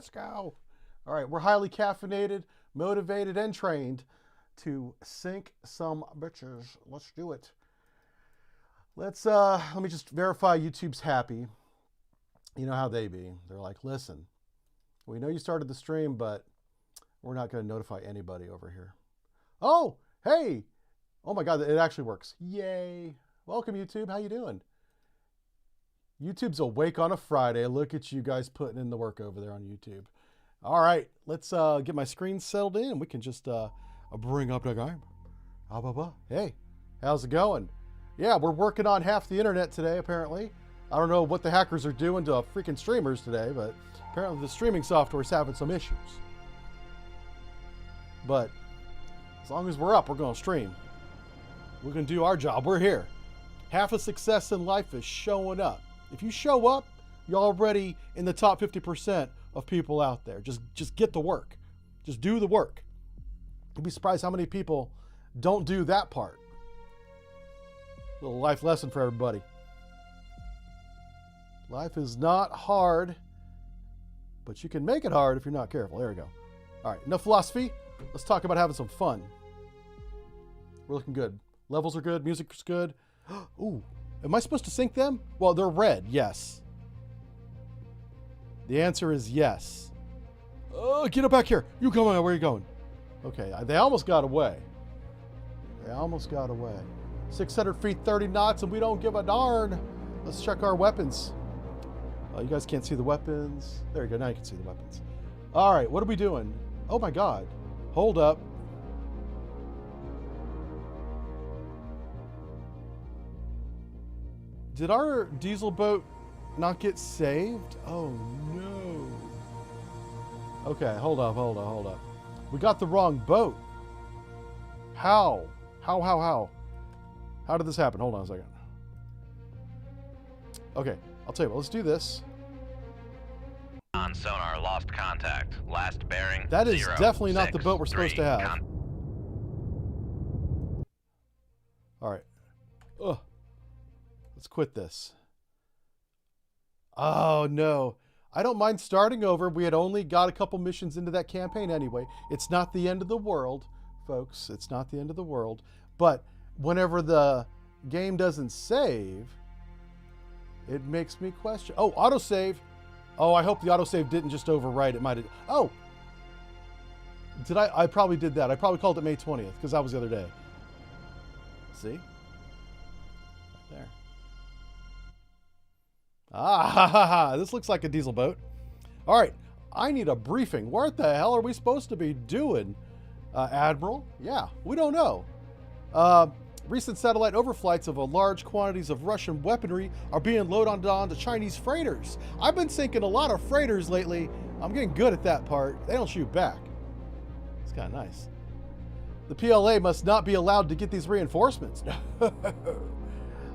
Let's go. All right, we're highly caffeinated, motivated, and trained to sink some bitches. Let's do it. Let me just verify YouTube's happy. You know how they be. They're like, listen, we know you started the stream, but we're not going to notify anybody over here. Oh, hey. Oh my God, it actually works. Yay. Welcome, YouTube. How you doing? YouTube's awake on a Friday. Look at you guys putting in the work over there on YouTube. All right, let's get my screen settled in. We can just bring up the game. Hey, how's it going? Yeah, we're working on half the internet today, apparently. I don't know what the hackers are doing to freaking streamers today, but apparently the streaming software is having some issues. But as long as we're up, we're going to stream. We're going to do our job. We're here. Half of success in life is showing up. If you show up, you're already in the top 50% of people out there. Just get to work. Just do the work. You'd be surprised how many people don't do that part. Little life lesson for everybody. Life is not hard, but you can make it hard if you're not careful. There we go. All right, enough philosophy. Let's talk about having some fun. We're looking good. Levels are good. Music's good. Ooh, am I supposed to sync them? Well, they're red. Yes. The answer is yes. Oh, get up back here. You come on. Where are you going? Okay, they almost got away. They almost got away. 600 feet, 30 knots, and we don't give a darn. Let's check our weapons. You guys can't see the weapons. There you go. Now you can see the weapons. All right, what are we doing? Oh my God. Hold up. Did our diesel boat not get saved? Oh no. Okay, hold up. We got the wrong boat. How? How did this happen? Hold on a second. Okay, I'll tell you what, let's do this. On sonar, lost contact. Last bearing. That is 0, definitely not 6, the boat we're supposed to have. All right. Ugh. Let's quit this. Oh no. I don't mind starting over. We had only got a couple missions into that campaign anyway. It's not the end of the world, folks. It's not the end of the world. But whenever the game doesn't save, it makes me question. Oh, autosave. Oh, I hope the autosave didn't just overwrite. It might have. Oh. Did I? I probably did that. I probably called it May 20th because that was the other day. See? There. Ah, this looks like a diesel boat. All right, I need a briefing. What the hell are we supposed to be doing, Admiral? Yeah, we don't know. Recent satellite overflights of large quantities of Russian weaponry are being loaded onto Chinese freighters. I've been sinking a lot of freighters lately. I'm getting good at that part. They don't shoot back. It's kind of nice. The PLA must not be allowed to get these reinforcements.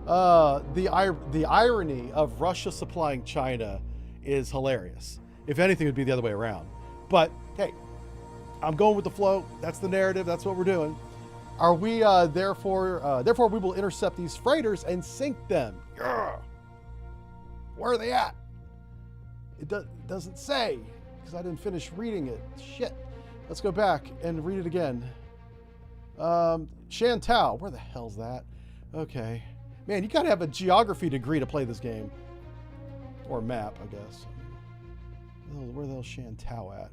The irony of Russia supplying China is hilarious. If anything, it would be the other way around. But hey, I'm going with the flow. That's the narrative. That's what we're doing. Are we therefore we will intercept these freighters and sink them? Yeah. Where are they at? It doesn't say because I didn't finish reading it. Shit. Let's go back and read it again. Shantou. Where the hell's that? Okay. Man, you gotta have a geography degree to play this game. Or map, I guess. Where the hell's Shantou at?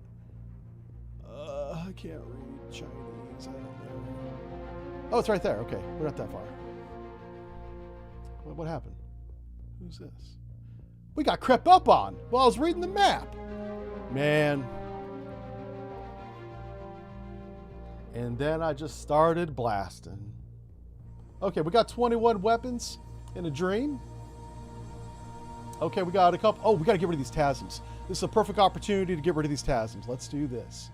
I can't read Chinese. I don't know. Oh, it's right there. Okay, we're not that far. What happened? Who's this? We got crept up on while I was reading the map. Man. And then I just started blasting. Okay, we got 21 weapons in a dream. Okay, we got a couple. Oh, we got to get rid of these TASMs. This is a perfect opportunity to get rid of these TASMs. Let's do this.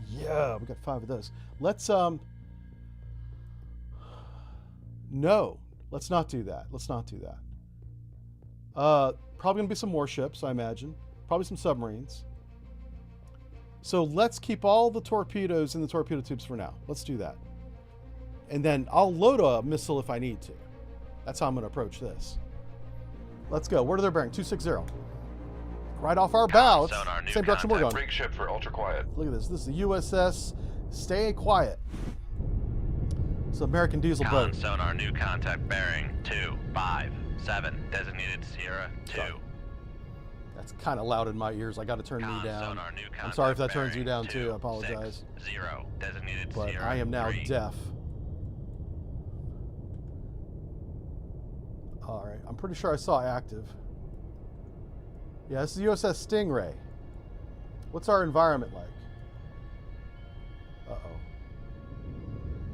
Yeah, we got 5 of those. Let's, no, let's not do that. Let's not do that. Probably going to be some more ships, I imagine. Probably some submarines. So let's keep all the torpedoes in the torpedo tubes for now. Let's do that. And then I'll load a missile if I need to. That's how I'm going to approach this. Let's go. Where are they bearing? 260. right off our bow. It's sonar, new same direction we're going. Rig ship for ultra quiet. Look at this. This is the USS Stay Quiet. It's an American diesel Con boat. sonar, new contact bearing 257, designated Sierra 2. That's kind of loud in my ears. I got to turn me Con down. sonar, new I'm sorry if that contact turns you bearing down too. I apologize. 260, designated But Sierra I am now 3. deaf. All right. I'm pretty sure I saw active. Yeah, this is the USS Stingray. What's our environment like? Uh-oh.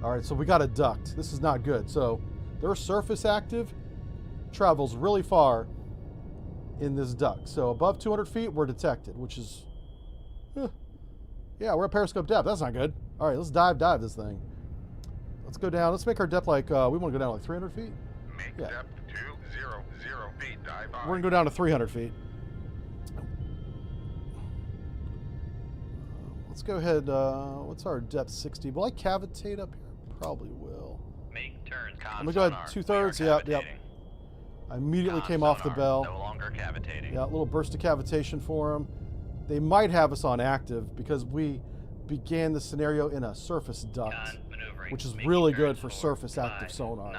All right, so we got a duct. This is not good. So their surface active travels really far in this duct. So above 200 feet, we're detected, which is, yeah, we're at periscope depth. That's not good. All right, let's dive this thing. Let's go down. Let's make our depth like, we want to go down like 300 feet. Make Yeah. depth 200 feet. Dive on. We're going to go down to 300 feet. Let's go ahead. What's our depth? 60. Will I cavitate up here? Probably will. Make turns. I'm gonna go ahead 2/3. Yep. I immediately came off the bell. No longer cavitating. Yeah, a little burst of cavitation for them. They might have us on active because we began the scenario in a surface duct, which is really good for surface active sonar.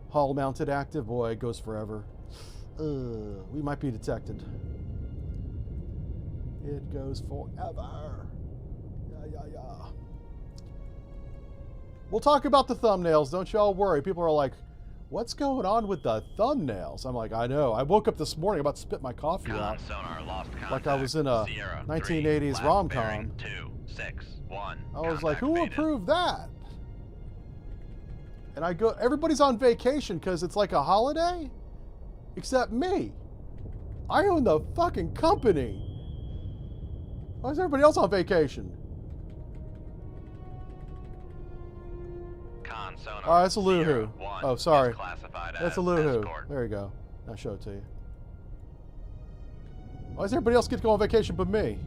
Hull mounted active, boy, it goes forever. We might be detected. It goes forever. Yeah. We'll talk about the thumbnails, don't y'all worry. People are like, what's going on with the thumbnails? I'm like, I know. I woke up this morning about to spit my coffee out. Sonar, lost Like I was in a Sierra 1980s 3, rom-com. 261. I was like, who approved that? And I go, everybody's on vacation because it's like a holiday, except me. I own the fucking company. Why is everybody else on vacation? Oh, that's a Luhu. Oh, sorry. That's a Luhu. There you go. I'll show it to you. Why does everybody else get to go on vacation but me?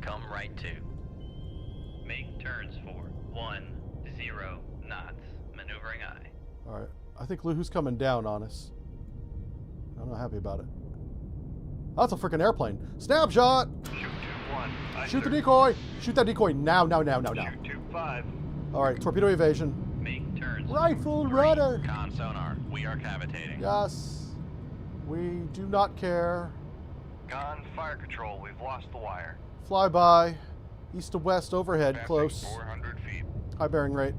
Come right to. Make turns for 10 knots. Maneuvering eye. All right. I think Luhu's coming down on us. I'm not happy about it. Oh, that's a freaking airplane. Snapshot! Shoot the decoy! Shoot that decoy now. Shoot 25. All right, torpedo evasion. Make turns. Rifle rudder! Con sonar, we are cavitating. Yes. We do not care. Con fire control. We've lost the wire. Flyby. East to west overhead, Passing close. 400 feet. High bearing rate.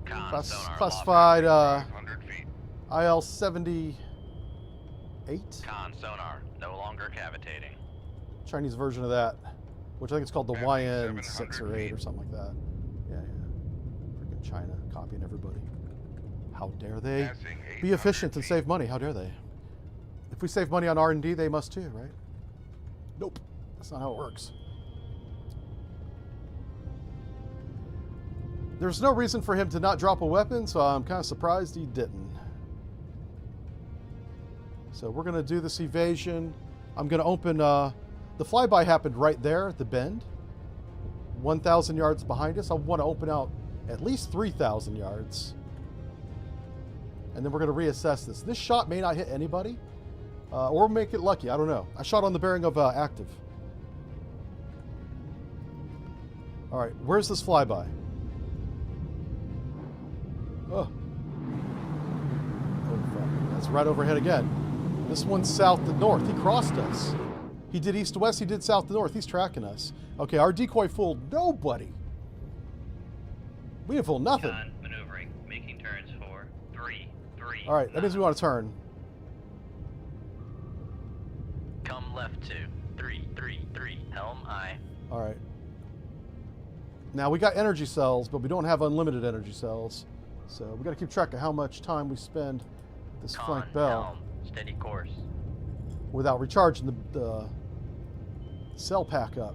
Con sonar, Classified 500 feet. IL 78. Con sonar, no longer cavitating. Chinese version of that, which I think it's called the Passing YN 6 or 8 feet. or something like that. Yeah. Freaking China copying everybody. How dare they Passing be efficient 800 and feet. save money? How dare they? If we save money on R&D, they must too, right? Nope. That's not how it works. There's no reason for him to not drop a weapon, so I'm kind of surprised he didn't. So we're going to do this evasion. I'm going to open... the flyby happened right there at the bend. 1,000 yards behind us. I want to open out at least 3,000 yards. And then we're going to reassess this. This shot may not hit anybody. Or make it lucky. I don't know. I shot on the bearing of active. All right. Where's this flyby? Oh, fuck. That's right overhead again. This one's south to north. He crossed us. He did east to west. He did south to north. He's tracking us. Okay, our decoy fooled nobody. We didn't fool nothing. Con maneuvering, making turns for 3. All right, that means we want to turn. Come left to 3, helm eye. All right. Now we got energy cells, but we don't have unlimited energy cells. So we got to keep track of how much time we spend at this flank bell helm, steady course. without recharging the cell pack up.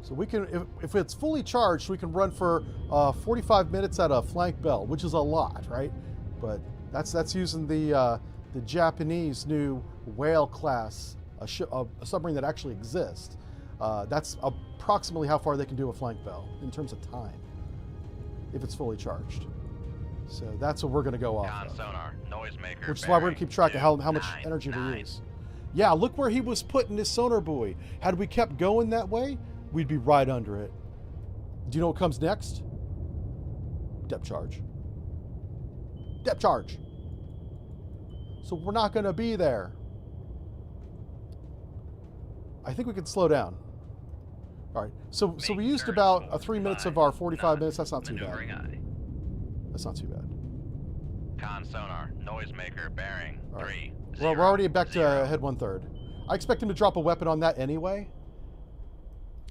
So we can, if it's fully charged, we can run for 45 minutes at a flank bell, which is a lot, right? But that's using the Japanese new Whale class, a submarine that actually exists. That's approximately how far they can do a flank bow in terms of time, if it's fully charged. So that's what we're going to go off Con of. sonar, noisemaker. Which is why we're going to keep track of how much 299. energy we use. Yeah, look where he was putting his sonar buoy. Had we kept going that way, we'd be right under it. Do you know what comes next? Depth charge. Depth charge. So we're not going to be there. I think we can slow down. All right. So we used turn about 3 forward minutes of 5 our 45 knots, minutes. That's not too bad. maneuvering eye. That's not too bad. Con sonar, noisemaker, bearing. All right. 3. Well, we're already back to 0. head 1/3. I expect him to drop a weapon on that anyway.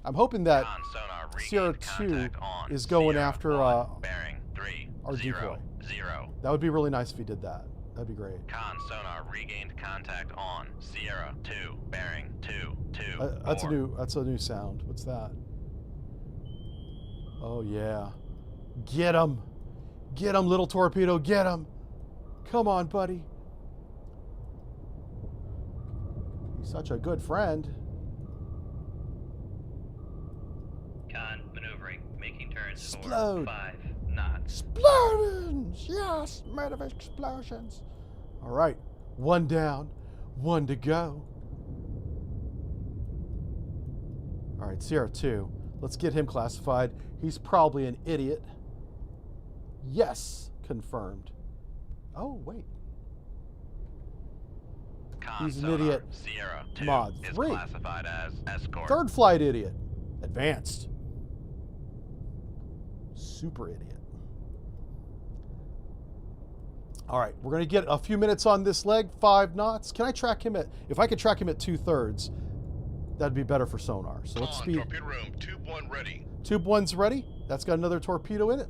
I'm hoping that Con sonar, Sierra regained 2 contact on is going Sierra after 1, bearing 3. our 0, decoy. 0. That would be really nice if he did that. That'd be great. Con sonar, regained contact on Sierra 2, bearing 2, 2. That's 4. a new sound. What's that? Oh yeah. Get him. Get him, little torpedo. Get him. Come on, buddy. He's such a good friend. Con maneuvering, making turns Explode. for 5 knots. Explosions! Yes, made of explosions. All right, 1 down, 1 to go. All right, Sierra 2. Let's get him classified. He's probably an idiot. Yes, confirmed. Oh, wait. Con He's an sonar, idiot. Sierra 2 Mod is 3. classified as escort. Third flight idiot. Advanced. Super idiot. All right, we're going to get a few minutes on this leg, 5 knots. Can I track him at, if I could track him at 2/3, that'd be better for sonar. So let's speed. Torpedo room, tube 1 ready. Tube 1's ready. That's got another torpedo in it.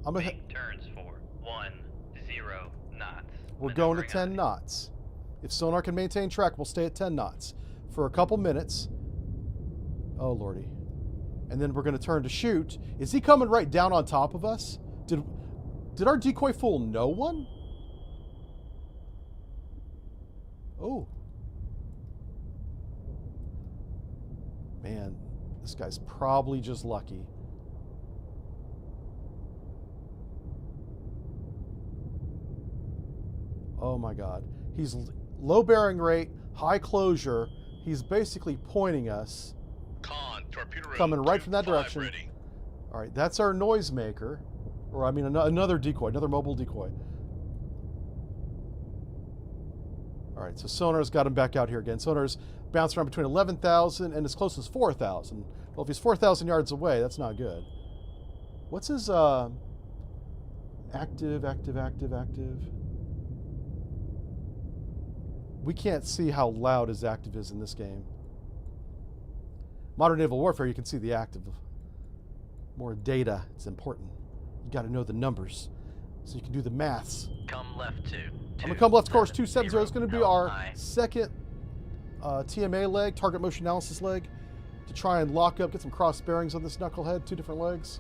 I'm gonna. Make turns for 10 knots. We're going to Maneuvering 10 eye. knots. If sonar can maintain track, we'll stay at 10 knots for a couple minutes. Oh lordy. And then we're going to turn to shoot. Is he coming right down on top of us? Did our decoy fool no one? Oh. Man, this guy's probably just lucky. Oh my God. He's low bearing rate, high closure. He's basically pointing us. Con, torpedo room, Coming right tube from that 5 direction. ready. All right, that's our noisemaker. Or I mean another decoy, another mobile decoy. All right, so sonar's got him back out here again. Sonar's bounced around between 11,000 and as close as 4,000. Well, if he's 4,000 yards away, that's not good. What's his active? We can't see how loud his active is in this game. Modern naval warfare, you can see the active. More data, it's important. You got to know the numbers so you can do the maths. Come left 2. I'm going to come left course 270 is going to be our second TMA leg, target motion analysis leg, to try and lock up, get some cross bearings on this knucklehead, 2 different legs.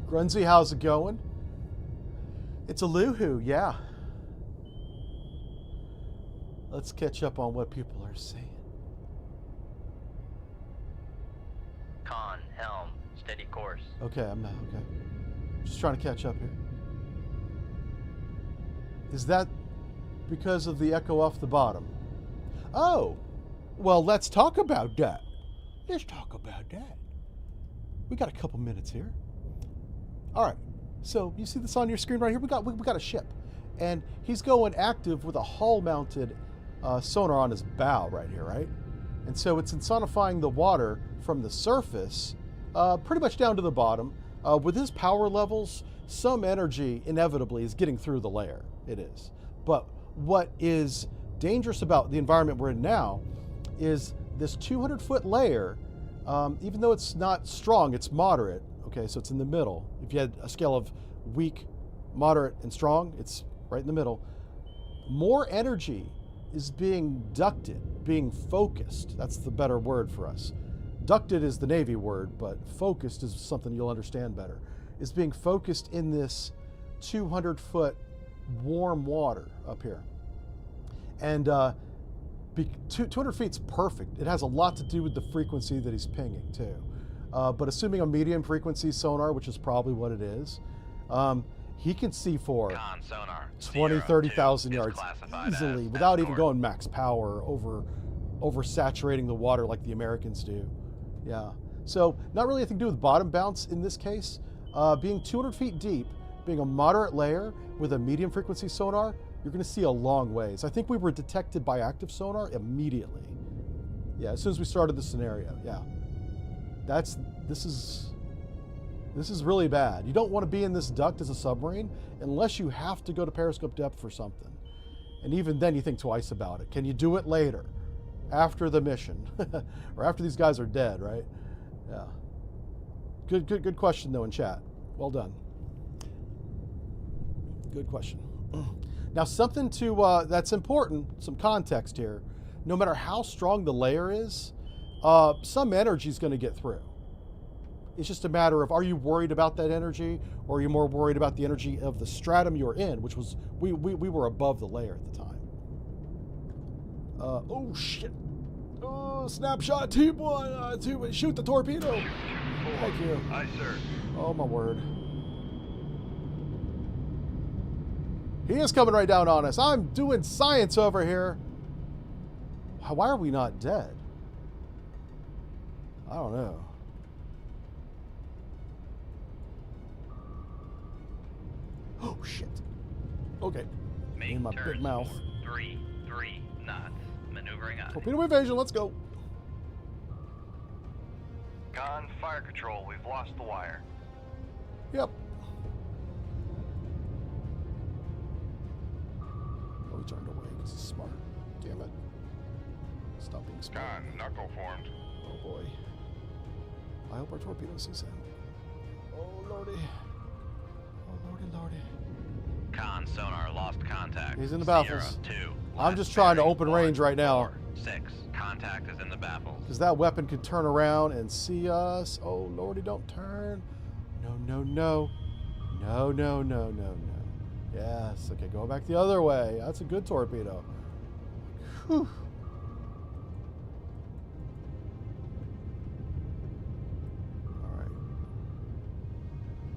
Grunzy, how's it going? It's a loohoo, yeah. Let's catch up on what people are saying. Con, helm, steady course. Okay, I'm not, okay. Just trying to catch up here. Is that because of the echo off the bottom? Oh, well, let's talk about that. Let's talk about that. We got a couple minutes here. All right, so you see this on your screen right here? We got a ship, and he's going active with a hull-mounted sonar on his bow right here, right? And so it's insonifying the water from the surface pretty much down to the bottom. With his power levels, some energy inevitably is getting through the layer. It is. But what is dangerous about the environment we're in now is this 200-foot layer, even though it's not strong, it's moderate. Okay, so it's in the middle. If you had a scale of weak, moderate, and strong, it's right in the middle. More energy is being ducted, being focused. That's the better word for us. Ducted is the Navy word, but focused is something you'll understand better. Is being focused in this 200-foot warm water up here. And 200 feet's perfect. It has a lot to do with the frequency that he's pinging too. But assuming a medium frequency sonar, which is probably what it is, he can see for Con sonar 20, 30,000 is yards classified easily as without even escort. going max power over saturating the water like the Americans do. Yeah. So not really anything to do with bottom bounce in this case. Being 200 feet deep, being a moderate layer with a medium frequency sonar, you're going to see a long ways. I think we were detected by active sonar immediately. Yeah, as soon as we started the scenario. Yeah. This is really bad. You don't want to be in this duct as a submarine unless you have to go to periscope depth for something. And even then you think twice about it. Can you do it later? After the mission? Or after these guys are dead, right? Yeah. Good question though in chat. Well done. Good question. Now something to that's important, some context here. No matter how strong the layer is, some energy is going to get through. It's just a matter of, are you worried about that energy, or are you more worried about the energy of the stratum you're in, which was, we were above the layer at the time. Oh shit. Oh, snapshot team one, shoot the torpedo. Thank you. Aye, sir. Oh my word. He is coming right down on us. I'm doing science over here. Why are we not dead? I don't know. Oh shit. Okay. In my big mouth. 3 knots. Maneuvering on. Torpedo evasion, let's go. Con, fire control. We've lost the wire. Yep. Oh, he turned away because he's smart. Damn it. Stop being smart. Con, knuckle formed. Oh boy. I hope our torpedo sees him. Oh lordy. Oh lordy, lordy. Con sonar lost contact. He's in the Sierra baffles. 2. I'm just trying to open range right now. 6. Contact is in the baffles. Because that weapon could turn around and see us. Oh lordy, don't turn. No, no, no. No, no, no, no, no. Yes, okay, go back the other way. That's a good torpedo. Whew. Alright.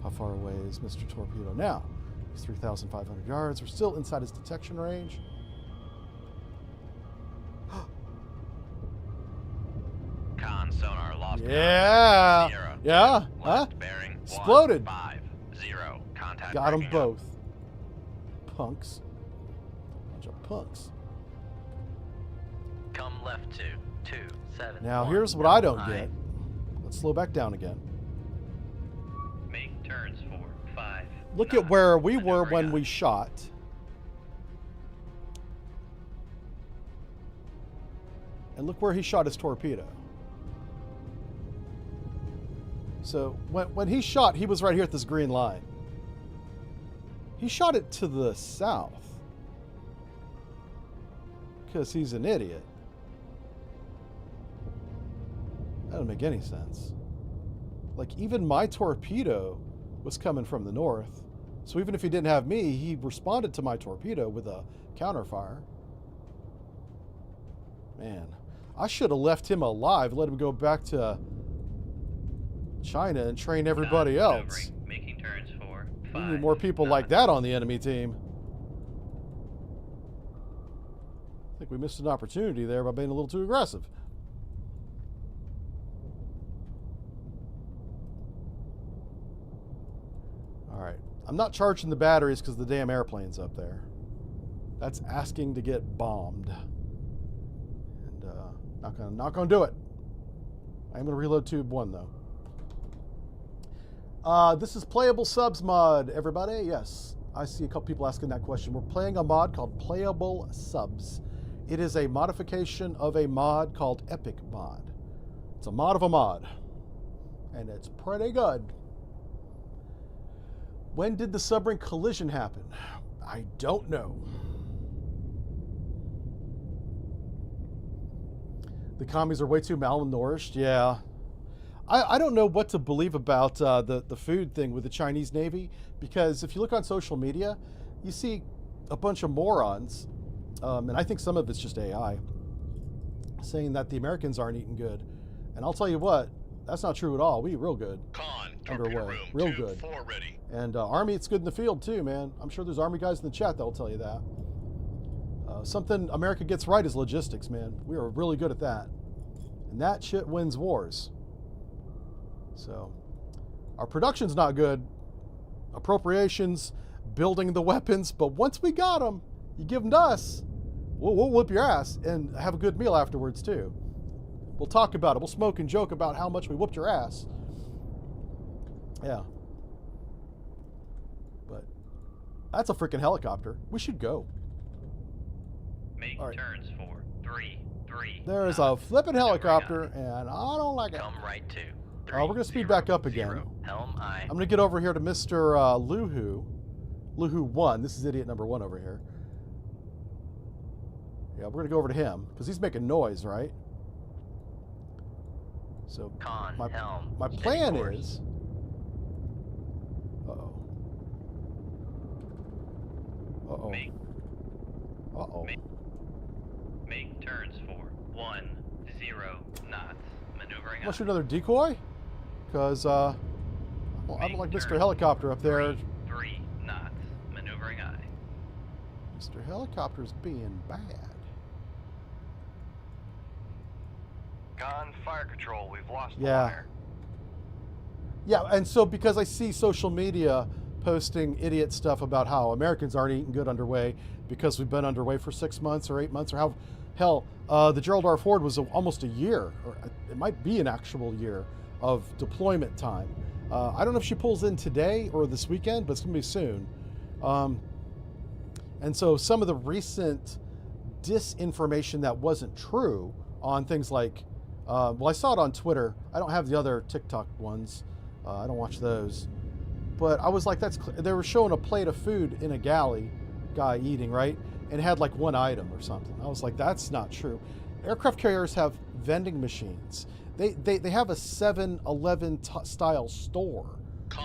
How far away is Mr. Torpedo now? He's 3,500 yards. We're still inside his detection range. Con sonar lost Yeah. contact. Sierra Yeah. 2. Huh? Left bearing. Exploded. 150. Contact. Got them breaking up. both. Punks. Bunch of punks. Come left to 271. Now here's what I don't Aye. get. Let's slow back down again. Make turns for 5. Look at where we were Maneuvering when on. we shot. And look where he shot his torpedo. So when he shot, he was right here at this green line. He shot it to the south. Because he's an idiot. That doesn't make any sense. Like, even my torpedo was coming from the north. So even if he didn't have me, he responded to my torpedo with a counterfire. Man, I should have left him alive, let him go back to China and train everybody else. Making turns for We 5. need more people like that on the enemy team. I think we missed an opportunity there by being a little too aggressive. All right. I'm not charging the batteries because the damn airplane's up there. That's asking to get bombed. And not gonna do it. I'm gonna reload tube 1 though. This is Playable Subs mod, everybody. Yes, I see a couple people asking that question. We're playing a mod called Playable Subs. It is a modification of a mod called Epic Mod. It's a mod of a mod, and it's pretty good. When did the submarine collision happen? I don't know. The commies are way too malnourished. Yeah. I don't know what to believe about the food thing with the Chinese Navy, because if you look on social media, you see a bunch of morons, and I think some of it's just AI, saying that the Americans aren't eating good. And I'll tell you what, that's not true at all. We eat real good. Con, Underway. torpedo room, Real 2, good. 4 ready. And Army eats good in the field too, man. I'm sure there's Army guys in the chat that will tell you that. Something America gets right is logistics, man. We are really good at that. And that shit wins wars. So, our production's not good. Appropriations, building the weapons, but once we got them, you give them to us, we'll whip your ass and have a good meal afterwards too. We'll talk about it. We'll smoke and joke about how much we whooped your ass. Yeah. But that's a freaking helicopter. We should go. Make All right. turns for 3, 3. There's a flipping helicopter, and I don't like it. Come right to. We're going to speed back up again. Helm I. I'm going to get over here to Mr. Luhu. Luhu 1. This is idiot number 1 over here. Yeah, we're going to go over to him, because he's making noise, right? So, Con, helm, my steady plan course. is... Uh-oh. Uh-oh. Make, Uh-oh. make turns for 10 knots. Maneuvering Want to shoot up. another decoy? Because, well, I don't like Mr. Helicopter up there. 3 knots. Maneuvering I. Mr. Helicopter's being bad. Con, fire control, we've lost the Yeah. wire. Yeah, and so because I see social media posting idiot stuff about how Americans aren't eating good underway because we've been underway for 6 months or 8 months or how, hell, the Gerald R. Ford was almost a year, or it might be an actual year of deployment time. I don't know if she pulls in today or this weekend, but it's going to be soon. And so some of the recent disinformation that wasn't true on things like, well, I saw it on Twitter. I don't have the other TikTok ones. I don't watch those. But I was like, they were showing a plate of food in a galley, guy eating, right? And it had like one item or something. I was like, that's not true. Aircraft carriers have vending machines. They have a 7-Eleven style store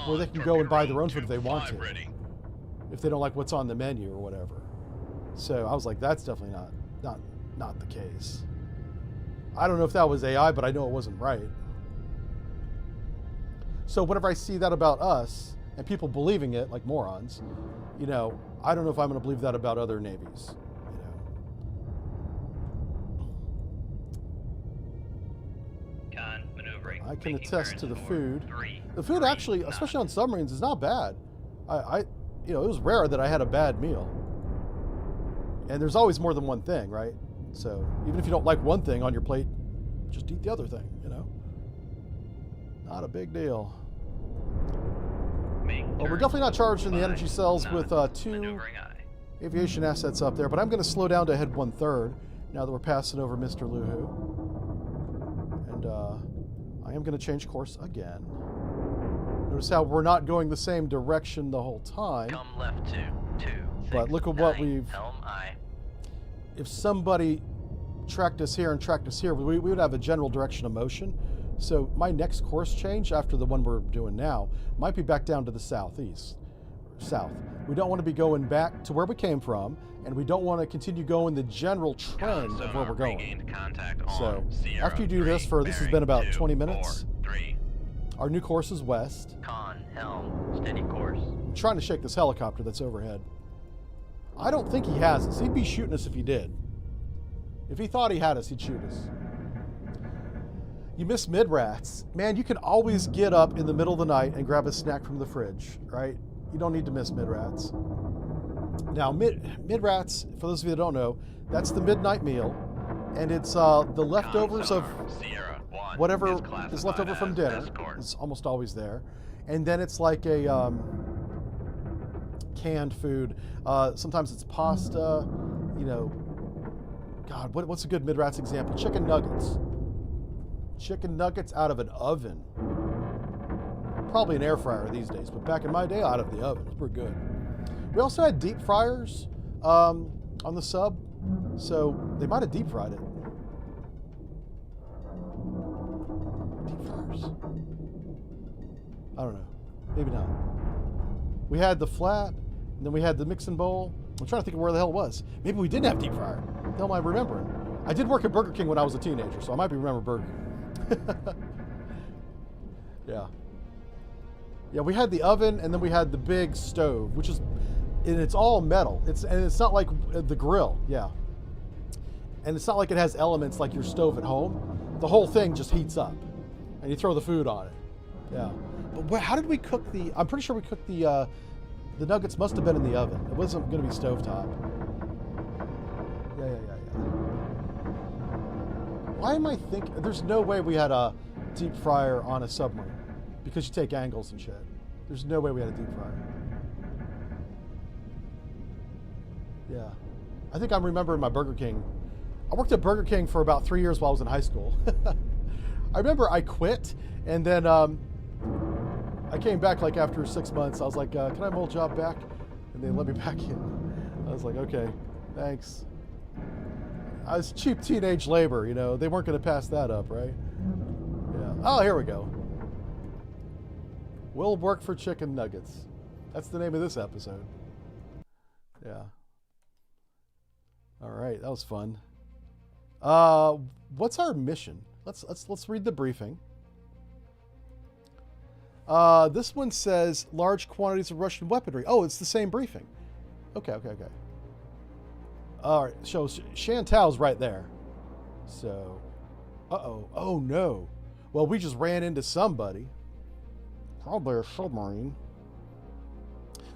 where they can go and buy their own food if they want to, if they don't like what's on the menu or whatever. So I was like, that's definitely not the case. I don't know if that was AI, but I know it wasn't right. So whenever I see that about us and people believing it like morons, you know, I don't know if I'm going to believe that about other navies. You know, Con, maneuvering. I can Making attest turns to the for food. 3, The food 3 actually, knots. especially on submarines, is not bad. You know, it was rare that I had a bad meal. And there's always more than one thing, right? So even if you don't like one thing on your plate, just eat the other thing, you know? Not a big deal. Make Well, we're turns definitely not for charged in the 5 energy cells with knots. 2 Maneuvering I. aviation assets up there, but I'm going to slow down to head 1/3 now that we're passing over Mr. Luhu. And I am going to change course again. Notice how we're not going the same direction the whole time. Come left to 2, 6, But look at what 9, we've... Helm I. If somebody tracked us here and tracked us here, we would have a general direction of motion. So my next course change after the one we're doing now might be back down to the south. We don't want to be going back to where we came from, and we don't want to continue going the general trend of where we're going. Regained contact on So Sierra after you do this 3, this has bearing been about 2, 20 minutes. 4, 3. Our new course is west. Con, helm, steady course. I'm trying to shake this helicopter that's overhead. I don't think he has us. He'd be shooting us if he did. If he thought he had us, he'd shoot us. You miss mid-rats. Man, you can always get up in the middle of the night and grab a snack from the fridge, right? You don't need to miss mid-rats. Now, mid-rats, for those of you that don't know, that's the midnight meal, and it's the leftovers of Sierra 1 whatever is classified left over from as dinner. escort. It's almost always there. And then it's like a canned food. Sometimes it's pasta, you know. God, what's a good mid-rats example? Chicken nuggets. Chicken nuggets out of an oven. Probably an air fryer these days, but back in my day, out of the oven. It's pretty good. We also had deep fryers on the sub, so they might have deep fried it. Deep fryers. I don't know. Maybe not. We had the flat, and then we had the mixing bowl. I'm trying to think of where the hell it was. Maybe we didn't have deep fryer. What the hell am I remembering? I did work at Burger King when I was a teenager, so I might be remember Burger King. Yeah. Yeah, we had the oven, and then we had the big stove, which is, and it's all metal. It's not like the grill, yeah. And it's not like it has elements like your stove at home. The whole thing just heats up, and you throw the food on it. Yeah. But how did we cook the? I'm pretty sure we cooked the nuggets. Must have been in the oven. It wasn't going to be stovetop. Yeah. Why am I thinking? There's no way we had a deep fryer on a submarine, because you take angles and shit. There's no way we had a deep fryer. Yeah. I think I'm remembering my Burger King. I worked at Burger King for about 3 years while I was in high school. I remember I quit, and then I came back like after 6 months. I was like, can I have my old job back? And they let me back in. I was like, okay, thanks. I was cheap teenage labor, you know. They weren't going to pass that up, right? Yeah. Oh, here we go. Will work for chicken nuggets. That's the name of this episode. Yeah. All right, that was fun. What's our mission? Let's read the briefing. This one says large quantities of Russian weaponry. Oh, it's the same briefing. Okay. All right, so Chantal's right there. So, oh no. Well, we just ran into somebody. Probably a submarine.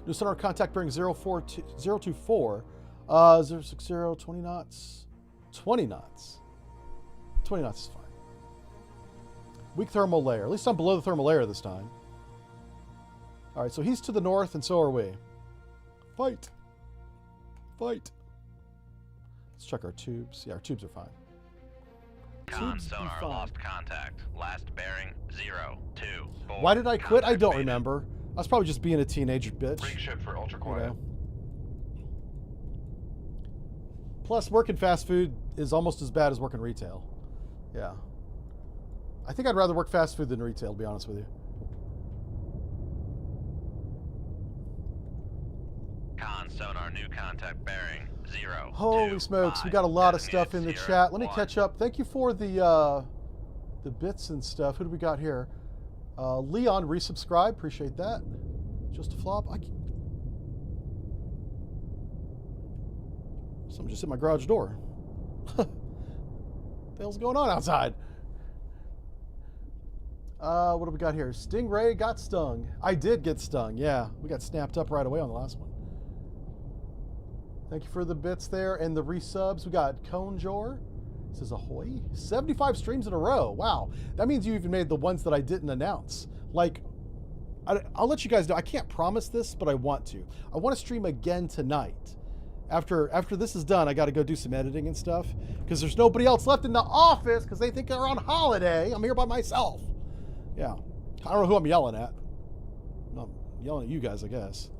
New sonar contact bearing 024, 060, 20 knots. 20 knots. 20 knots is fine. Weak thermal layer. At least I'm below the thermal layer this time. All right, so he's to the north, and so are we. Fight. Let's check our tubes. Yeah, our tubes are fine. Con Tubes be sonar fine. lost contact. Last bearing 024. Why did I quit? I don't Contact remember. I was probably just being a teenager bitch. Rig ship for ultra You quiet. know? Plus, working fast food is almost as bad as working retail. Yeah. I think I'd rather work fast food than retail, to be honest with you. Con sonar new contact bearing 0. Holy smokes, we got a lot of stuff in the chat. Let me catch up. Thank you for the bits and stuff. Who do we got here? Leon resubscribe. Appreciate that. Just a flop. Someone just hit my garage door. What the hell's going on outside? What do we got here? Stingray got stung. I did get stung. Yeah, we got snapped up right away on the last one. Thank you for the bits there and the resubs. We got Conjor. Says ahoy. 75 streams in a row. Wow. That means you even made the ones that I didn't announce. Like, I'll let you guys know. I can't promise this, but I want to. I want to stream again tonight. After this is done, I got to go do some editing and stuff because there's nobody else left in the office because they think they're on holiday. I'm here by myself. Yeah. I don't know who I'm yelling at. I'm yelling at you guys, I guess.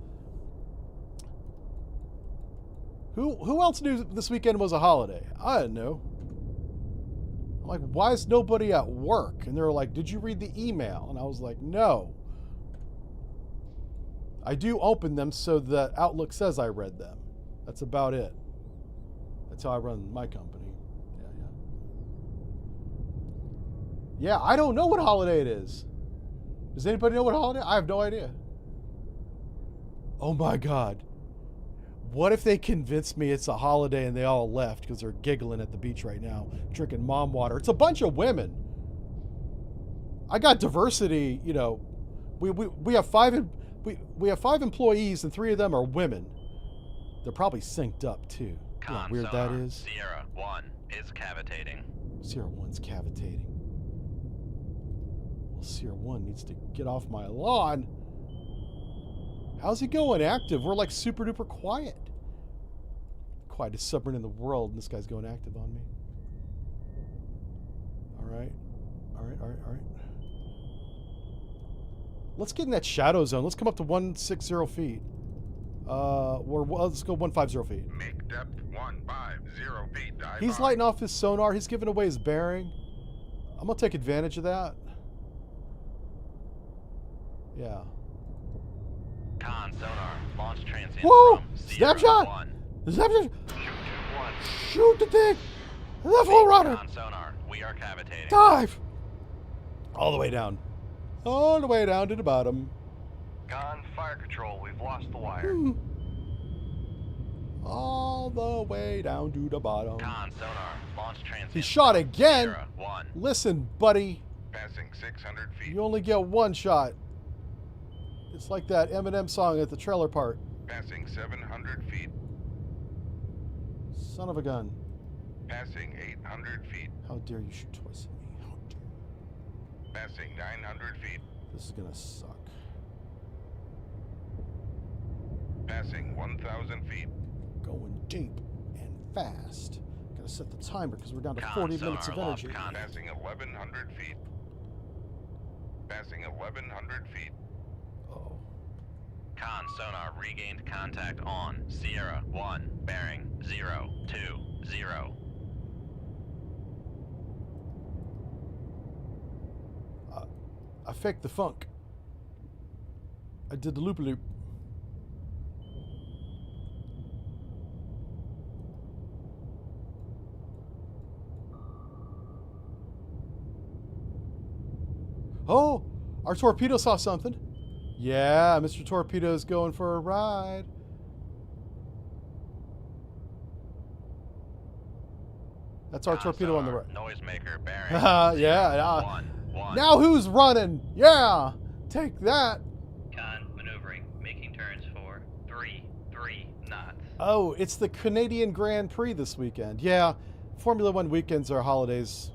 Who else knew this weekend was a holiday? I didn't know. I'm like, why is nobody at work? And they were like, did you read the email? And I was like, no. I do open them so that Outlook says I read them. That's about it. That's how I run my company. Yeah, I don't know what holiday it is. Does anybody know what holiday? I have no idea. Oh my God. What if they convince me it's a holiday and they all left because they're giggling at the beach right now, drinking mom water? It's a bunch of women. I got diversity, you know. We have five employees and 3 of them are women. They're probably synced up too. You know how Con weird sonar that is. Sierra 1 is cavitating. Sierra 1's cavitating. Well, Sierra 1 needs to get off my lawn. How's he going? Active. We're like super duper quiet. Quietest submarine in the world, and this guy's going active on me. All right. Let's get in that shadow zone. Let's come up to 160 feet. Let's go 150 feet. Make depth 150 feet. Dive He's on. lighting off his sonar. He's giving away his bearing. I'm gonna take advantage of that. Yeah. Con sonar launch transient Whoa! from Sierra Snapshot! 1. Snapshot! Shoot 1. Shoot the thing! The full rudder! Con sonar, we are cavitating. Dive! All the way down. All the way down to the bottom. Con fire control, we've lost the wire. All the way down to the bottom. Con sonar, launch transient. He shot again. Sierra 1. Listen, buddy. Passing 600 feet. You only get one shot. It's like that Eminem song at the trailer park. Passing 700 feet. Son of a gun. Passing 800 feet. How dare you shoot twice at me? How dare you? Passing 900 feet. This is gonna suck. Passing 1,000 feet. Going deep and fast. Gotta set the timer because we're down to Con 40 sonar, minutes of lost energy. contact. Passing 1,100 feet. Passing 1,100 feet. Oh. Con sonar regained contact on Sierra 1, bearing 020. I faked the funk. I did the loop-a-loop. Oh, our torpedo saw something. Yeah, Mr. Torpedo's going for a ride. That's our Con torpedo on the sonar, right. Noisemaker bearing Yeah. 1. Now who's running? Yeah, take that. Con maneuvering, making turns for 3 knots. Oh, it's the Canadian Grand Prix this weekend. Yeah, Formula One weekends are holidays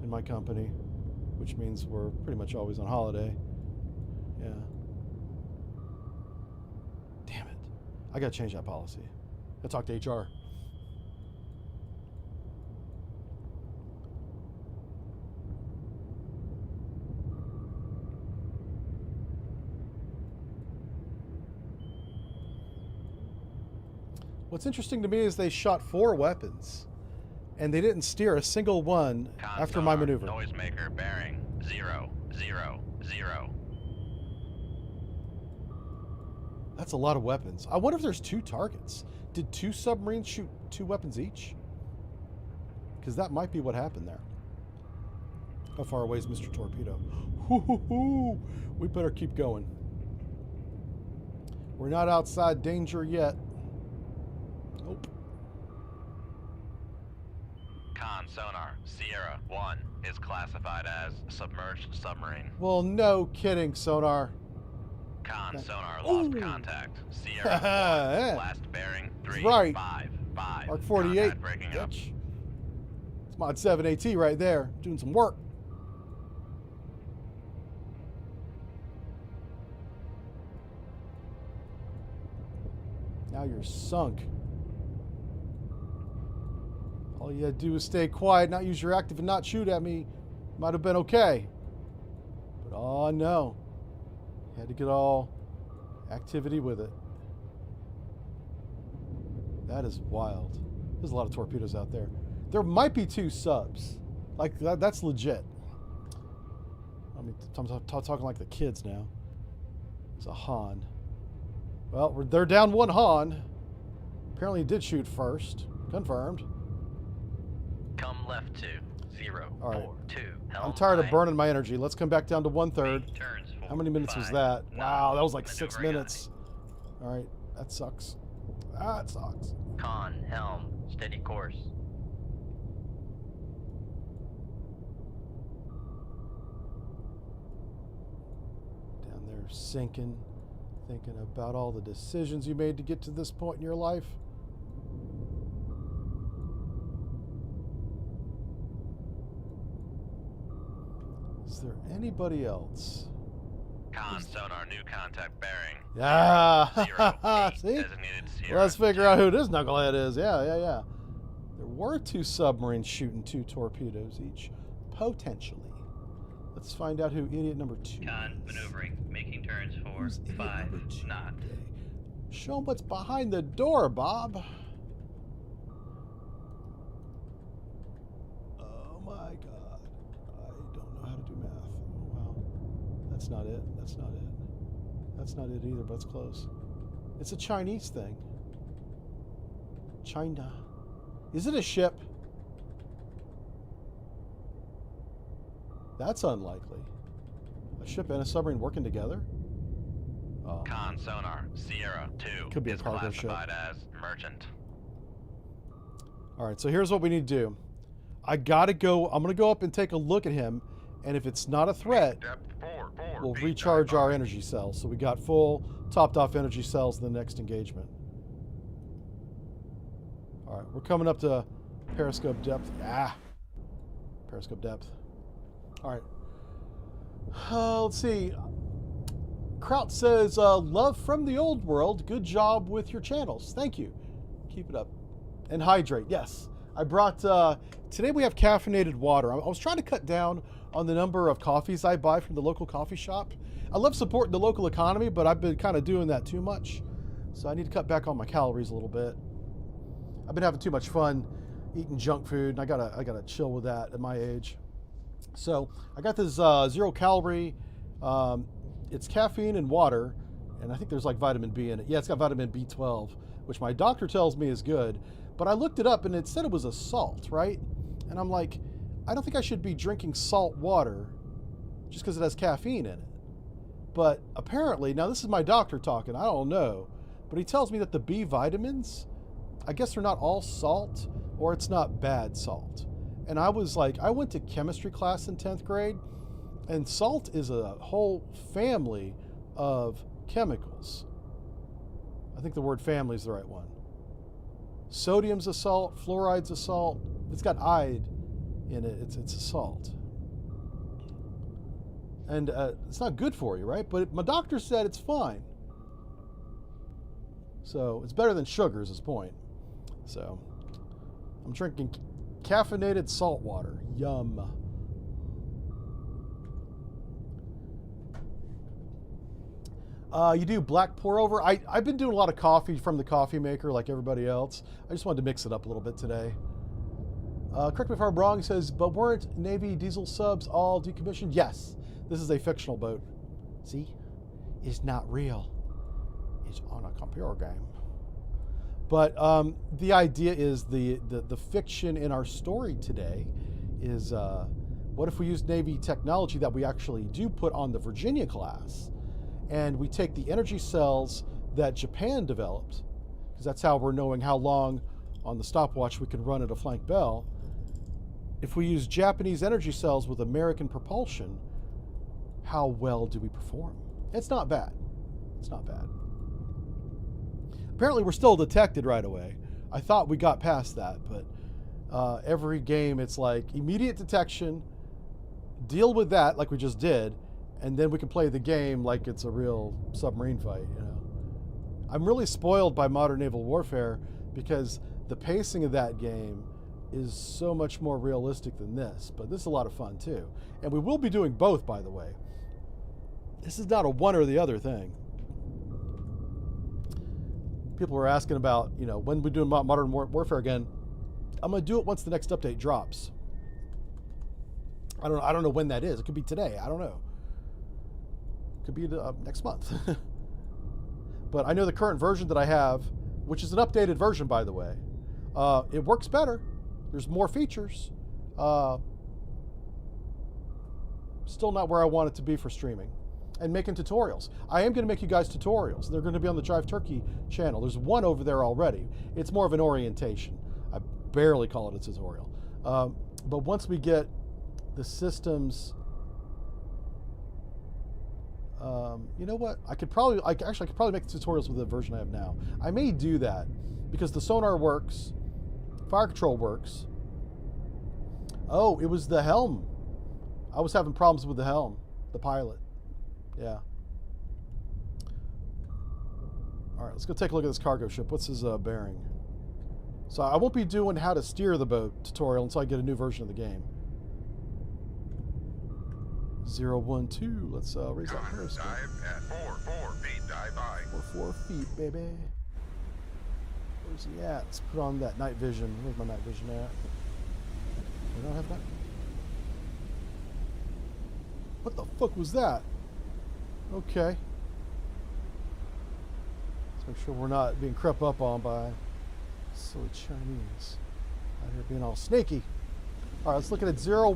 in my company, which means we're pretty much always on holiday. Yeah. Damn it. I gotta change that policy. I talk to HR. What's interesting to me is they shot 4 weapons, and they didn't steer a single one Con after my sonar, maneuver. Noisemaker bearing 000. That's a lot of weapons. I wonder if there's 2 targets. Did 2 submarines shoot 2 weapons each? Because that might be what happened there. How far away is Mr. Torpedo? Hoo-hoo-hoo. We better keep going. We're not outside danger yet. Nope. Con sonar, Sierra 1 is classified as submerged submarine. Well, no kidding, sonar. Con sonar lost Ooh. contact. Sierra 1, Yeah. last bearing 3 Right. 5. Arc 48. Contact breaking up. Bitch. It's Mod 7 AT right there, doing some work. Now you're sunk. All you had to do was stay quiet, not use your active, and not shoot at me. Might have been okay. But oh no. You had to get all activity with it. That is wild. There's a lot of torpedoes out there. There might be 2 subs. Like, that's legit. I mean, I'm talking like the kids now. It's a Han. Well, they're down 1 Han. Apparently he did shoot first. Confirmed. Come left to 042. I'm tired of burning my energy. Let's come back down to 1/3. Turns for How many minutes was 5 that? Wow, that was like knots, 6 maneuvering minutes. All right, that sucks. That sucks. eye. Con, helm, steady course. Down there sinking, thinking about all the decisions you made to get to this point in your life. Is there anybody else? Con sonar, new contact bearing. Yeah. 08, See? designated Sierra. Let's figure out who this knucklehead is. Yeah. There were 2 submarines shooting 2 torpedoes each, potentially. Let's find out who idiot number 2 Con, is. maneuvering, making turns for Who's idiot 5 number 2 knots. today? Show 'em what's behind the door, Bob. Oh my God. I don't know how to do math. Oh wow. That's not it. That's not it. That's not it either, but it's close. It's a Chinese thing. China. Is it a ship? That's unlikely. A ship and a submarine working together? Oh. Con sonar, Sierra 2 Could be a is cargo ship. classified as merchant. All right, so here's what we need to do. I gotta go. I'm gonna go up and take a look at him, and if it's not a threat, Depth 4 we'll feet. recharge Dive our by. energy cells. So we got full, topped-off energy cells in the next engagement. All right, we're coming up to periscope depth. Periscope depth. All right. Let's see. Kraut says, love from the old world. Good job with your channels. Thank you. Keep it up. And hydrate. Yes. I brought, today we have caffeinated water. I was trying to cut down on the number of coffees I buy from the local coffee shop. I love supporting the local economy, but I've been kind of doing that too much. So I need to cut back on my calories a little bit. I've been having too much fun eating junk food, and I gotta chill with that at my age. So I got this 0 calorie, it's caffeine and water, and I think there's like vitamin B in it. Yeah, it's got vitamin B12, which my doctor tells me is good, but I looked it up and it said it was a salt, right? And I'm like, I don't think I should be drinking salt water just because it has caffeine in it. But apparently, now this is my doctor talking, I don't know, but he tells me that the B vitamins, I guess they're not all salt, or it's not bad salt. And I was like, I went to chemistry class in 10th grade, and salt is a whole family of chemicals. I think the word family is the right one. Sodium's a salt, fluoride's a salt. If it's got "ide" in it, it's a salt. And it's not good for you, right? But my doctor said it's fine. So it's better than sugar is his point. So I'm drinking caffeinated salt water. Yum. You do black pour over. I've been doing a lot of coffee from the coffee maker like everybody else. I just wanted to mix it up a little bit today. Correct me if I'm wrong, he says, but weren't Navy diesel subs all decommissioned? Yes. This is a fictional boat. See? It's not real. It's on a computer game. But the idea is the fiction in our story today is what if we use Navy technology that we actually do put on the Virginia class, and we take the energy cells that Japan developed, because that's how we're knowing how long on the stopwatch we can run at a flank bell. If we use Japanese energy cells with American propulsion, how well do we perform? It's not bad. It's not bad. Apparently we're still detected right away. I thought we got past that, but every game it's like immediate detection, deal with that like we just did, and then we can play the game like it's a real submarine fight, you know. I'm really spoiled by modern naval warfare because the pacing of that game is so much more realistic than this, but this is a lot of fun too. And we will be doing both, by the way. This is not a one or the other thing. People were asking about, you know, when we're doing modern warfare again. I'm going to do it once the next update drops. I don't know when that is. It could be today. I don't know. It could be next month. But I know the current version that I have, which is an updated version, by the way, it works better. There's more features. Still not where I want it to be for streaming and making tutorials. I am going to make you guys tutorials. They're going to be on the Drive Turkey channel. There's one over there already. It's more of an orientation. I barely call it a tutorial. But once we get the systems, you know what? I could probably make the tutorials with the version I have now. I may do that because the sonar works, fire control works. Oh, it was the helm. I was having problems with the helm, the pilot. Yeah. All right, let's go take a look at this cargo ship. What's his bearing? So I won't be doing how to steer the boat tutorial until I get a new version of the game. 012. Let's raise that periscope. Dive at 4 feet. Dive by. 4 feet, baby. Where's he at? Let's put on that night vision. Where's my night vision at? We don't have that. What the fuck was that? Okay. Let's make sure we're not being crept up on by silly Chinese out here being all snaky. All right, let's look at it 010,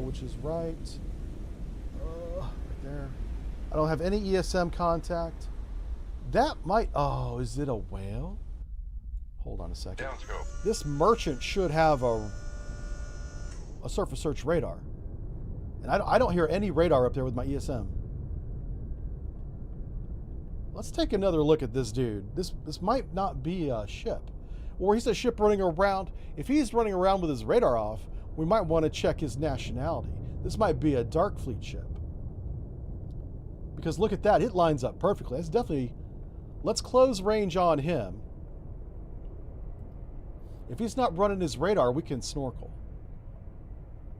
which is right there. I don't have any ESM contact. That might, oh, is it a whale? Hold on a second. Downscope. This merchant should have a surface search radar. And I don't hear any radar up there with my ESM. Let's take another look at this dude. This might not be a ship. Or he's a ship running around. If he's running around with his radar off, we might want to check his nationality. This might be a Dark Fleet ship. Because look at that, it lines up perfectly. That's definitely, let's close range on him. If he's not running his radar, we can snorkel.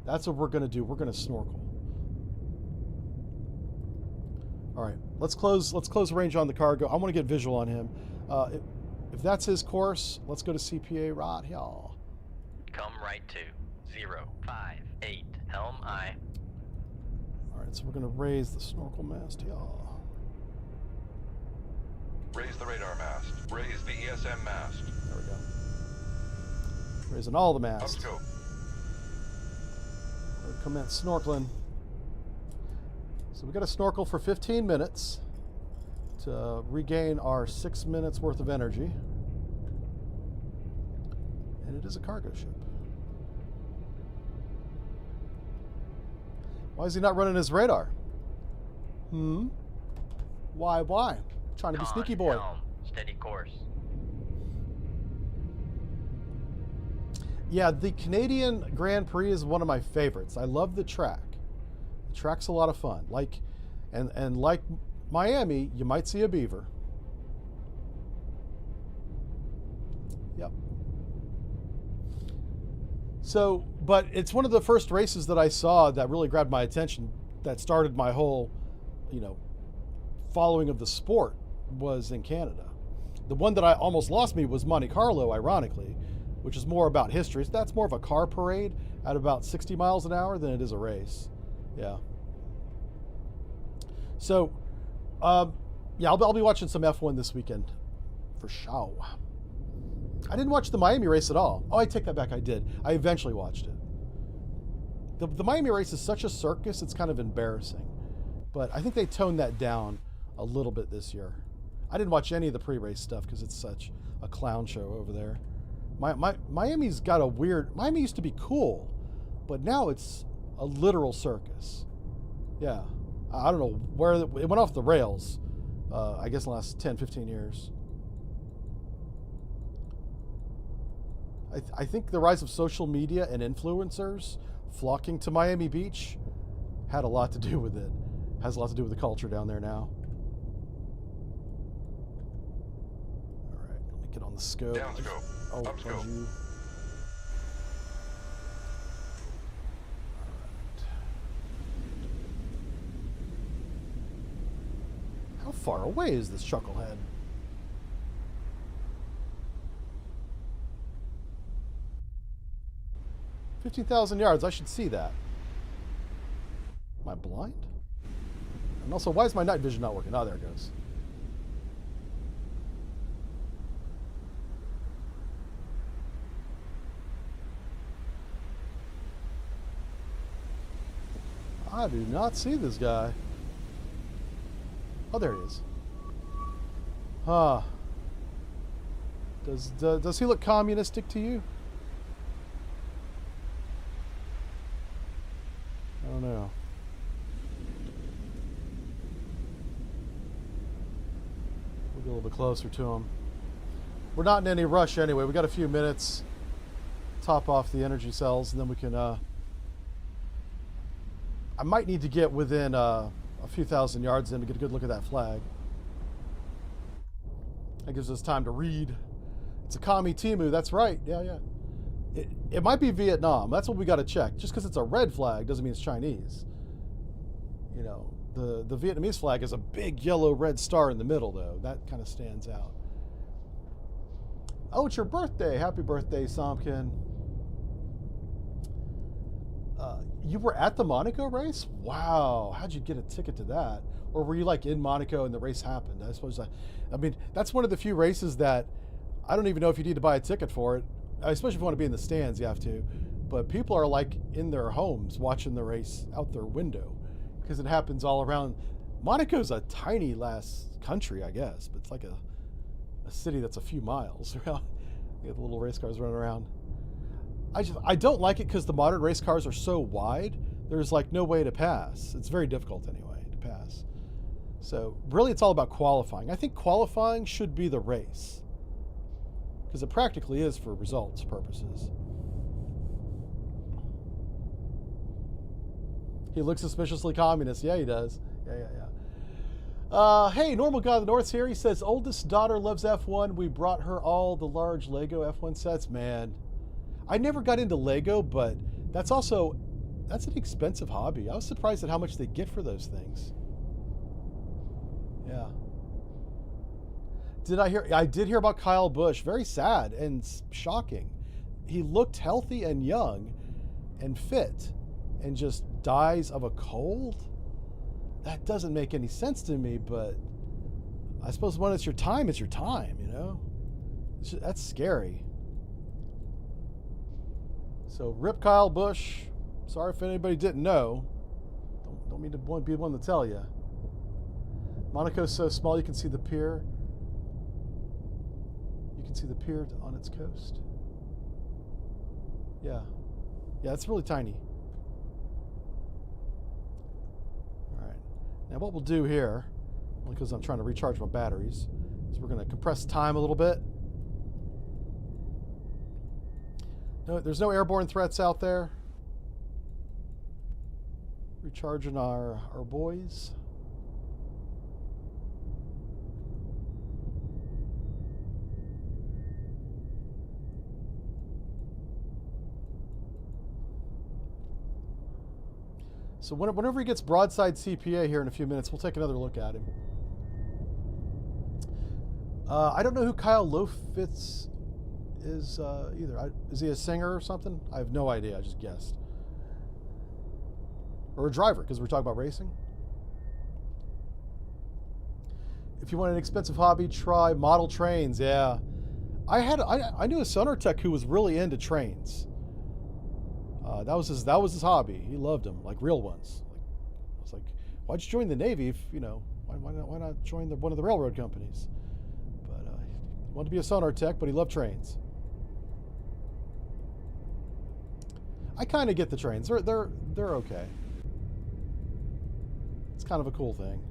That's what we're going to do. We're going to snorkel. All right, let's close range on the cargo. I want to get visual on him. If that's his course, let's go to CPA right here. Come right to 058 helm I. All right, so we're going to raise the snorkel mast here. Raise the radar mast. Raise the ESM mast. There we go. Raising all the masts. Upscope. Commence snorkeling. So we got to snorkel for 15 minutes to regain our 6 minutes worth of energy. And it is a cargo ship. Why is he not running his radar? Why? Trying to be sneaky boy. Helm, steady course. Yeah, the Canadian Grand Prix is one of my favorites. I love the track. The track's a lot of fun. Like Miami, you might see a beaver. Yep. So, but it's one of the first races that I saw that really grabbed my attention, that started my whole, following of the sport, was in Canada. The one that I almost lost me was Monte Carlo, ironically, which is more about history. That's more of a car parade at about 60 miles an hour than it is a race. Yeah. So, yeah, I'll be watching some F1 this weekend, for sure. I didn't watch the Miami race at all. Oh, I take that back, I did. I eventually watched it. The Miami race is such a circus, it's kind of embarrassing. But I think they toned that down a little bit this year. I didn't watch any of the pre-race stuff because it's such a clown show over there. Miami's got a weird... Miami used to be cool, but now it's a literal circus. Yeah. I don't know where... It went off the rails, I guess in the last 10, 15 years. I think the rise of social media and influencers flocking to Miami Beach had a lot to do with it. Has a lot to do with the culture down there now. All right, let me get on the scope. Downscope. Oh, Upscope. you. How far away is this chucklehead? $15,000 yards. I should see that. Am I blind? And also, why is my night vision not working? Oh, there it goes. I do not see this guy. Oh, there he is. Does he look communistic to you? I don't know. We'll get a little bit closer to him. We're not in any rush anyway. We got a few minutes. Top off the energy cells, and then we can. I might need to get within a few thousand yards in to get a good look at that flag. That gives us time to read. It's a Kami Timu. That's right. Yeah. It might be Vietnam. That's what we got to check. Just because it's a red flag doesn't mean it's Chinese. You know, the Vietnamese flag has a big yellow red star in the middle, though. That kind of stands out. Oh, it's your birthday. Happy birthday, Somkin. You were at the Monaco race? Wow. How'd you get a ticket to that? Or were you like in Monaco and the race happened? I suppose. I mean, that's one of the few races that I don't even know if you need to buy a ticket for it. Especially if you want to be in the stands, you have to. but people are like in their homes watching the race out their window because it happens all around. Monaco's a tiny last country, I guess, but it's like a city that's a few miles around. You get the little race cars running around. I don't like it because the modern race cars are so wide. There's like no way to pass. It's very difficult anyway to pass. So really it's all about qualifying. I think qualifying should be the race because it practically is for results purposes. He looks suspiciously communist. Yeah, he does. Yeah. Hey, Normal Guy of the North's here. He says, oldest daughter loves F1. We brought her all the large Lego F1 sets. Man, I never got into Lego, but that's an expensive hobby. I was surprised at how much they get for those things. Yeah. I did hear about Kyle Busch. Very sad and shocking. He looked healthy and young and fit and just dies of a cold? That doesn't make any sense to me, but I suppose when it's your time, you know? That's scary. So rip Kyle Busch. Sorry if anybody didn't know. Don't mean to be one to tell you. Monaco's so small you can see the pier. You can see the pier on its coast. Yeah, it's really tiny. All right. Now what we'll do here, only because I'm trying to recharge my batteries, is we're going to compress time a little bit. No, there's no airborne threats out there. Recharging our boys. So whenever he gets broadside CPA here in a few minutes, we'll take another look at him. I don't know who Kyle Lofitz is either. Is he a singer or something? I have no idea. I just guessed. Or a driver, because we're talking about racing. If you want an expensive hobby, try model trains. Yeah, I knew a sonar tech who was really into trains. That was his hobby. He loved them, like real ones. I was like, why'd you join the Navy if, you know, why not join one of the railroad companies? But he wanted to be a sonar tech, but he loved trains. I kind of get the trains. They're okay. It's kind of a cool thing.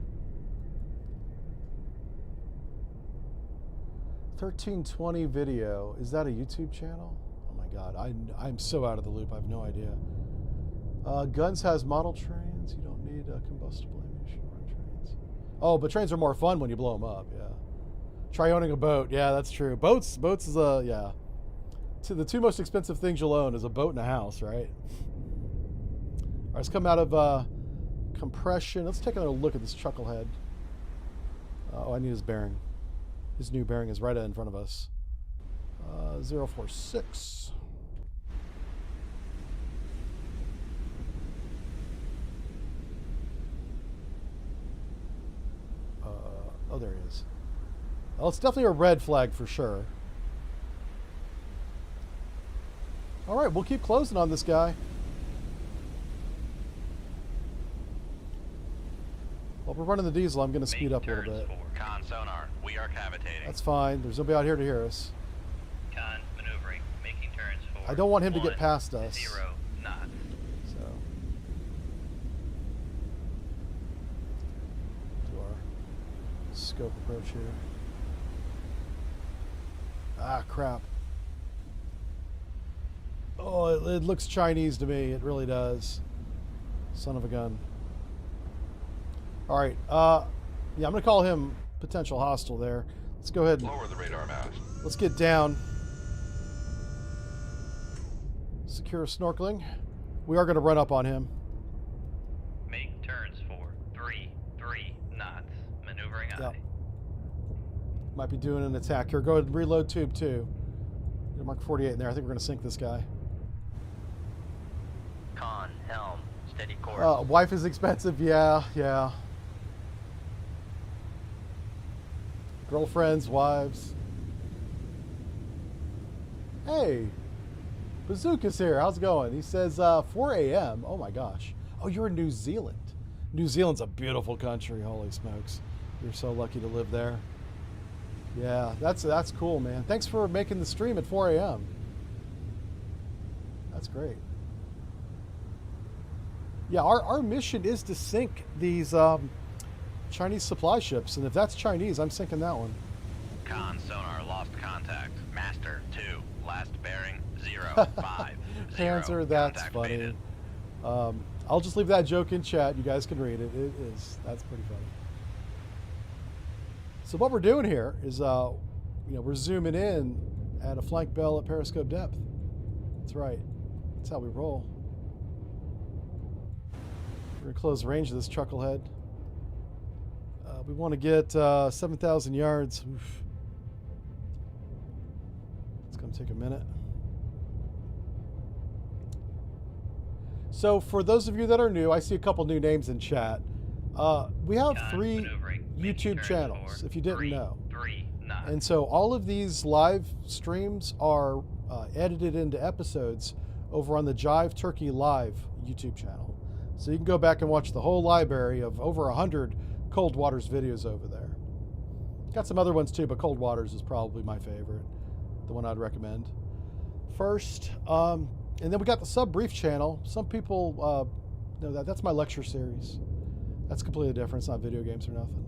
1320 video. Is that a YouTube channel? Oh my God, I'm so out of the loop. I have no idea. Guns has model trains. You don't need combustible ammunition to run trains. Oh, but trains are more fun when you blow them up. Yeah. Try owning a boat. Yeah, that's true. Boats is yeah. The two most expensive things you'll own is a boat and a house, right? All right, let's come out of compression. Let's take another look at this chucklehead. Oh, I need his bearing. His new bearing is right in front of us. 046. Oh, there he is. Well, it's definitely a red flag for sure. All right, we'll keep closing on this guy. While we're running the diesel, I'm going to speed up a little bit. Con sonar, we are cavitating. That's fine. There's nobody out here to hear us. Con maneuvering, making turns for I don't want him to get past us. 0 knots. So, do our scope approach here. Ah, crap. Oh, it looks Chinese to me. It really does. Son of a gun. All right. Yeah, I'm going to call him potential hostile there. Let's go ahead and Lower the radar mast. let's get down. Secure snorkeling. We are going to run up on him. Make turns for 3 knots. Maneuvering Yep. aye. Might be doing an attack here. Go ahead and reload tube 2. Mark 48 in there. I think we're going to sink this guy. Con, helm, steady course. Wife is expensive. Yeah. Girlfriends, wives. Hey, Bazooka's here. How's it going? He says 4 a.m. Oh my gosh. Oh, you're in New Zealand. New Zealand's a beautiful country. Holy smokes. You're so lucky to live there. Yeah, that's cool, man. Thanks for making the stream at 4 a.m. That's great. Yeah, our mission is to sink these Chinese supply ships, and if that's Chinese, I'm sinking that one. Con sonar lost contact. Master 2. Last bearing 05. Panzer, that's funny. I'll just leave that joke in chat. You guys can read it. That's pretty funny. So what we're doing here is, we're zooming in at a flank bell at periscope depth. That's right. That's how we roll. We're gonna close range of this chucklehead. We want to get 7,000 yards. Oof. It's gonna take a minute. So for those of you that are new, I see a couple new names in chat. We have 3 YouTube channels, if you didn't know. And so all of these live streams are edited into episodes over on the Jive Turkey Live YouTube channel. So you can go back and watch the whole library of over 100 Cold Waters videos over there. Got some other ones too, but Cold Waters is probably my favorite, the one I'd recommend. First, and then we got the Sub Brief channel. Some people know that. That's my lecture series. That's completely different. It's not video games or nothing.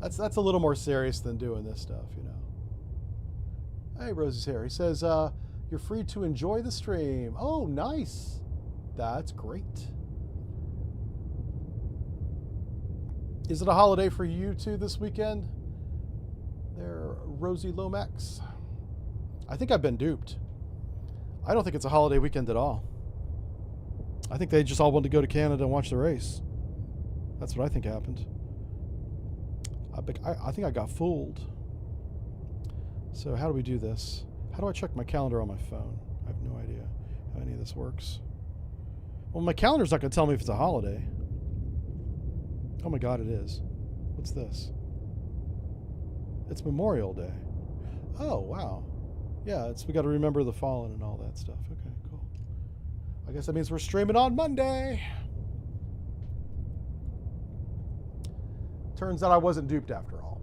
That's a little more serious than doing this stuff, you know. Hey, Rosie's here. He says, you're free to enjoy the stream. Oh, nice. That's great. Is it a holiday for you two this weekend? There, Rosie Lomax. I think I've been duped. I don't think it's a holiday weekend at all. I think they just all wanted to go to Canada and watch the race. That's what I think happened. I think I got fooled. So how do we do this? How do I check my calendar on my phone? I have no idea how any of this works. Well, my calendar's not going to tell me if it's a holiday. Oh my God, it is. What's this? It's Memorial Day. Oh, wow. Yeah, we got to remember the fallen and all that stuff. Okay, cool. I guess that means we're streaming on Monday. Turns out I wasn't duped after all.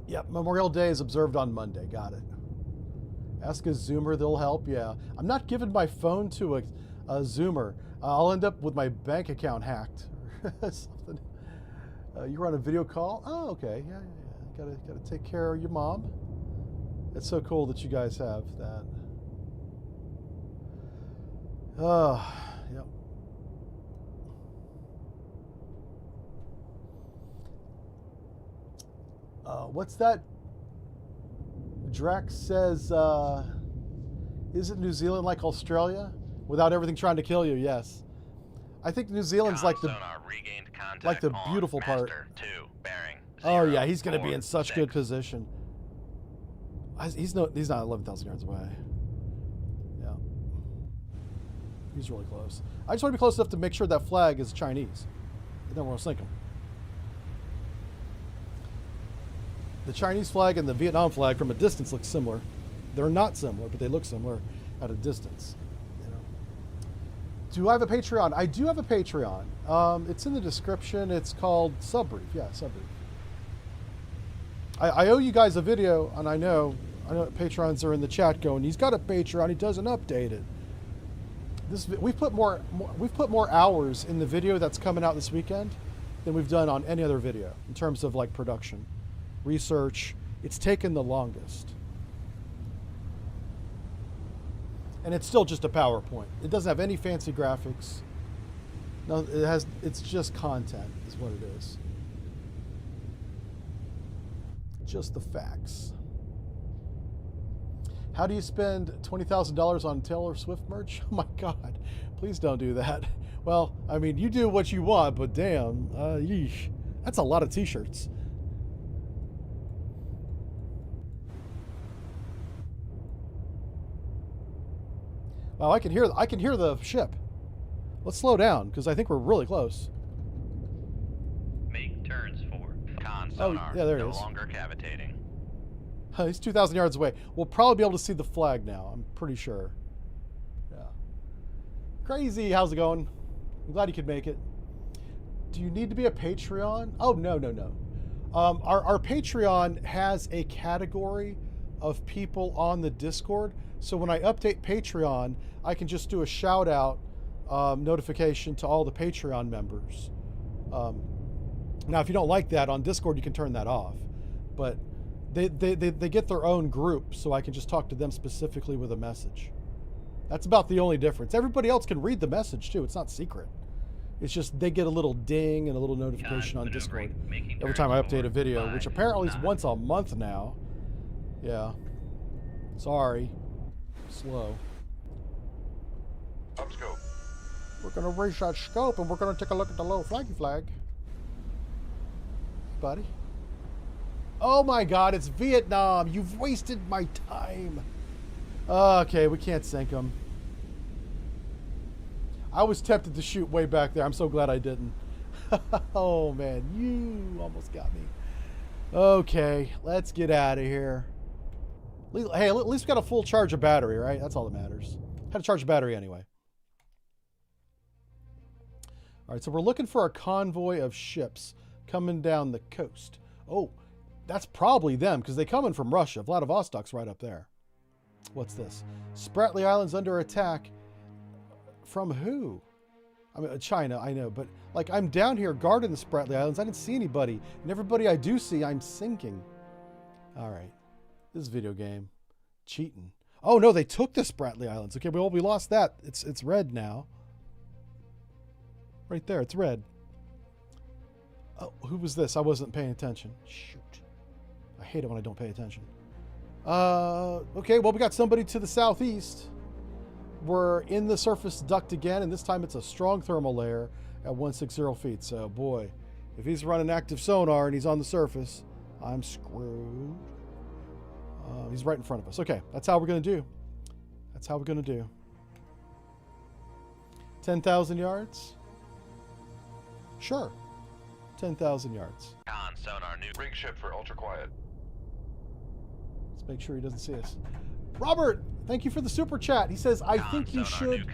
Yep, Memorial Day is observed on Monday. Got it. Ask a Zoomer, they'll help. Yeah. I'm not giving my phone to a Zoomer. I'll end up with my bank account hacked. Something. You were on a video call? Oh, okay. Yeah. Gotta take care of your mom. It's so cool that you guys have that. Yep. What's that? Drax says, isn't New Zealand like Australia? Without everything trying to kill you, yes. I think New Zealand's like the beautiful part. 2, bearing oh yeah, he's going to be in such good position. He's not 11,000 yards away. Yeah. He's really close. I just want to be close enough to make sure that flag is Chinese. And then we'll sink him. The Chinese flag and the Vietnam flag from a distance look similar. They're not similar, but they look similar at a distance. You know. Do I have a Patreon? I do have a Patreon. It's in the description. It's called Sub Brief. Yeah, Sub Brief. I owe you guys a video, and I know Patrons are in the chat going, he's got a Patreon, he doesn't update it. We've put more hours in the video that's coming out this weekend than we've done on any other video in terms of like production, research. It's taken the longest. And it's still just a PowerPoint. It doesn't have any fancy graphics. No, it's just content is what it is. Just the facts. How do you spend $20,000 on Taylor Swift merch? Oh my God, please don't do that. Well, I mean, you do what you want, but damn, yeesh. That's a lot of t-shirts. Wow, I can hear the ship. Let's slow down because I think we're really close. Make turns for Con sonar, yeah, there it no is. longer cavitating. He's 2,000 yards away. We'll probably be able to see the flag now. I'm pretty sure. Yeah. Crazy. How's it going? I'm glad you could make it. Do you need to be a Patreon? Oh, no. Our Patreon has a category of people on the Discord. So when I update Patreon, I can just do a shout out notification to all the Patreon members. Now, if you don't like that on Discord, you can turn that off. But they get their own group, so I can just talk to them specifically with a message. That's about the only difference. Everybody else can read the message too. It's not secret. It's just they get a little ding and a little notification on Discord every time I update a video, which apparently is once a month now. Yeah. Sorry. Slow. Up scope. We're going to raise that scope and we're going to take a look at the low flaggy flag. Buddy. Oh my God, it's Vietnam. You've wasted my time. Okay, we can't sink them. I was tempted to shoot way back there. I'm so glad I didn't. Oh man, you almost got me. Okay, let's get out of here. Hey, at least we got a full charge of battery, right? That's all that matters. Had to charge the battery anyway. All right, so we're looking for a convoy of ships coming down the coast. Oh, that's probably them because they come in from Russia. Vladivostok's right up there. What's this? Spratly Islands under attack. From who? I mean, China, I know, but like I'm down here guarding the Spratly Islands. I didn't see anybody, and everybody I do see, I'm sinking. All right, this is a video game. Cheating. Oh no, they took the Spratly Islands. Okay, well we lost that. It's red now. Right there, it's red. Oh, who was this? I wasn't paying attention. Shoot, I hate it when I don't pay attention. Okay, well we got somebody to the southeast. We're in the surface duct again, and this time it's a strong thermal layer at 160 feet. So, boy, if he's running active sonar and he's on the surface, I'm screwed. He's right in front of us. Okay, that's how we're going to do. That's how we're going to do. 10,000 yards? Sure. 10,000 yards. Con sonar new. Rig ship for ultra quiet. Let's make sure he doesn't see us. Robert, thank you for the super chat. He says, I think you should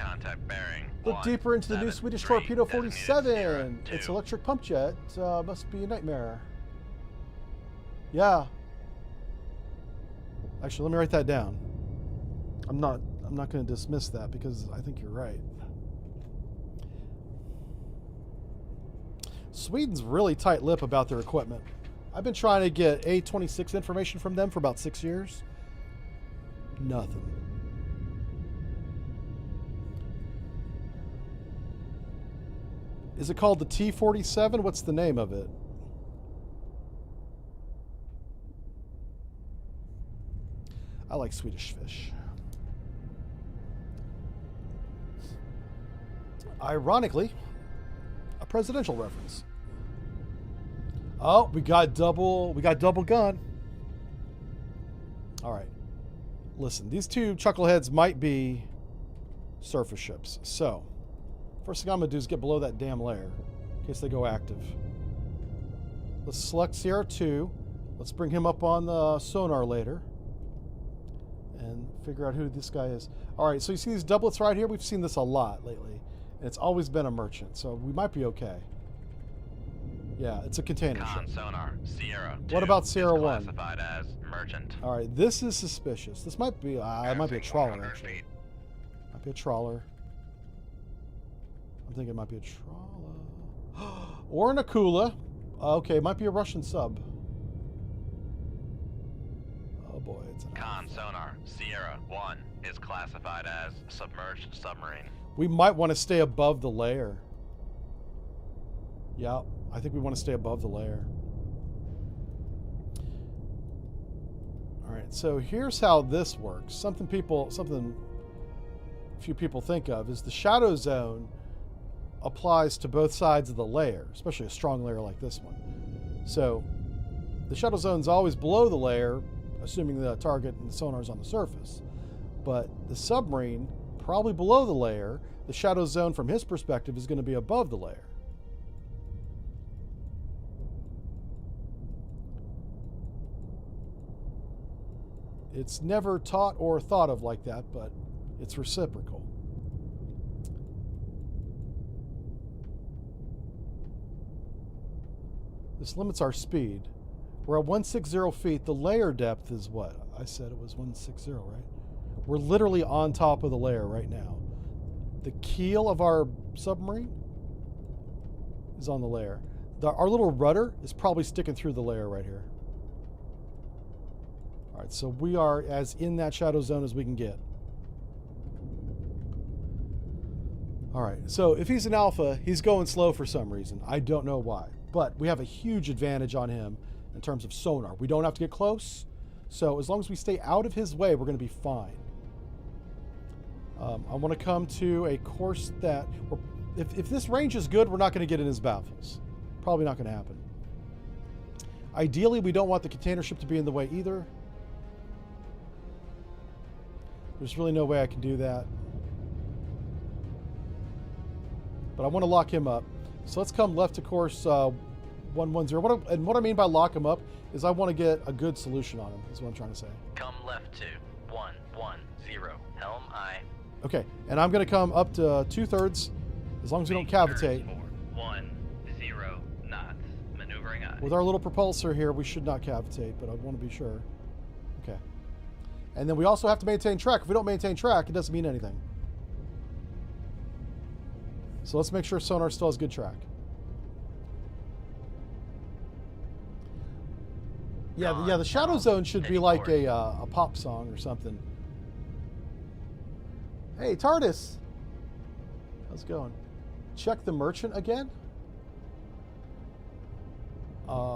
look deeper into the new Swedish Torpedo 47. Its electric pump jet must be a nightmare. Yeah. Actually, let me write that down. I'm not going to dismiss that because I think you're right. Sweden's really tight-lipped about their equipment. I've been trying to get A26 information from them for about 6 years. Nothing. Is it called the T-47? What's the name of it? I like Swedish fish. Ironically, a presidential reference. Oh, we got double gun. All right. Listen, these two chuckleheads might be surface ships. So, first thing I'm going to do is get below that damn layer in case they go active. Let's select Sierra 2. Let's bring him up on the sonar later and figure out who this guy is. All right, so you see these doublets right here? We've seen this a lot lately, and it's always been a merchant, so we might be okay. Yeah, it's a container ship. Sonar, Sierra 2 what about Sierra 1? Classified as merchant. All right, this is suspicious. This might be, it might be a trawler, actually. Might be a trawler. I'm thinking it might be a trawler. Or an Akula. Okay, it might be a Russian sub. Oh boy, it's an Con sonar, Sierra 1 is classified as submerged submarine. We might want to stay above the layer. Yeah, I think we want to stay above the layer. All right, so here's how this works. Something few people think of is the shadow zone applies to both sides of the layer, especially a strong layer like this one. So the shadow zone's always below the layer, assuming the target and the sonar's on the surface. But the submarine, probably below the layer, the shadow zone from his perspective is going to be above the layer. It's never taught or thought of like that, but it's reciprocal. This limits our speed. We're at 160 feet. The layer depth is what? I said it was 160, right? We're literally on top of the layer right now. The keel of our submarine is on the layer. Our little rudder is probably sticking through the layer right here. All right, so we are as in that shadow zone as we can get. All right, so if he's an alpha, he's going slow for some reason. I don't know why, but we have a huge advantage on him in terms of sonar. We don't have to get close, so as long as we stay out of his way, we're going to be fine. I want to come to a course that, if this range is good, we're not going to get in his baffles. Probably not going to happen. Ideally, we don't want the container ship to be in the way either. There's really no way I can do that. But I want to lock him up. So let's come left to course 110. What I mean by lock him up is I want to get a good solution on him, is what I'm trying to say. Come left to 110. Helm aye. Okay, and I'm going to come up to 2/3 as long as we don't cavitate. 10 knots. Maneuvering aye. With our little propulsor here, we should not cavitate, but I want to be sure. Okay. And then we also have to maintain track. If we don't maintain track, it doesn't mean anything. So let's make sure sonar still has good track. Yeah, the shadow zone should be like a pop song or something. Hey, TARDIS! How's it going? Check the merchant again?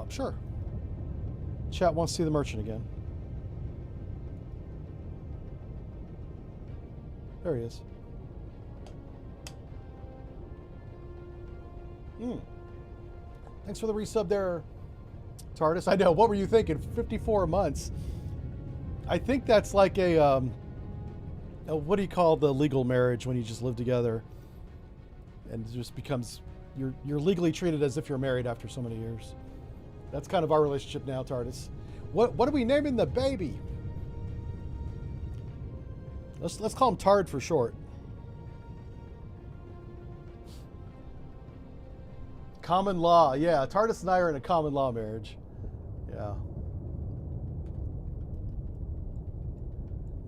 Sure. Chat wants to see the merchant again. There he is. Thanks for the resub there, TARDIS. I know, what were you thinking? 54 months. I think that's like a what do you call the legal marriage when you just live together and it just becomes, you're legally treated as if you're married after so many years. That's kind of our relationship now, TARDIS. What are we naming the baby? Let's call him Tard for short. Common law, yeah. TARDIS and I are in a common law marriage. Yeah.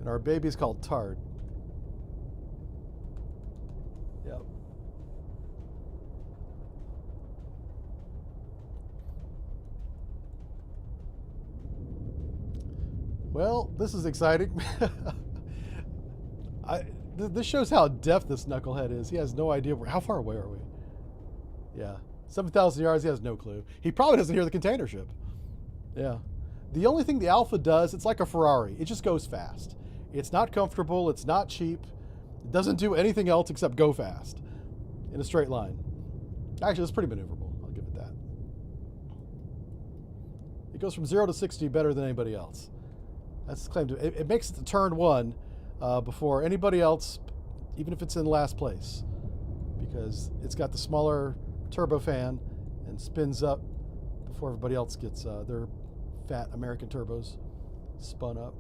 And our baby's called Tard. Yep. Well, this is exciting. This shows how deaf this knucklehead is. He has no idea how far away are we? Yeah. 7,000 yards, he has no clue. He probably doesn't hear the container ship. Yeah. The only thing the Alpha does, it's like a Ferrari. It just goes fast. It's not comfortable. It's not cheap. It doesn't do anything else except go fast in a straight line. Actually, it's pretty maneuverable. I'll give it that. It goes from 0 to 60 better than anybody else. That's the claim to it. It makes it to turn 1 before anybody else, even if it's in last place, because it's got the smaller turbofan and spins up before everybody else gets their fat American turbos spun up.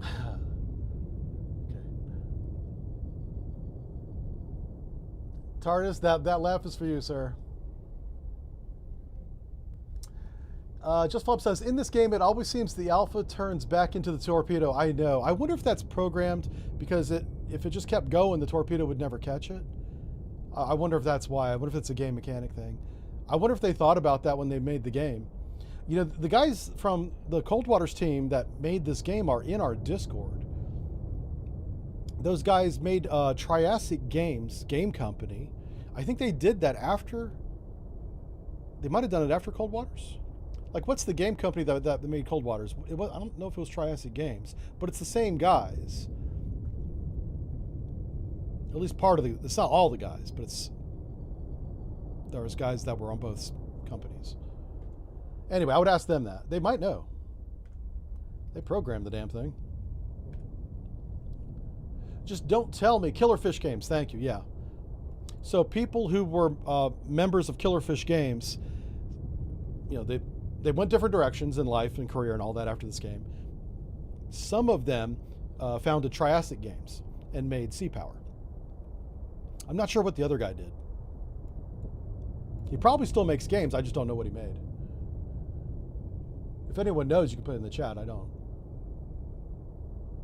Okay. TARDIS, that laugh is for you, sir. Just Flop says, in this game, it always seems the Alpha turns back into the torpedo. I know. I wonder if that's programmed because if it just kept going, the torpedo would never catch it. I wonder if that's why. I wonder if it's a game mechanic thing. I wonder if they thought about that when they made the game. You know, the guys from the Cold Waters team that made this game are in our Discord. Those guys made Triassic Games, game company. I think they did that after... They might have done it after Cold Waters. Like, what's the game company that made Cold Waters? I don't know if it was Triassic Games, but it's the same guys. At least part of it's not all the guys, but there was guys that were on both companies. Anyway, I would ask them that. They might know. They programmed the damn thing. Just don't tell me. Killerfish Games, thank you, yeah. So people who were members of Killerfish Games you know, they went different directions in life and career and all that after this game. Some of them founded Triassic Games and made Sea Power. I'm not sure what the other guy did. He probably still makes games. I just don't know what he made. If anyone knows, you can put it in the chat. I don't.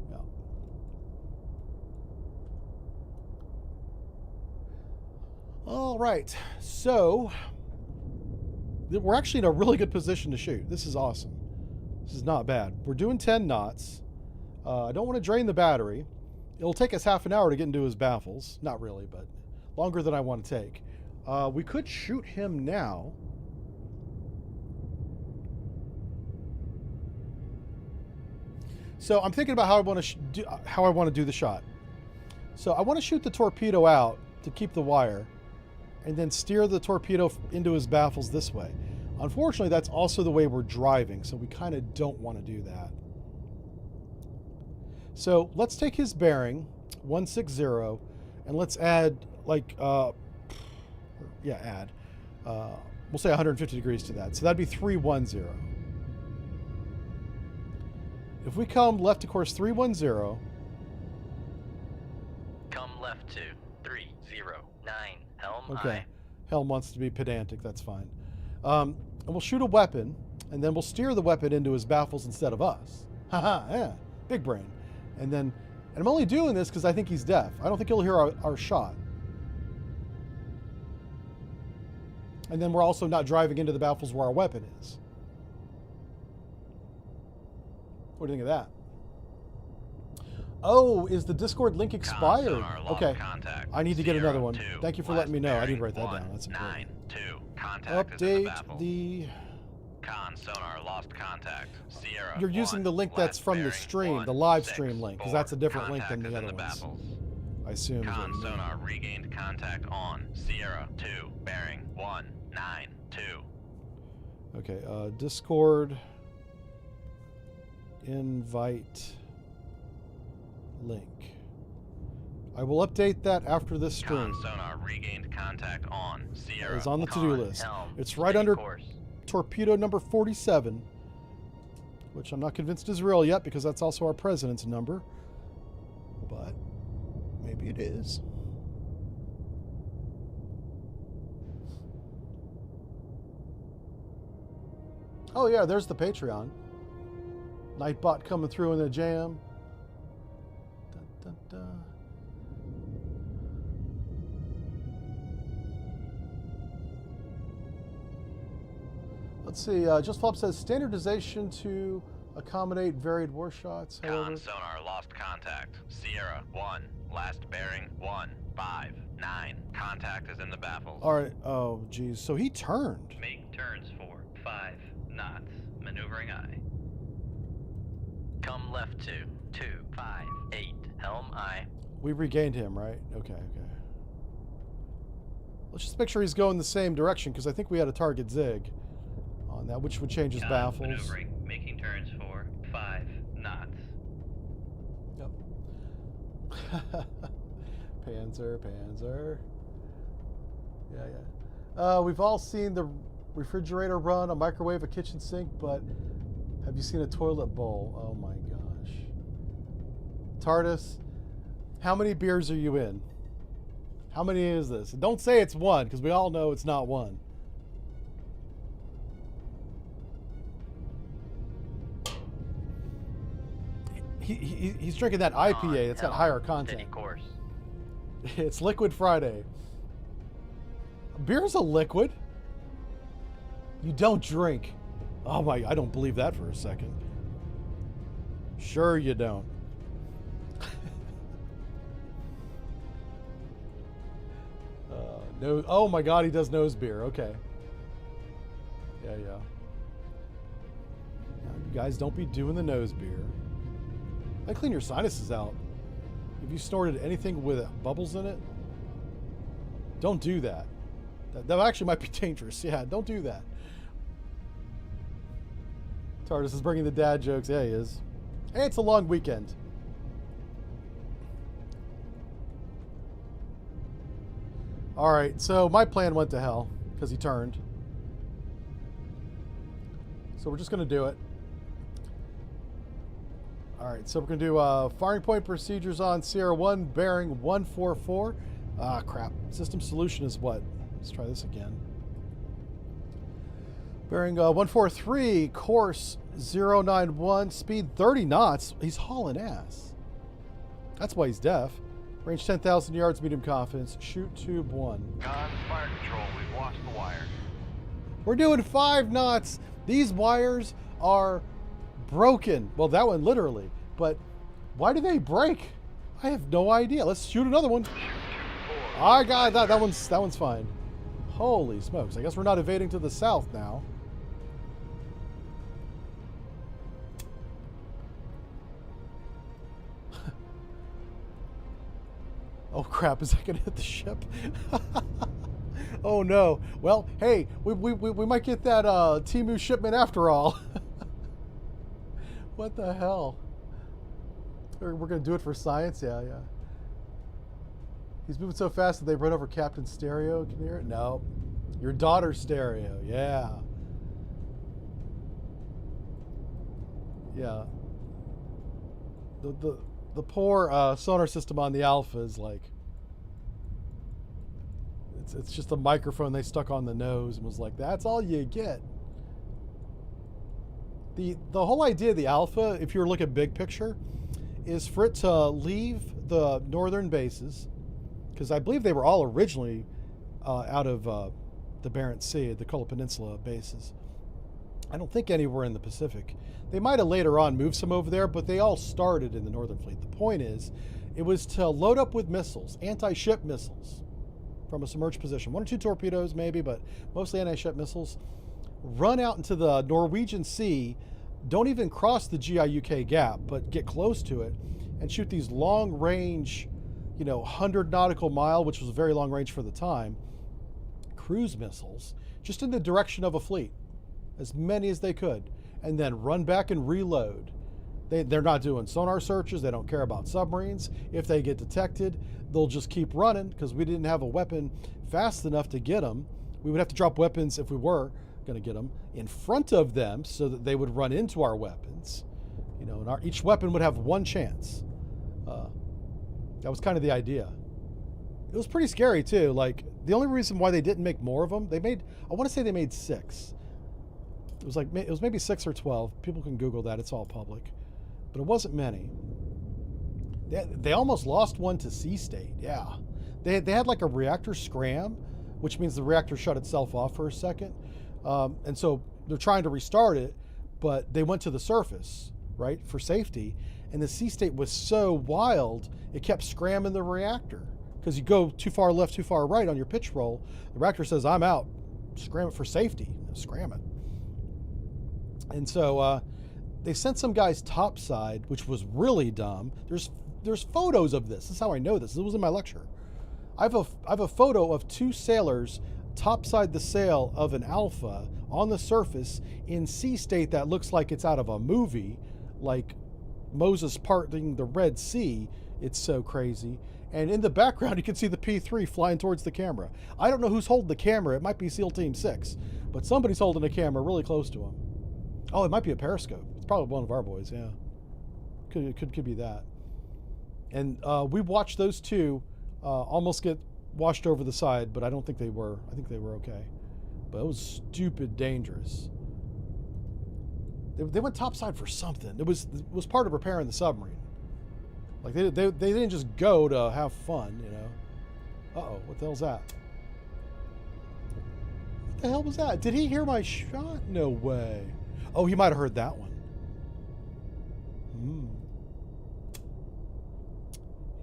Yeah. All right. So we're actually in a really good position to shoot. This is awesome. This is not bad. We're doing 10 knots. I don't want to drain the battery. It'll take us half an hour to get into his baffles. Not really, but longer than I want to take. We could shoot him now. So I'm thinking about how I want to do the shot. So I want to shoot the torpedo out to keep the wire, and then steer the torpedo into his baffles this way. Unfortunately, that's also the way we're driving, so we kind of don't want to do that. So let's take his bearing, 160, and let's add, like, we'll say 150 degrees to that. So that'd be 310. If we come left to course 310. Come left to 309. Helm Okay. aye. Helm wants to be pedantic, that's fine. And we'll shoot a weapon, and then we'll steer the weapon into his baffles instead of us. Haha, yeah, big brain. And I'm only doing this because I think he's deaf. I don't think he'll hear our shot. And then we're also not driving into the baffles where our weapon is. What do you think of that? Oh, is the Discord link expired? Sonar lost Okay. contact. I need to get another one. 02. Thank you for letting me know. I need to write that down. That's important. 92. Contact is in the Update baffle. the... Con sonar lost contact. Sierra. You're using 1, the link that's last from the bearing, stream, the live 16, stream link, because 4. that's a different link than Contact the is in other ones. baffles. I assume. is what Con you mean. sonar regained contact on Sierra 2 bearing 192. Okay, Discord invite link. I will update that after this stream. Con sonar regained contact on Sierra. It's on the to-do Con, list. helm, It's right steady under course. torpedo number 47, which I'm not convinced is real yet because that's also our president's number, but maybe it is. Oh yeah, there's the Patreon. Nightbot coming through in the jam. Dun, dun, dun. Let's see, Just Flop says standardization to accommodate varied war shots. However, Con sonar lost contact. Sierra 1 last bearing 159. Contact is in the baffles. all right. Oh, geez. So he turned. Make turns for 5 knots. Maneuvering aye. Come left to 258. Helm aye. We regained him, right? Okay, okay. Let's just make sure he's going the same direction because I think we had a target zig on that, which would change his Con baffles. maneuvering. Making turns for 5 knots. Yep. Panzer. Yeah. We've all seen the refrigerator run, a microwave, a kitchen sink, but have you seen a toilet bowl? Oh my gosh. TARDIS, how many beers are you in? How many is this? Don't say it's one, because we all know it's not one. He's drinking that IPA that's got higher content. Steady course. It's Liquid Friday. Beer's a liquid. You don't drink. Oh my, I don't believe that for a second. Sure you don't. No, oh my God, he does nose beer. Okay. Yeah. Now, you guys don't be doing the nose beer. I clean your sinuses out. If you snorted anything with bubbles in it, don't do that. That actually might be dangerous. Yeah, don't do that. TARDIS is bringing the dad jokes. Yeah, he is. Hey, it's a long weekend. All right, so my plan went to hell because he turned. So we're just going to do it. All right, so we're going to do firing point procedures on Sierra 1, bearing 144. Ah, crap. System solution is what? Let's try this again. Bearing 143, course 091, speed 30 knots. He's hauling ass. That's why he's deaf. Range 10,000 yards, medium confidence. Shoot tube 1. Cons, fire control, we've lost the wire. We're doing 5 knots. These wires are broken. Well, that one literally. But why do they break? I have no idea. Let's shoot another one. Shoot tube 4. I got that. That one's fine. Holy smokes. I guess we're not evading to the south now. Oh crap, is that gonna hit the ship? Oh no. Well, hey, we might get that Temu shipment after all. What the hell? We're gonna do it for science? Yeah. He's moving so fast that they run over Captain Stereo. Can you hear it? No. Your daughter's stereo, yeah. Yeah. The poor sonar system on the Alpha is like, it's just a microphone they stuck on the nose and was like, that's all you get. The whole idea of the Alpha, if you were looking big picture, is for it to leave the northern bases, because I believe they were all originally out of the Barents Sea, the Kola Peninsula bases. I don't think any were in the Pacific. They might have later on moved some over there, but they all started in the Northern Fleet. The point is, it was to load up with missiles, anti-ship missiles, from a submerged position. 1 or 2 torpedoes maybe, but mostly anti-ship missiles. Run out into the Norwegian Sea, don't even cross the GIUK gap, but get close to it, and shoot these long-range, 100 nautical mile, which was a very long range for the time, cruise missiles, just in the direction of a fleet. As many as they could, and then run back and reload. They're not doing sonar searches. They don't care about submarines. If they get detected, they'll just keep running, because we didn't have a weapon fast enough to get them. We would have to drop weapons if we were going to get them in front of them so that they would run into our weapons. And each weapon would have 1 chance. That was kind of the idea. It was pretty scary too. Like, the only reason why they didn't make more of them, I want to say they made 6. It was maybe 6 or 12. People can Google that. It's all public. But it wasn't many. They almost lost one to sea state. Yeah. They had like a reactor scram, which means the reactor shut itself off for a second. And so they're trying to restart it, but they went to the surface, right, for safety. And the sea state was so wild, it kept scramming the reactor. Because you go too far left, too far right on your pitch roll, the reactor says, I'm out. Scram it for safety. Scram it. And so they sent some guys topside, which was really dumb. There's photos of this. This is how I know this. It was in my lecture. I have a photo of 2 sailors topside the sail of an Alpha on the surface in sea state that looks like it's out of a movie, like Moses parting the Red Sea. It's so crazy. And in the background, you can see the P3 flying towards the camera. I don't know who's holding the camera. It might be SEAL Team 6, but somebody's holding a camera really close to him. Oh, it might be a periscope. It's probably one of our boys, yeah. Could be that. And we watched those 2 almost get washed over the side, but I don't think they were. I think they were okay. But it was stupid dangerous. They went topside for something. It was part of repairing the submarine. Like, they didn't just go to have fun, Uh-oh, what the hell's that? What the hell was that? Did he hear my shot? No way. Oh, he might have heard that one.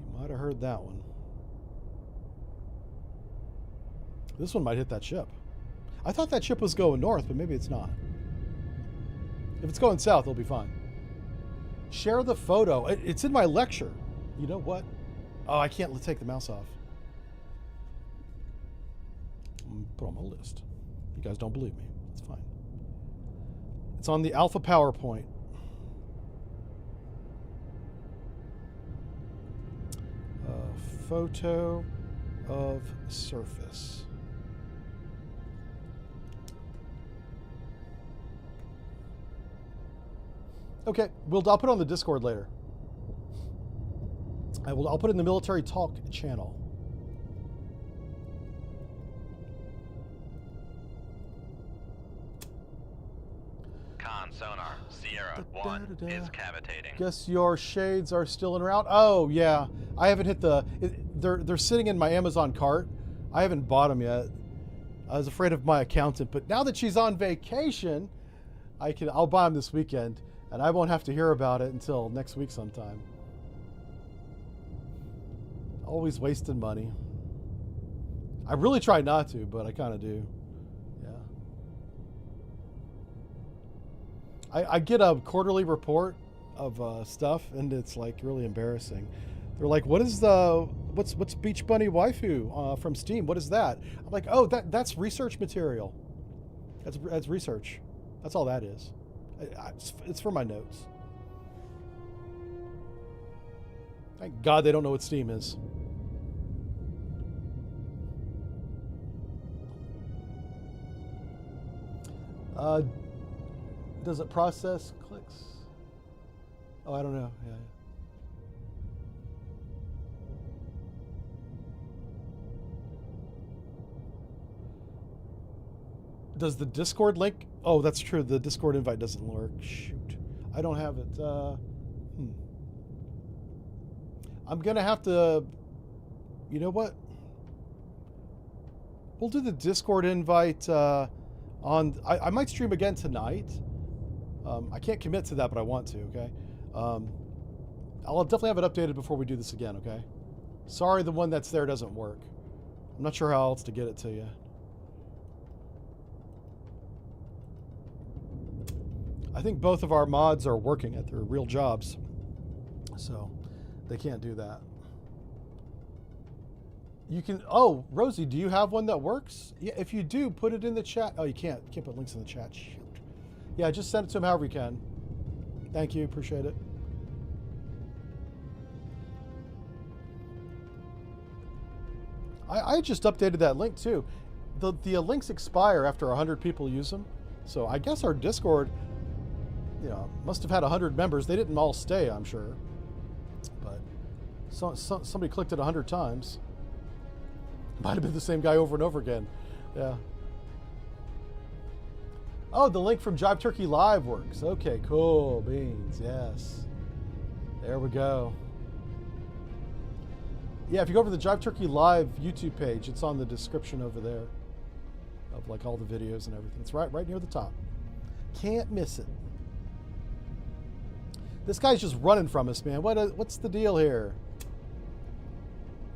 He might have heard that one. This one might hit that ship. I thought that ship was going north, but maybe it's not. If it's going south, it'll be fine. Share the photo. It's in my lecture. You know what? Oh, I can't take the mouse off. Put it on my list. You guys don't believe me. It's fine. It's on the Alpha PowerPoint. Photo of surface. Okay, I'll put it on the Discord later. I'll put it in the military talk channel. Con sonar. Sierra 1 is cavitating. Guess your shades are still en route. Oh yeah, I haven't hit they're sitting in my Amazon cart. I haven't bought them yet. I was afraid of my accountant, but now that she's on vacation, I'll buy them this weekend, and I won't have to hear about it until next week sometime. Always wasting money. I really try not to, but I kind of do. Yeah. I get a quarterly report of stuff, and it's like really embarrassing. They're like, what's Beach Bunny Waifu from Steam? What is that? I'm like, oh, that's research material. That's research. That's all that is. It's for my notes. Thank God they don't know what Steam is. Does it process clicks? Oh, I don't know. Yeah. Does the Discord link? Oh, that's true. The Discord invite doesn't work. Shoot. I don't have it. I'm going to have to... You know what? We'll do the Discord invite on... I might stream again tonight. I can't commit to that, but I want to, okay? I'll definitely have it updated before we do this again, okay? Sorry the one that's there doesn't work. I'm not sure how else to get it to you. I think both of our mods are working at their real jobs, so they can't do that. You can, oh, Rosie, do you have one that works? Yeah, if you do, put it in the chat. Oh, you can't put links in the chat. Shoot. Yeah, just send it to him however you can. Thank you, appreciate it. I just updated that link too. The links expire after 100 people use them, so I guess our Discord, you know, must have had 100 members. They didn't all stay, I'm sure. But somebody clicked it 100 times. Might have been the same guy over and over again. Yeah. Oh, the link from Jive Turkey Live works. Okay, cool. Beans, yes. There we go. Yeah, if you go over to the Jive Turkey Live YouTube page, it's on the description over there of like all the videos and everything. It's right near the top. Can't miss it. This guy's just running from us, man. What's the deal here?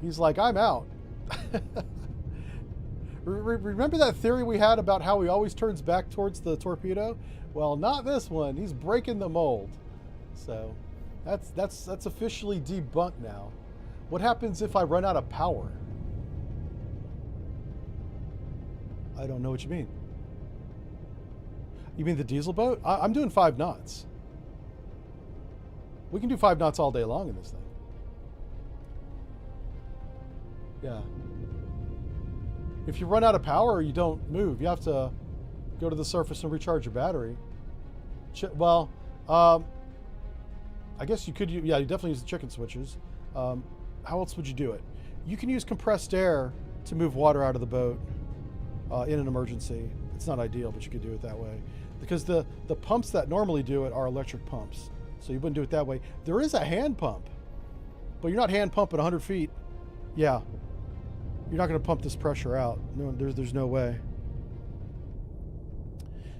He's like, I'm out. Remember that theory we had about how he always turns back towards the torpedo? Well, not this one. He's breaking the mold. So that's officially debunked now. What happens if I run out of power? I don't know what you mean. You mean the diesel boat? I'm doing 5 knots. We can do 5 knots all day long in this thing. Yeah. If you run out of power, you don't move. You have to go to the surface and recharge your battery. Well, I guess you could. Yeah, you definitely use the chicken switches. How else would you do it? You can use compressed air to move water out of the boat in an emergency. It's not ideal, but you could do it that way. Because the pumps that normally do it are electric pumps. So you wouldn't do it that way. There is a hand pump, but you're not hand pumping 100 feet. Yeah. You're not going to pump this pressure out. No, there's no way.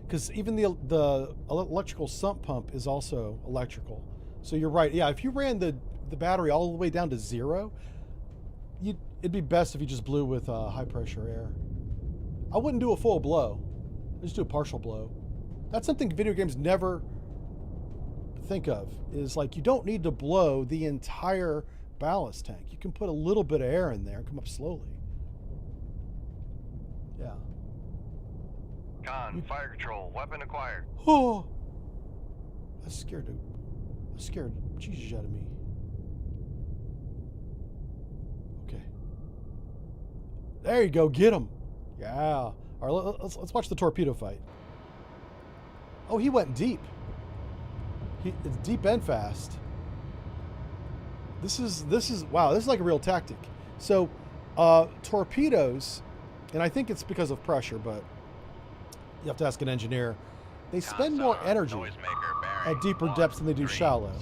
Because even the electrical sump pump is also electrical. So you're right. Yeah, if you ran the battery all the way down to 0, it'd be best if you just blew with high pressure air. I wouldn't do a full blow. I just do a partial blow. That's something video games never think of, is like you don't need to blow the entire ballast tank. You can put a little bit of air in there and come up slowly. Yeah. Con, fire control, weapon acquired. Oh, that scared Jesus out of me. Okay. There you go, get him. Yeah. All right, let's watch the torpedo fight. Oh, he went deep. It's deep and fast. This is wow. This is like a real tactic. So torpedoes, and I think it's because of pressure, but you have to ask an engineer. They spend more energy at deeper depths than they do shallow.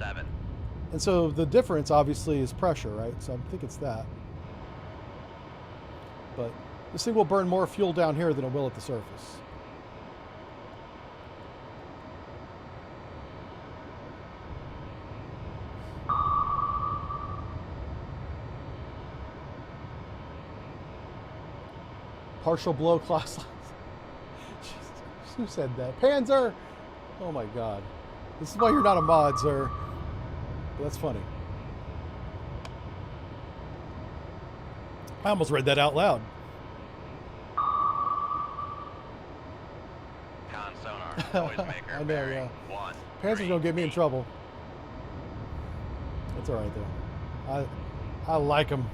And so the difference obviously is pressure, right? So I think it's that. But this thing will burn more fuel down here than it will at the surface. Partial blow class. Jesus Christ, who said that? Panzer! Oh my God. This is why you're not a mod, sir. But that's funny. I almost read that out loud. Con sonar, noisemaker, I know, bearing, yeah. 1, Panzer's 3, gonna get me in 8. trouble. That's alright though. I like him.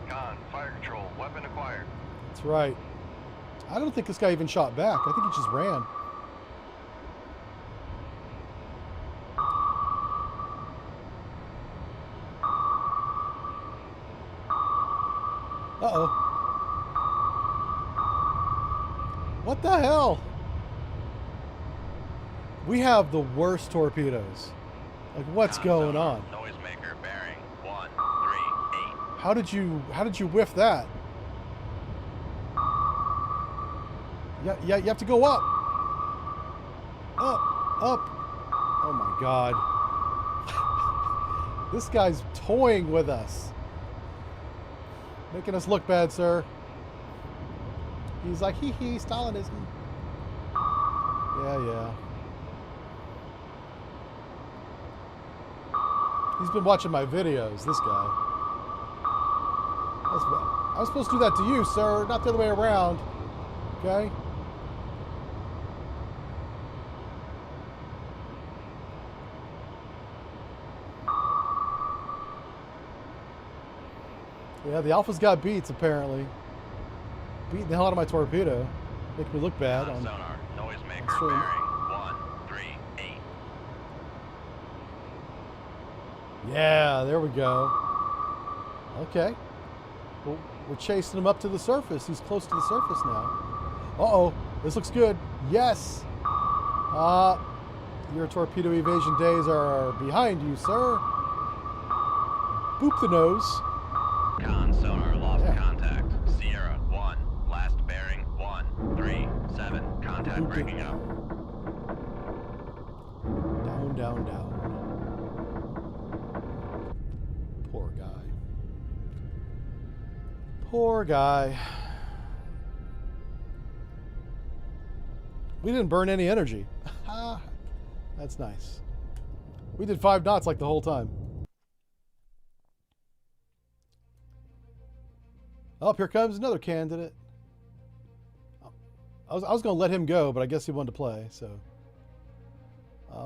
Con, fire control, weapon acquired. That's right. I don't think this guy even shot back. I think he just ran. Uh-oh. What the hell? We have the worst torpedoes. Like, what's Con going sonar, on? Noisemaker, bearing, 1, 3, 8. How did you whiff that? Yeah, you have to go up. Up. Oh my God. This guy's toying with us. Making us look bad, sir. He's like, hee, Stalinism. Yeah. He's been watching my videos, this guy. I was supposed to do that to you, sir, not the other way around. Okay? Yeah, the Alpha's got beats, apparently. Beating the hell out of my torpedo. Make me look bad. Con sonar, noisemaker, stream. bearing, 1, 3, 8. Yeah, there we go. Okay. Well, we're chasing him up to the surface. He's close to the surface now. Uh-oh. This looks good. Yes. Your torpedo evasion days are behind you, sir. Boop the nose. Con sonar, lost Yeah. contact. Sierra, 1, last bearing, 1, 3, 7. Contact Boop it. breaking up. Down. Poor guy. We didn't burn any energy. That's nice. We did 5 knots like the whole time. Oh, here comes another candidate. I was going to let him go, but I guess he wanted to play, so.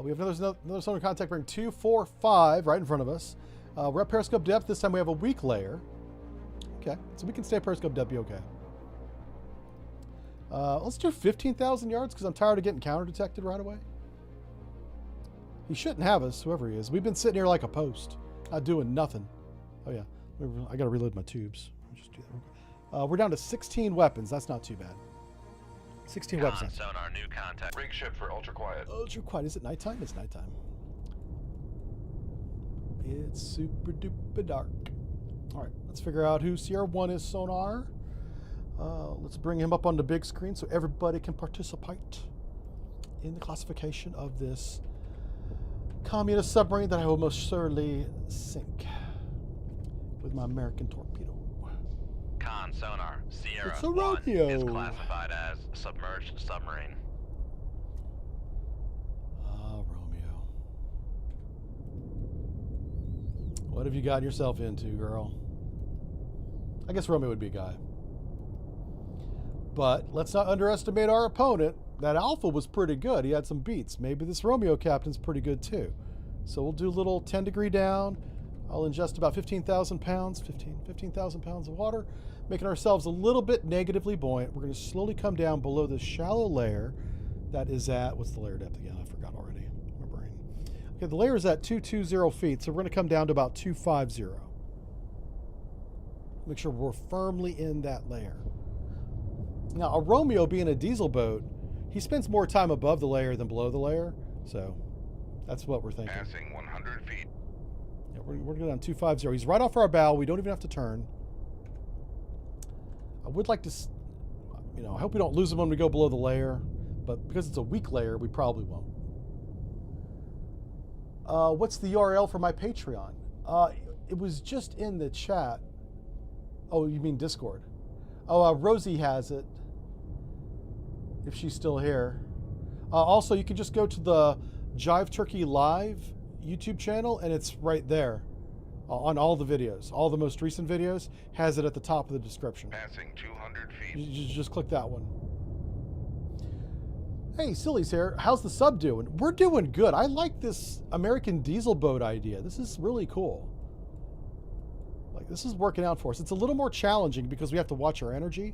We have another sonar contact bearing 245 right in front of us. We're at periscope depth. This time we have a weak layer. Okay, so we can stay periscope depth, be okay. Let's do 15,000 yards because I'm tired of getting counter detected right away. He shouldn't have us, whoever he is. We've been sitting here like a post, not doing nothing. Oh yeah, I got to reload my tubes. I'll just do that real quick. We're down to 16 weapons. That's not too bad. 16 Con weapons. sonar, new contact. Rig ship for ultra quiet. Ultra quiet. Is it nighttime? It's nighttime. It's super duper dark. All right, let's figure out who Sierra 1 is sonar. Let's bring him up on the big screen so everybody can participate in the classification of this communist submarine that I will most surely sink with my American torpedo. Con sonar, Sierra It's a 1 is Romeo. classified as submerged submarine. Romeo. What have you gotten yourself into, girl? I guess Romeo would be a guy. But let's not underestimate our opponent. That Alpha was pretty good. He had some beats. Maybe this Romeo captain's pretty good too. So we'll do a little 10 degree down. I'll ingest about 15,000 pounds, 15,000 pounds of water, making ourselves a little bit negatively buoyant. We're going to slowly come down below the shallow layer that is at, what's the layer depth again? I forgot already. Okay, the layer is at 220 feet, so we're going to come down to about 250. Make sure we're firmly in that layer. Now, a Romeo being a diesel boat, he spends more time above the layer than below the layer, so that's what we're thinking. Passing 100 feet. Yeah, we're going to go down 250. He's right off our bow. We don't even have to turn. I would like to, I hope we don't lose him when we go below the layer, but because it's a weak layer, we probably won't. What's the URL for my Patreon? It was just in the chat. Oh, you mean Discord? Oh, Rosie has it, if she's still here. Also, you can just go to the Jive Turkey Live YouTube channel, and it's right there on all the videos. All the most recent videos has it at the top of the description. Passing 200 feet. You just click that one. Hey, Silly's here. How's the sub doing? We're doing good. I like this American diesel boat idea. This is really cool. Like, this is working out for us. It's a little more challenging because we have to watch our energy.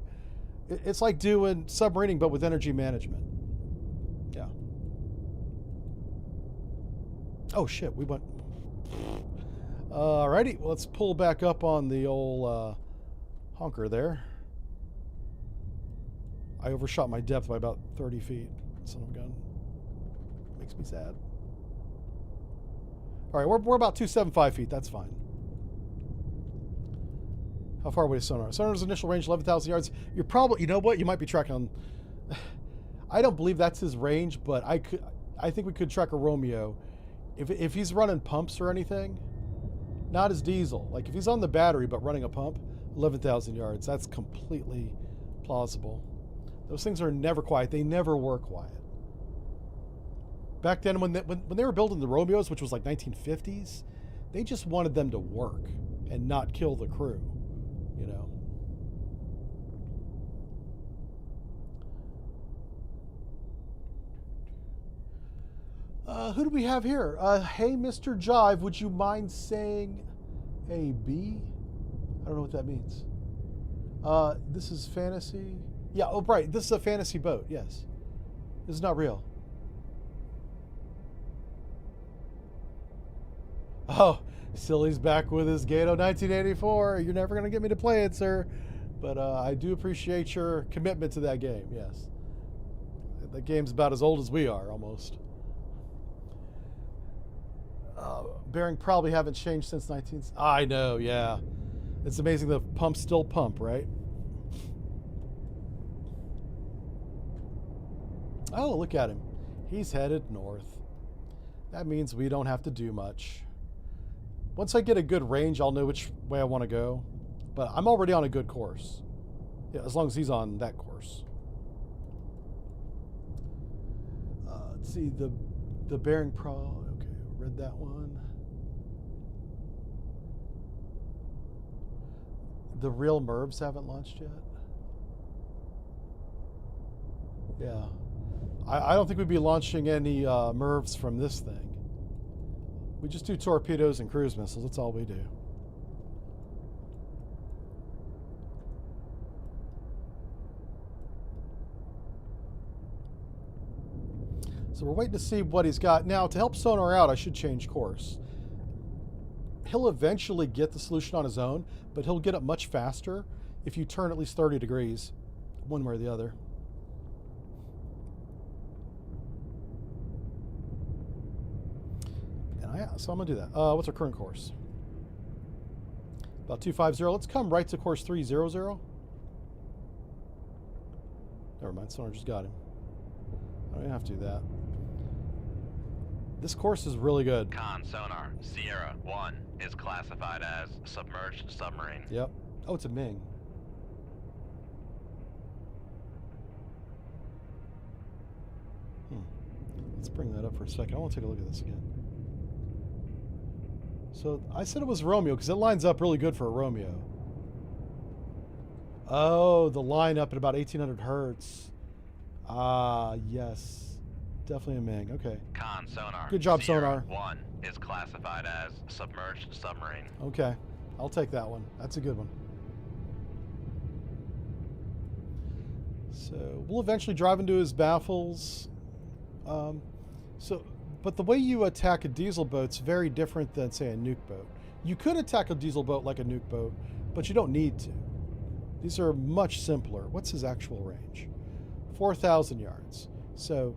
It's like doing submarining, but with energy management. Yeah. Oh, shit. We went... Alrighty. Let's pull back up on the old honker there. I overshot my depth by about 30 feet. Son of a gun. Makes me sad. All right, we're about 275 feet. That's fine. How far away is sonar? Sonar's initial range 11,000 yards. You're probably, you know what? You might be tracking on. I don't believe that's his range, but I think we could track a Romeo if he's running pumps or anything. Not his diesel. Like if he's on the battery but running a pump, 11,000 yards. That's completely plausible. Those things are never quiet. They never were quiet. Back then, when they were building the Romeos, which was like 1950s, they just wanted them to work and not kill the crew, you know. Who do we have here? Hey, Mr. Jive, would you mind saying a B? I don't know what that means. This is fantasy. Yeah, oh, right. This is a fantasy boat, yes. This is not real. Oh, Silly's back with his Gato 1984. You're never going to get me to play it, sir. But I do appreciate your commitment to that game, yes. That game's about as old as we are, almost. Bearing probably haven't changed since 19... I know, yeah. It's amazing the pumps still pump, right? Oh, look at him. He's headed north. That means we don't have to do much. Once I get a good range, I'll know which way I want to go. But I'm already on a good course. Yeah, as long as he's on that course. Let's see, the bearing pro... Okay, read that one. The real MERVs haven't launched yet. Yeah. I don't think we'd be launching any MERVs from this thing. We just do torpedoes and cruise missiles. That's all we do. So we're waiting to see what he's got. Now, to help sonar out, I should change course. He'll eventually get the solution on his own, but he'll get it much faster if you turn at least 30 degrees, one way or the other. So I'm going to do that. What's our current course? About 250. Let's come right to course 300. Never mind, sonar just got him. I don't even have to do that. This course is really good. Con sonar, Sierra 1 is classified as submerged submarine. Yep. Oh, it's a Ming. Let's bring that up for a second. I want to take a look at this again. So I said it was Romeo because it lines up really good for a Romeo. Oh, the line up at about 1800 hertz. Ah, yes. Definitely a Ming. Okay. Con sonar. Good job, Sierra sonar. 1 is classified as submerged submarine. Okay. I'll take that one. That's a good one. So we'll eventually drive into his baffles. So But the way you attack a diesel boat's very different than, say, a nuke boat. You could attack a diesel boat like a nuke boat, but you don't need to. These are much simpler. What's his actual range? 4,000 yards. So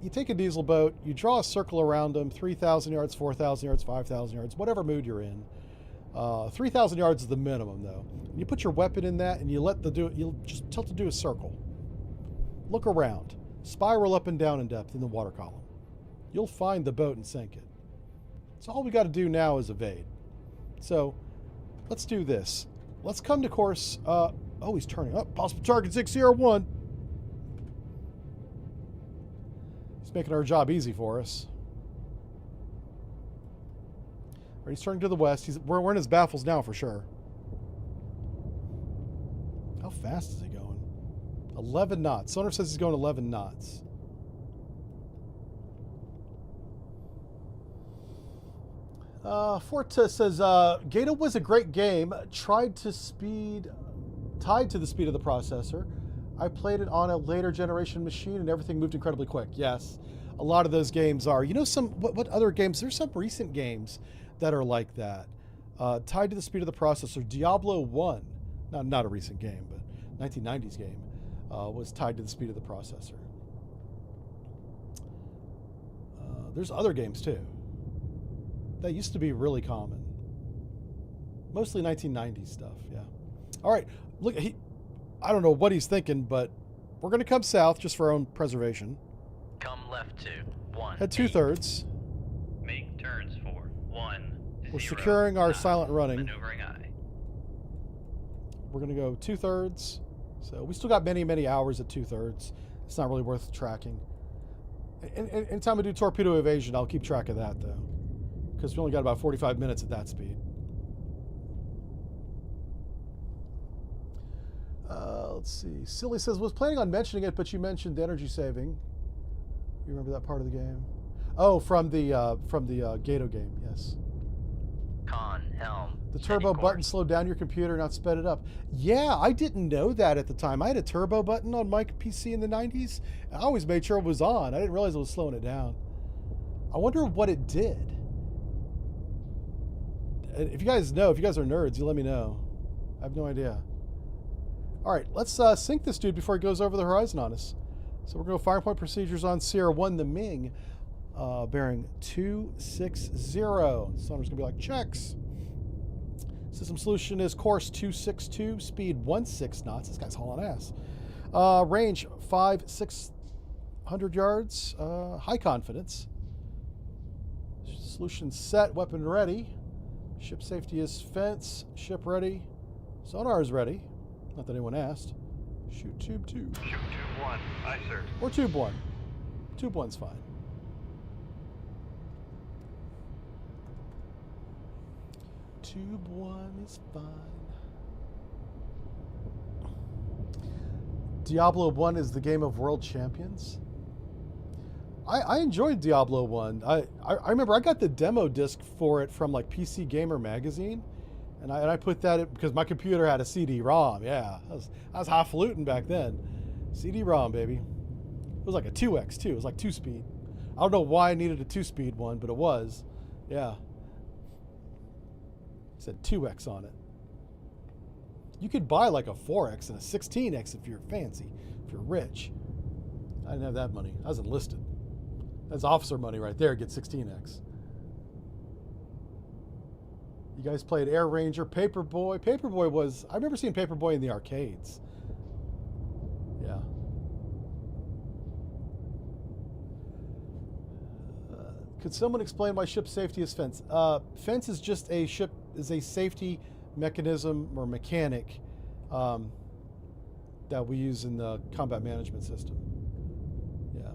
you take a diesel boat, you draw a circle around them, 3,000 yards, 4,000 yards, 5,000 yards, whatever mood you're in. 3,000 yards is the minimum, though. You put your weapon in that, and you'll just tell it to do a circle. Look around. Spiral up and down in depth in the water column. You'll find the boat and sink it. So all we got to do now is evade. So let's do this. Let's come to course. Oh, he's turning up. Possible target 601. He's making our job easy for us. All right, he's turning to the west. We're in his baffles now for sure. How fast is he going? 11 knots. Sonar says he's going 11 knots. Forta says, Gato was a great game. Tied to the speed of the processor. I played it on a later generation machine and everything moved incredibly quick. Yes, a lot of those games are. You know, what other games? There's some recent games that are like that. Tied to the speed of the processor. Diablo 1, not a recent game, but 1990s game, was tied to the speed of the processor. There's other games too. That used to be really common. Mostly 1990s stuff, yeah. All right, look, I don't know what he's thinking, but we're going to come south just for our own preservation. Come left to 1. Head 2/3. Make turns for 1. We're 0, securing our 9. silent running. Maneuvering aye. We're going to go 2/3. So we still got many, many hours at 2/3. It's not really worth tracking. Anytime I do torpedo evasion, I'll keep track of that, though. Because we only got about 45 minutes at that speed. Let's see. Silly says, was planning on mentioning it, but you mentioned energy saving. You remember that part of the game? Oh, from the Gato game, yes. Con, helm. The turbo button slowed down your computer, not sped it up. Yeah, I didn't know that at the time. I had a turbo button on my PC in the 90s. I always made sure it was on. I didn't realize it was slowing it down. I wonder what it did. If you guys know, if you guys are nerds, you let me know. I have no idea. All right, let's sink this dude before he goes over the horizon on us. So we're going to go firing point procedures on Sierra 1, the Ming, bearing 260. Sonar's going to be like, checks. System solution is course 262, speed 16 knots. This guy's hauling ass. Range 600 yards, high confidence. Solution set, weapon ready. Ship safety is fence, ship ready. Sonar is ready. Not that anyone asked. Shoot tube 2. Shoot tube 1. Aye, sir. Or tube 1. Tube 1's fine. Tube 1 is fine. Diablo 1 is the game of world champions. I enjoyed Diablo 1. I remember I got the demo disc for it from like PC Gamer magazine, and I put that in because my computer had a CD-ROM. Yeah, I was highfalutin back then. CD-ROM, baby. It was like a 2X too. It was like 2-speed. I don't know why I needed a 2-speed one, but it was. Yeah. It said 2X on it. You could buy like a 4X and a 16X if you're fancy, if you're rich. I didn't have that money. I was enlisted. That's officer money right there. Get 16X. You guys played Air Ranger, Paperboy. Paperboy was... I remember seeing Paperboy in the arcades. Yeah. Could someone explain why ship safety is fence? Fence is just a safety mechanism or mechanic that we use in the combat management system. Yeah.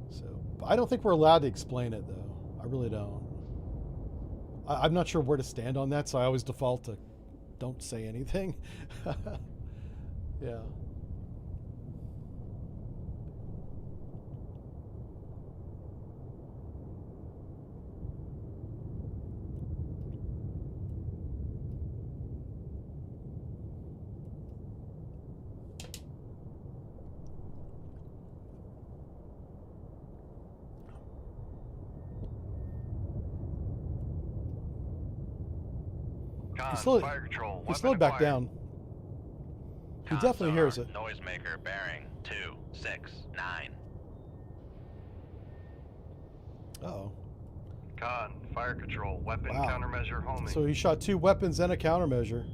So, I don't think we're allowed to explain it though. I really don't. I'm not sure where to stand on that, so I always default to don't say anything. Yeah. Con, slowed, fire control. he Weapon slowed back acquired. down. He Con definitely sonar, hears it. Noisemaker bearing 269. Uh-oh. Con, fire control. Weapon Wow. countermeasure homing. So he shot 2 weapons and a countermeasure.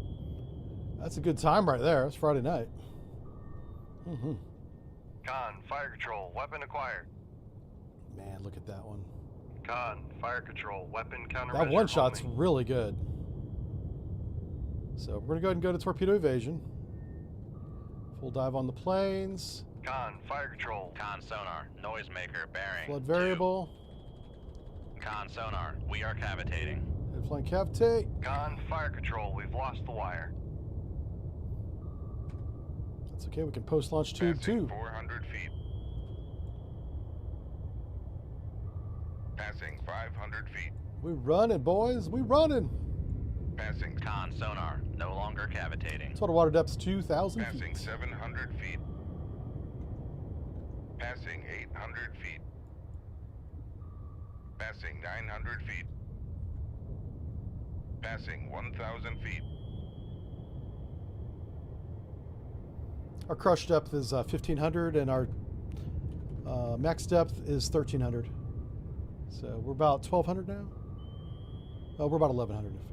That's a good time right there. It's Friday night. Mm-hmm. Con, fire control. Weapon acquired. Man, look at that one. Con, fire control. Weapon countermeasure That one shot's homing. really good. So we're going to go ahead and go to torpedo evasion. Full dive on the planes. Con, fire control. Con sonar, Noisemaker bearing Flood 2. variable. Con sonar, we are cavitating. Head flying cavitate. Con, fire control. We've lost the wire. That's okay. We can post launch tube Passing too. 400 feet. Passing 500 feet. We running, boys. We running. Passing Con sonar, no longer cavitating. Total water depth's 2,000 Passing feet. 700 feet. Passing 800 feet. Passing 900 feet. Passing 1,000 feet. Our crush depth is 1,500 and our max depth is 1,300. So we're about 1,200 now. Oh, we're about 1,100 feet.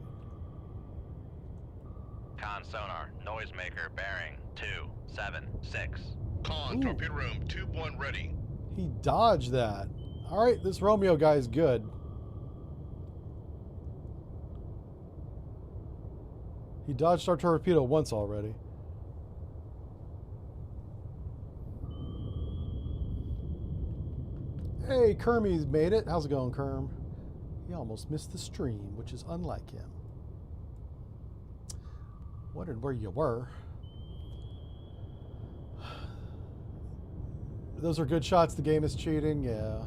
Con sonar, Noisemaker bearing 276. Con, Ooh. torpedo room, tube 1 ready. He dodged that. All right, this Romeo guy is good. He dodged our torpedo once already. Hey, Kermie's made it. How's it going, Kerm? He almost missed the stream, which is unlike him. Wondered where you were. Those are good shots. The game is cheating. Yeah.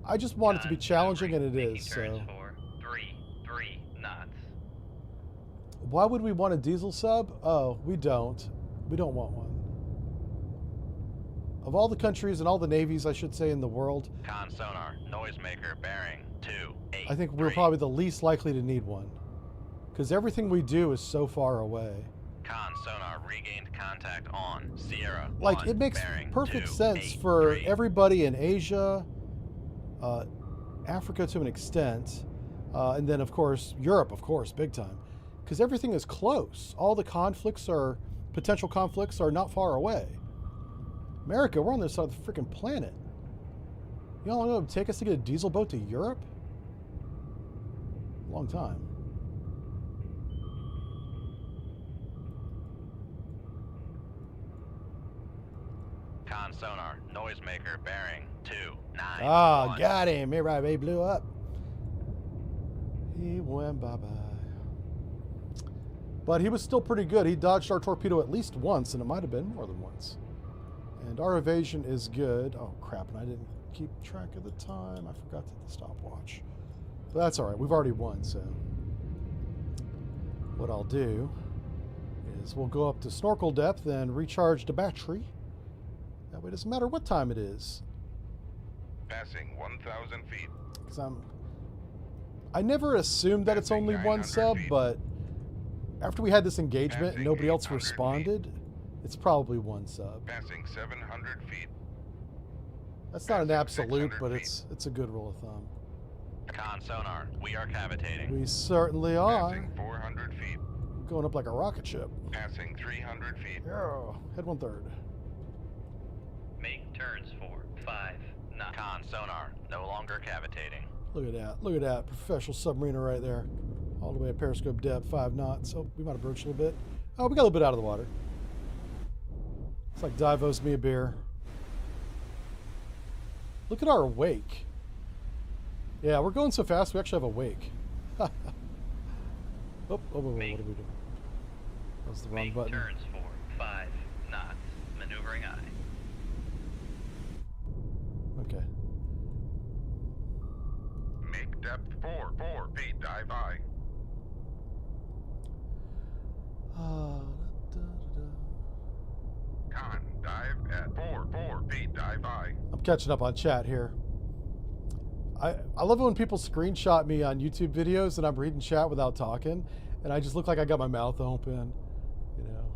I just want it to be challenging, and it Making is. turns So, for 3 knots. why would we want a diesel sub? Oh, we don't. We don't want one. Of all the countries and all the navies, I should say, in the world, Con sonar, Noisemaker bearing 283. I think we're probably the least likely to need one. Because everything we do is so far away. Con sonar regained contact on Sierra. Like, 1, it makes bearing perfect sense for 283. everybody in Asia, Africa to an extent, and then, of course, Europe, of course, big time. Because everything is close. All the conflicts are, potential conflicts are not far away. America, we're on the other side of the freaking planet. You know how long it would take us to get a diesel boat to Europe? Long time. Con sonar, Noisemaker bearing 291. Ah, got him. Right, he blew up. He went bye-bye. But he was still pretty good. He dodged our torpedo at least once, and it might have been more than once. And our evasion is good. Oh, crap, and I didn't keep track of the time. I forgot to hit the stopwatch. But that's all right. We've already won, so what I'll do is we'll go up to snorkel depth and recharge the battery. That way it doesn't matter what time it is. Passing 1,000 feet. Because I never assumed that it's only one 900 sub, feet. but after we had this engagement and Passing nobody else 800 feet. responded, it's probably one sub. Passing 700 feet. That's not an Passing absolute, 600 but feet. it's a good rule of thumb. Con sonar, we are cavitating. We certainly are. Passing 400 feet. Going up like a rocket ship. Passing 300 feet. Yeah. Head 1/3. Make turns for 5 knots. Con sonar, no longer cavitating. Look at that. Look at that. Professional submariner right there. All the way at periscope depth, 5 knots. Oh, we might have broached a little bit. Oh, we got a little bit out of the water. It's like Dive owes me a beer. Look at our wake. Yeah, we're going so fast, we actually have a wake. Oh, what are we doing? That was the wrong Make button. turns for 5 knots. Maneuvering eye. Okay. Make depth 4 feet. Dive high. Con, dive at 4 feet. Dive high. I'm catching up on chat here. I love it when people screenshot me on YouTube videos and I'm reading chat without talking, and I just look like I got my mouth open, you know.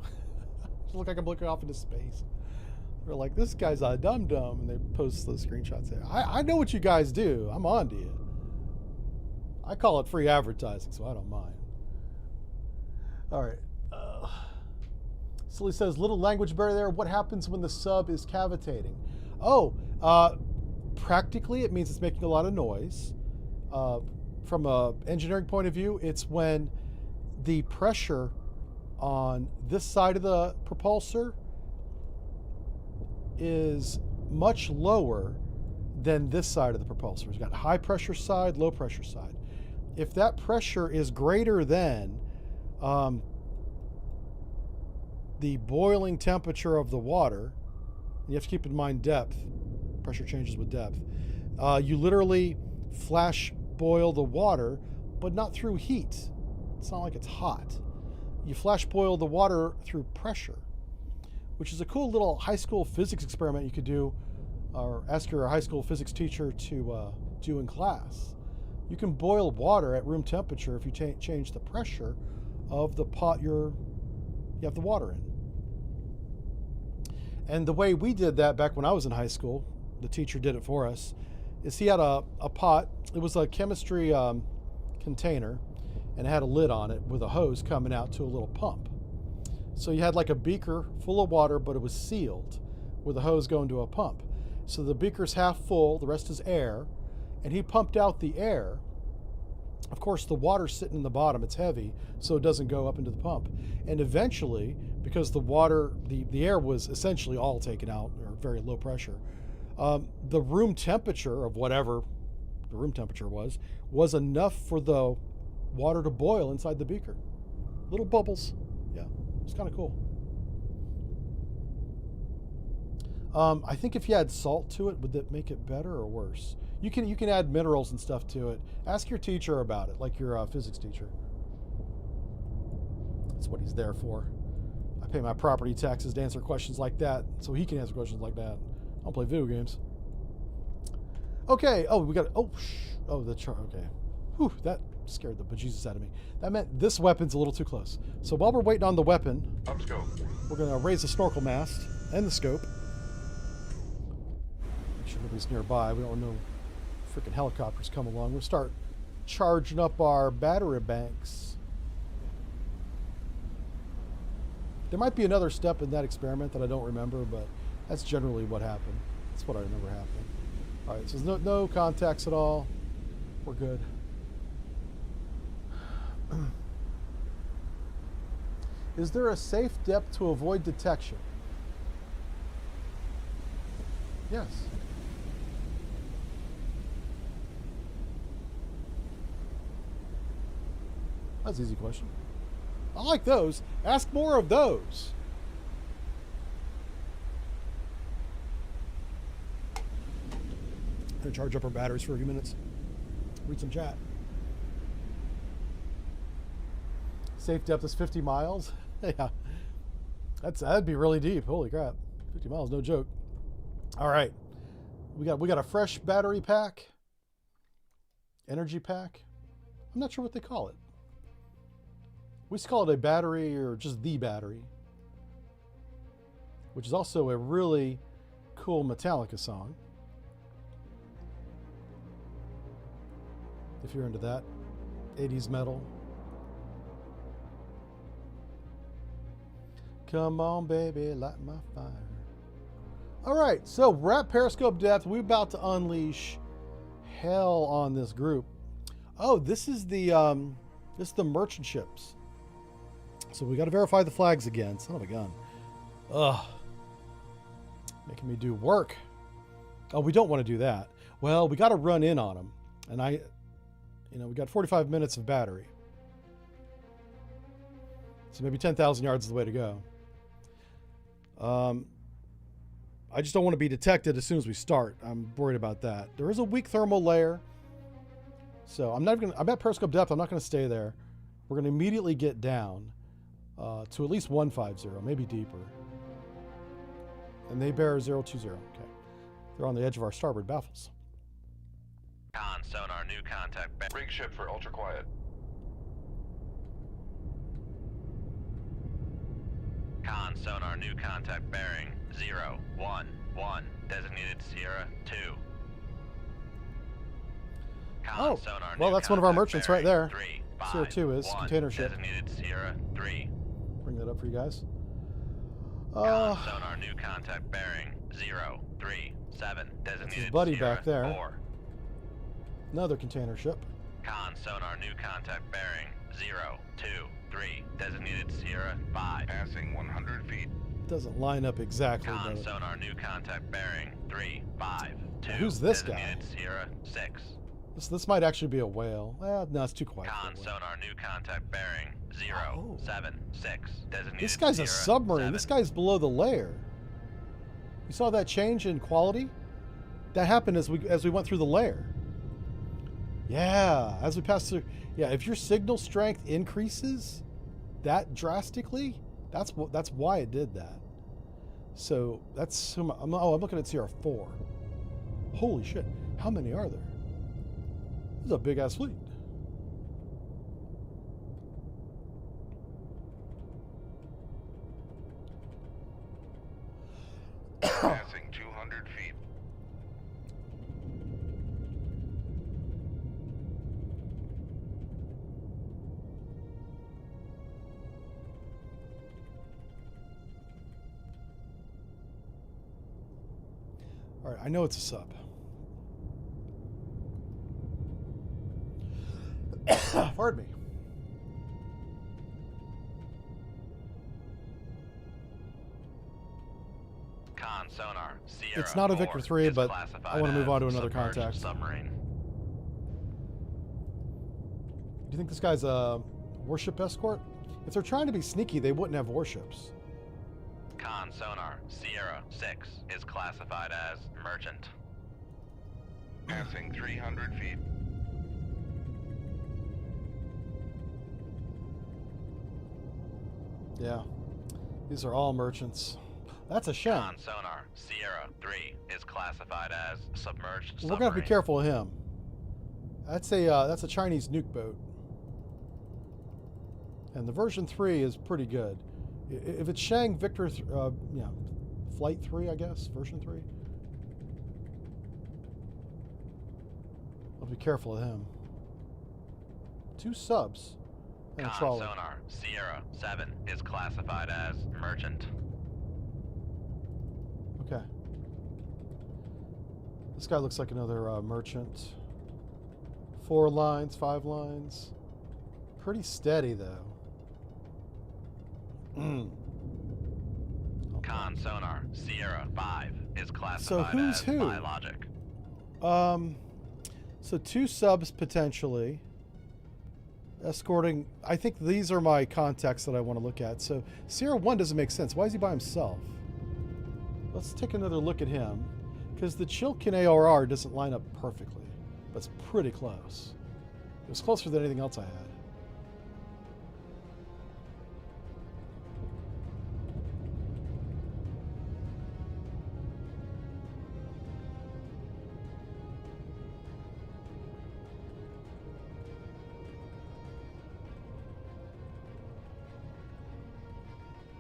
Just look like I'm looking off into space. They're like, this guy's a dum-dum, and they post those screenshots there. I know what you guys do. I'm on to you. I call it free advertising, so I don't mind. All right. Silly says, little language barrier there. What happens when the sub is cavitating? Oh, practically it means it's making a lot of noise. From an engineering point of view, it's when the pressure on this side of the propulsor is much lower than this side of the propulsor. It's got high pressure side, low pressure side. If that pressure is greater than the boiling temperature of the water, you have to keep in mind depth, pressure changes with depth, you literally flash boil the water, but not through heat. It's not like it's hot. You flash boil the water through pressure, which is a cool little high school physics experiment you could do, or ask your high school physics teacher to do in class. You can boil water at room temperature if you change the pressure of the pot you have the water in. And the way we did that back when I was in high school, the teacher did it for us, is he had a pot. It was a chemistry container, and it had a lid on it with a hose coming out to a little pump. So you had like a beaker full of water, but it was sealed with a hose going to a pump. So the beaker's half full, the rest is air, and he pumped out the air. Of course, the water's sitting in the bottom, it's heavy, so it doesn't go up into the pump. And eventually, because the water, the air was essentially all taken out, or very low pressure, the room temperature of whatever the room temperature was enough for the water to boil inside the beaker. Little bubbles. Yeah, it's kind of cool. I think if you add salt to it, would that make it better or worse? You can add minerals and stuff to it. Ask your teacher about it, like your physics teacher. That's what he's there for. I pay my property taxes to answer questions like that, so he can answer questions like that. I don't play video games. Okay. Oh, we got. Okay. Whew, that scared the bejesus out of me. That meant this weapon's a little too close. So while we're waiting on the weapon, we're gonna raise the snorkel mast and the scope. Make sure nobody's nearby. We don't want no freaking helicopters come along. We'll start charging up our battery banks. There might be another step in that experiment that I don't remember, but that's generally what happened. That's what I remember happening. All right, so there's no contacts at all. We're good. Is there a safe depth to avoid detection? Yes. That's an easy question. I like those. Ask more of those. I'm gonna charge up our batteries for a few minutes. Read some chat. Safe depth is 50 miles. Yeah, that'd be really deep. Holy crap, 50 miles, no joke. All right, we got a fresh battery pack, energy pack. I'm not sure what they call it. We used to call it a battery or just the battery, which is also a really cool Metallica song. If you're into that 80s metal. Come on, baby, light my fire. All right, so we're at periscope depth. We're about to unleash hell on this group. Oh, this is the merchant ships. So we got to verify the flags again. Son of a gun. Ugh. Making me do work. Oh, we don't want to do that. Well, we got to run in on them. And we got 45 minutes of battery. So maybe 10,000 yards is the way to go. I just don't want to be detected as soon as we start. I'm worried about that. There is a weak thermal layer. So I'm at periscope depth. I'm not going to stay there. We're going to immediately get down to at least 150, maybe deeper. And they bear 020. Okay. They're on the edge of our starboard baffles. Con sonar, new contact. Rig ship for ultra quiet. Con sonar, new contact bearing 011. Designated Sierra 2. Con Oh, sonar, well, new that's one of our contact merchants right bearing there. 3, Sierra 5, 2 is 1. container ship. Designated Sierra 3. Bring that up for you guys. Con sonar, new contact bearing 037. Designated his buddy Sierra back there. 4. Another container ship. Con sonar, new contact bearing 023. Designated Sierra 5. Passing 100 feet. Doesn't line up exactly. Con But sonar, new contact bearing 352. Who's this guy? Designated Sierra 6. this might actually be a whale. No, it's too quiet. Con For a whale. sonar, new contact bearing 076. Designated This guy's a Sierra submarine. 7. This guy's below the layer. You saw that change in quality? That happened as we went through the layer. Yeah, as we passed through. Yeah, if your signal strength increases that drastically, that's why it did that. So that's I'm looking at Sierra 4. Holy shit! How many are there? This is a big ass fleet. Passing 200 feet. All right, I know it's a sub. Pardon me. Con sonar, Sierra It's not a 4 Victor 3, is but classified I want to move as on to another submerged contact. Submarine. Do you think this guy's a warship escort? If they're trying to be sneaky, they wouldn't have warships. Con sonar, Sierra 6 is classified as merchant. Passing 300 feet. Yeah, these are all merchants. That's a shame. Con sonar, Sierra 3 is classified as submerged We're submarine. gonna have to be careful of him. That's a Chinese nuke boat, and the version 3 is pretty good. If it's Shang Victor, Flight 3, I guess, version 3. I'll be careful of him. 2 subs and a Con trawler. sonar, Sierra 7 is classified as merchant. Okay. This guy looks like another merchant. 4 lines, 5 lines. Pretty steady, though. Con sonar, Sierra 5 is So classified who's as who? biologic. So 2 subs potentially. Escorting. I think these are my contacts that I want to look at. So Sierra 1 doesn't make sense. Why is he by himself? Let's take another look at him. Because the Chilkin ARR doesn't line up perfectly. But it's pretty close. It was closer than anything else I had.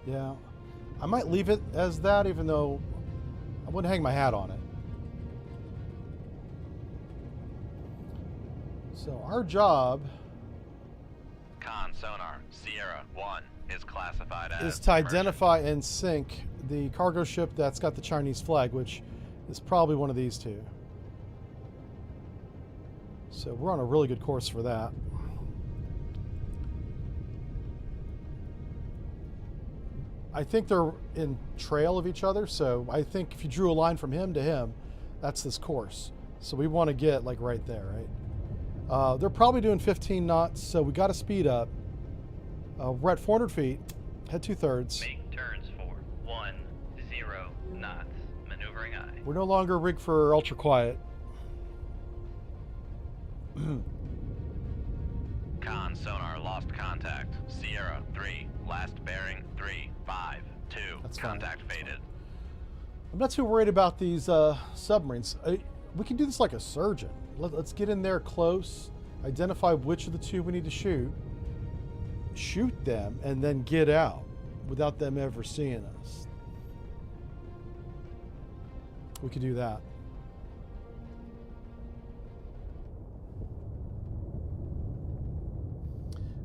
Yeah, I might leave it as that, even though I wouldn't hang my hat on it. So our job Con sonar, Sierra 1 is classified as is to merchant. identify and sink the cargo ship that's got the Chinese flag, which is probably one of these 2. So we're on a really good course for that. I think they're in trail of each other, so I think if you drew a line from him to him, that's this course. So we want to get like right there, right? They're probably doing 15 knots, so we got to speed up. We're at 400 feet, head 2/3. Make turns for 10 knots. Maneuvering eye. We're no longer rigged for ultra quiet. Con sonar, lost contact. Sierra 3, last bearing 352. That's fine. Contact faded. I'm not too worried about these submarines. We can do this like a surgeon. Let's get in there close, identify which of the two we need to shoot them, and then get out without them ever seeing us. We could do that.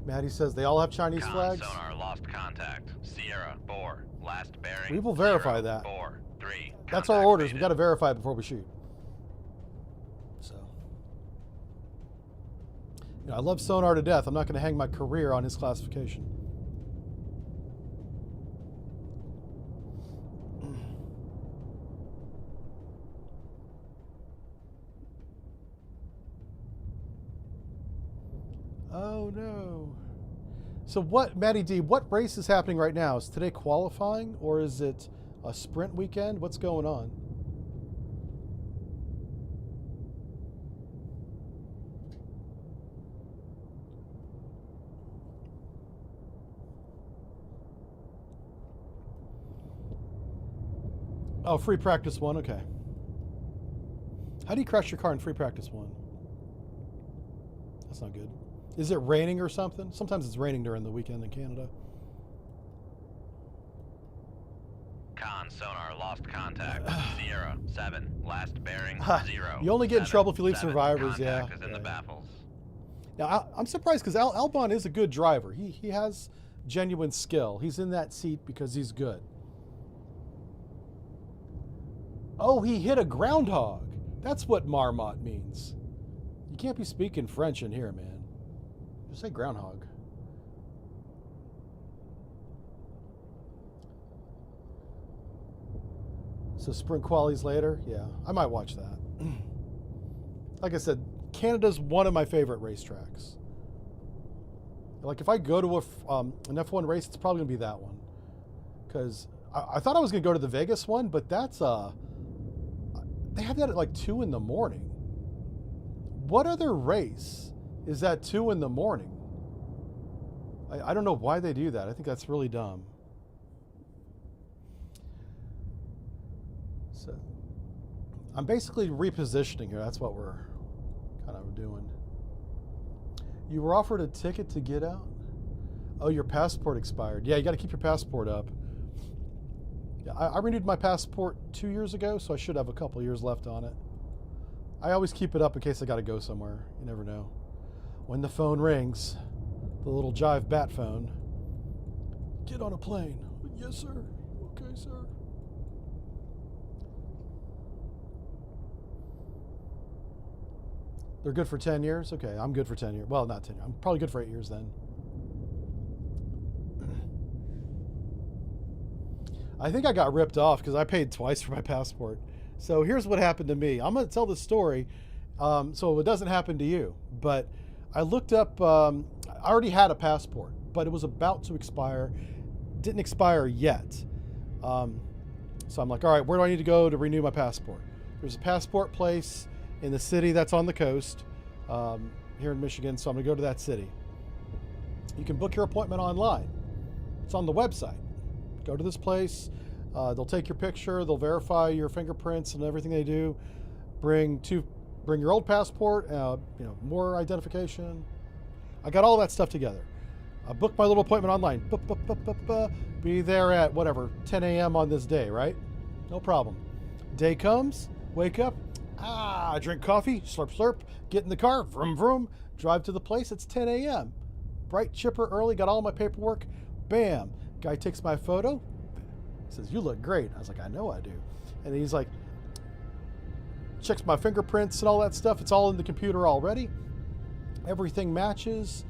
Maddie says they all have Chinese flags. Sonar lost contact. Sierra 4, last bearing. We will verify 0, that. 4, 3. That's our orders. We got to verify it before we shoot. So, I love sonar to death. I'm not going to hang my career on his classification. Oh no. So what, Matty D, what race is happening right now? Is today qualifying or is it a sprint weekend? What's going on? Oh, free practice 1, okay. How do you crash your car in free practice 1? That's not good. Is it raining or something? Sometimes it's raining during the weekend in Canada. Con sonar lost contact. Sierra 7, last bearing 0. You only get in 7, trouble if you leave 7. survivors, yeah. Contact is in the baffles. Now, I'm surprised because Albon is a good driver. He has genuine skill. He's in that seat because he's good. Oh, he hit a groundhog. That's what marmot means. You can't be speaking French in here, man. Just say groundhog. So sprint qualities later? Yeah, I might watch that. Like I said, Canada's one of my favorite racetracks. Like if I go to an F1 race, it's probably gonna be that one. Because I thought I was gonna go to the Vegas one, but that's they have that at like 2 in the morning. What other race is at 2 in the morning? I don't know why they do that. I think that's really dumb. So I'm basically repositioning here. That's what we're kind of doing. You were offered a ticket to get out? Oh, your passport expired. Yeah, you got to keep your passport up. Yeah, I renewed my passport 2 years ago, so I should have a couple years left on it. I always keep it up in case I got to go somewhere. You never know. When the phone rings, the little Jive Bat phone. Get on a plane. Yes, sir. Okay, sir. They're good for 10 years? Okay, I'm good for 10 years. Well, not 10 years. I'm probably good for 8 years then. I think I got ripped off because I paid twice for my passport. So here's what happened to me. I'm going to tell this story so it doesn't happen to you. But I looked up, I already had a passport, but it was about to expire. Didn't expire yet. So I'm like, all right, where do I need to go to renew my passport? There's a passport place in the city that's on the coast here in Michigan, so I'm going to go to that city. You can book your appointment online. It's on the website. Go to this place. They'll take your picture. They'll verify your fingerprints and everything they do. Bring your old passport. More identification. I got all that stuff together. I booked my little appointment online. Be there at whatever 10 a.m. on this day, right? No problem. Day comes. Wake up. Drink coffee. Slurp, slurp. Get in the car. Vroom, vroom. Drive to the place. It's 10 a.m. Bright, chipper, early. Got all my paperwork. Bam. Guy takes my photo, says, "You look great." I was like, "I know I do." And he's like, checks my fingerprints and all that stuff. It's all in the computer already. Everything matches.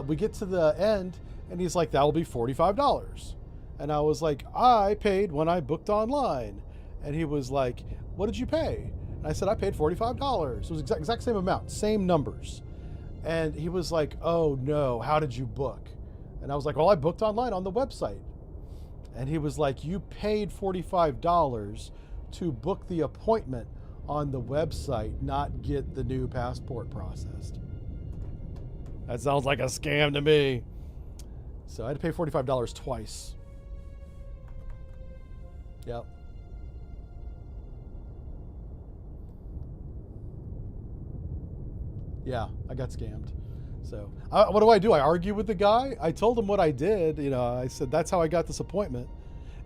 We get to the end, and he's like, "That will be $45. And I was like, "I paid when I booked online." And he was like, "What did you pay?" And I said, "I paid $45. It was exact same amount, same numbers. And he was like, "Oh no, how did you book?" And I was like, "Well, I booked online on the website." And he was like, "You paid $45 to book the appointment on the website, not get the new passport processed." That sounds like a scam to me. So I had to pay $45 twice. Yep. Yeah, I got scammed. So what do? I argue with the guy? I told him what I did. You know, I said, that's how I got this appointment.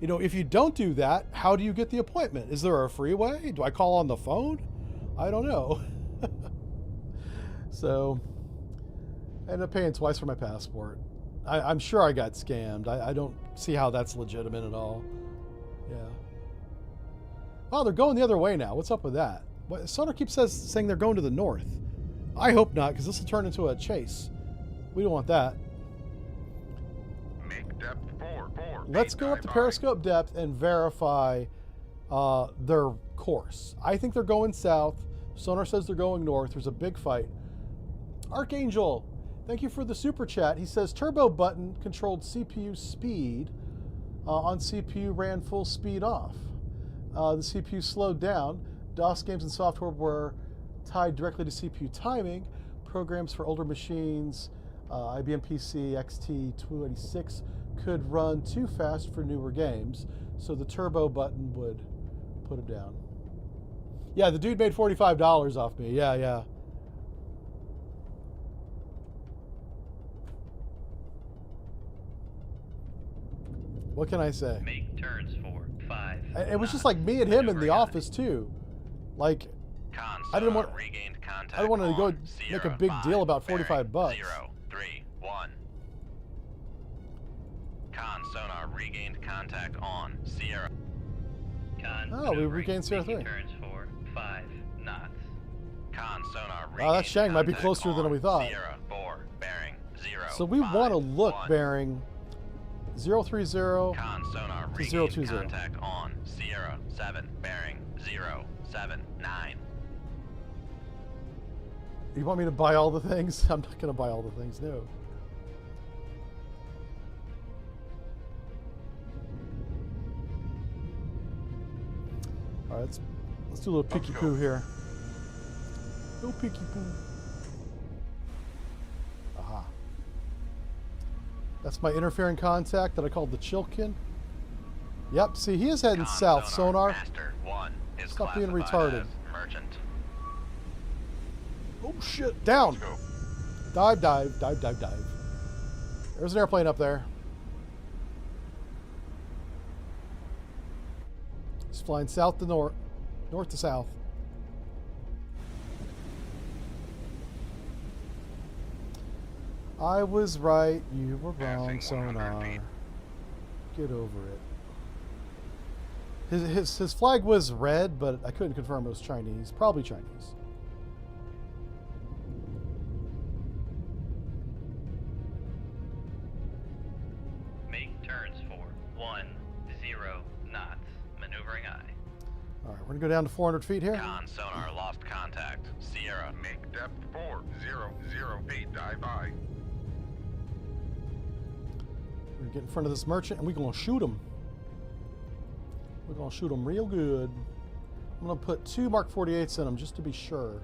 You know, if you don't do that, how do you get the appointment? Is there a freeway? Do I call on the phone? I don't know. So I ended up paying twice for my passport. I'm sure I got scammed. I don't see how that's legitimate at all. Yeah. Oh, they're going the other way now. What's up with that? Sonar keeps saying they're going to the north. I hope not, because this will turn into a chase. We don't want that. Make depth 4. Let's go up to periscope depth and verify their course. I think they're going south. Sonar says they're going north. There's a big fight. Archangel, thank you for the super chat. He says turbo button controlled CPU speed. On CPU ran full speed off. The CPU slowed down. DOS games and software were tied directly to CPU timing. Programs for older machines, IBM PC XT286 could run too fast for newer games, so the turbo button would put it down. Yeah, the dude made $45 off me. Yeah. What can I say? Make turns for 5. It was just like me and him in the office too. Like, I didn't want. I don't want to go make a big deal about $45. 0, 3, 1. Con sonar regained contact on Sierra. Con Oh, we maneuvering, regained Sierra making 3. turns for 5 knots. Con sonar Wow, that regained Shang might be contact closer than on we thought. Sierra 4, bearing 0. So we want to look 1. bearing 030 Con sonar to regained 020. contact on Sierra 7, bearing 079. You want me to buy all the things? I'm not going to buy all the things, no. All right, let's do a little peeky poo here. No peeky poo. Aha. That's my interfering contact that I called the Chilkin. Yep, see, he is heading Con south, sonar. Master 1 is Stop being classified retarded. as merchant. Oh shit, down. Let's go. Dive. There's an airplane up there. It's flying south to north, north to south. I was right, you were wrong, Passing 100 sonar. feet. Get over it. His flag was red, but I couldn't confirm it was Chinese. Probably Chinese. Make turns for 10 knots. Maneuvering eye. All right, we're gonna go down to 400 feet here. Con sonar lost contact. Sierra. Make depth 400 feet. Dive by. We're gonna get in front of this merchant and we're gonna shoot him. We're gonna shoot him real good. I'm gonna put 2 Mark 48s in him just to be sure.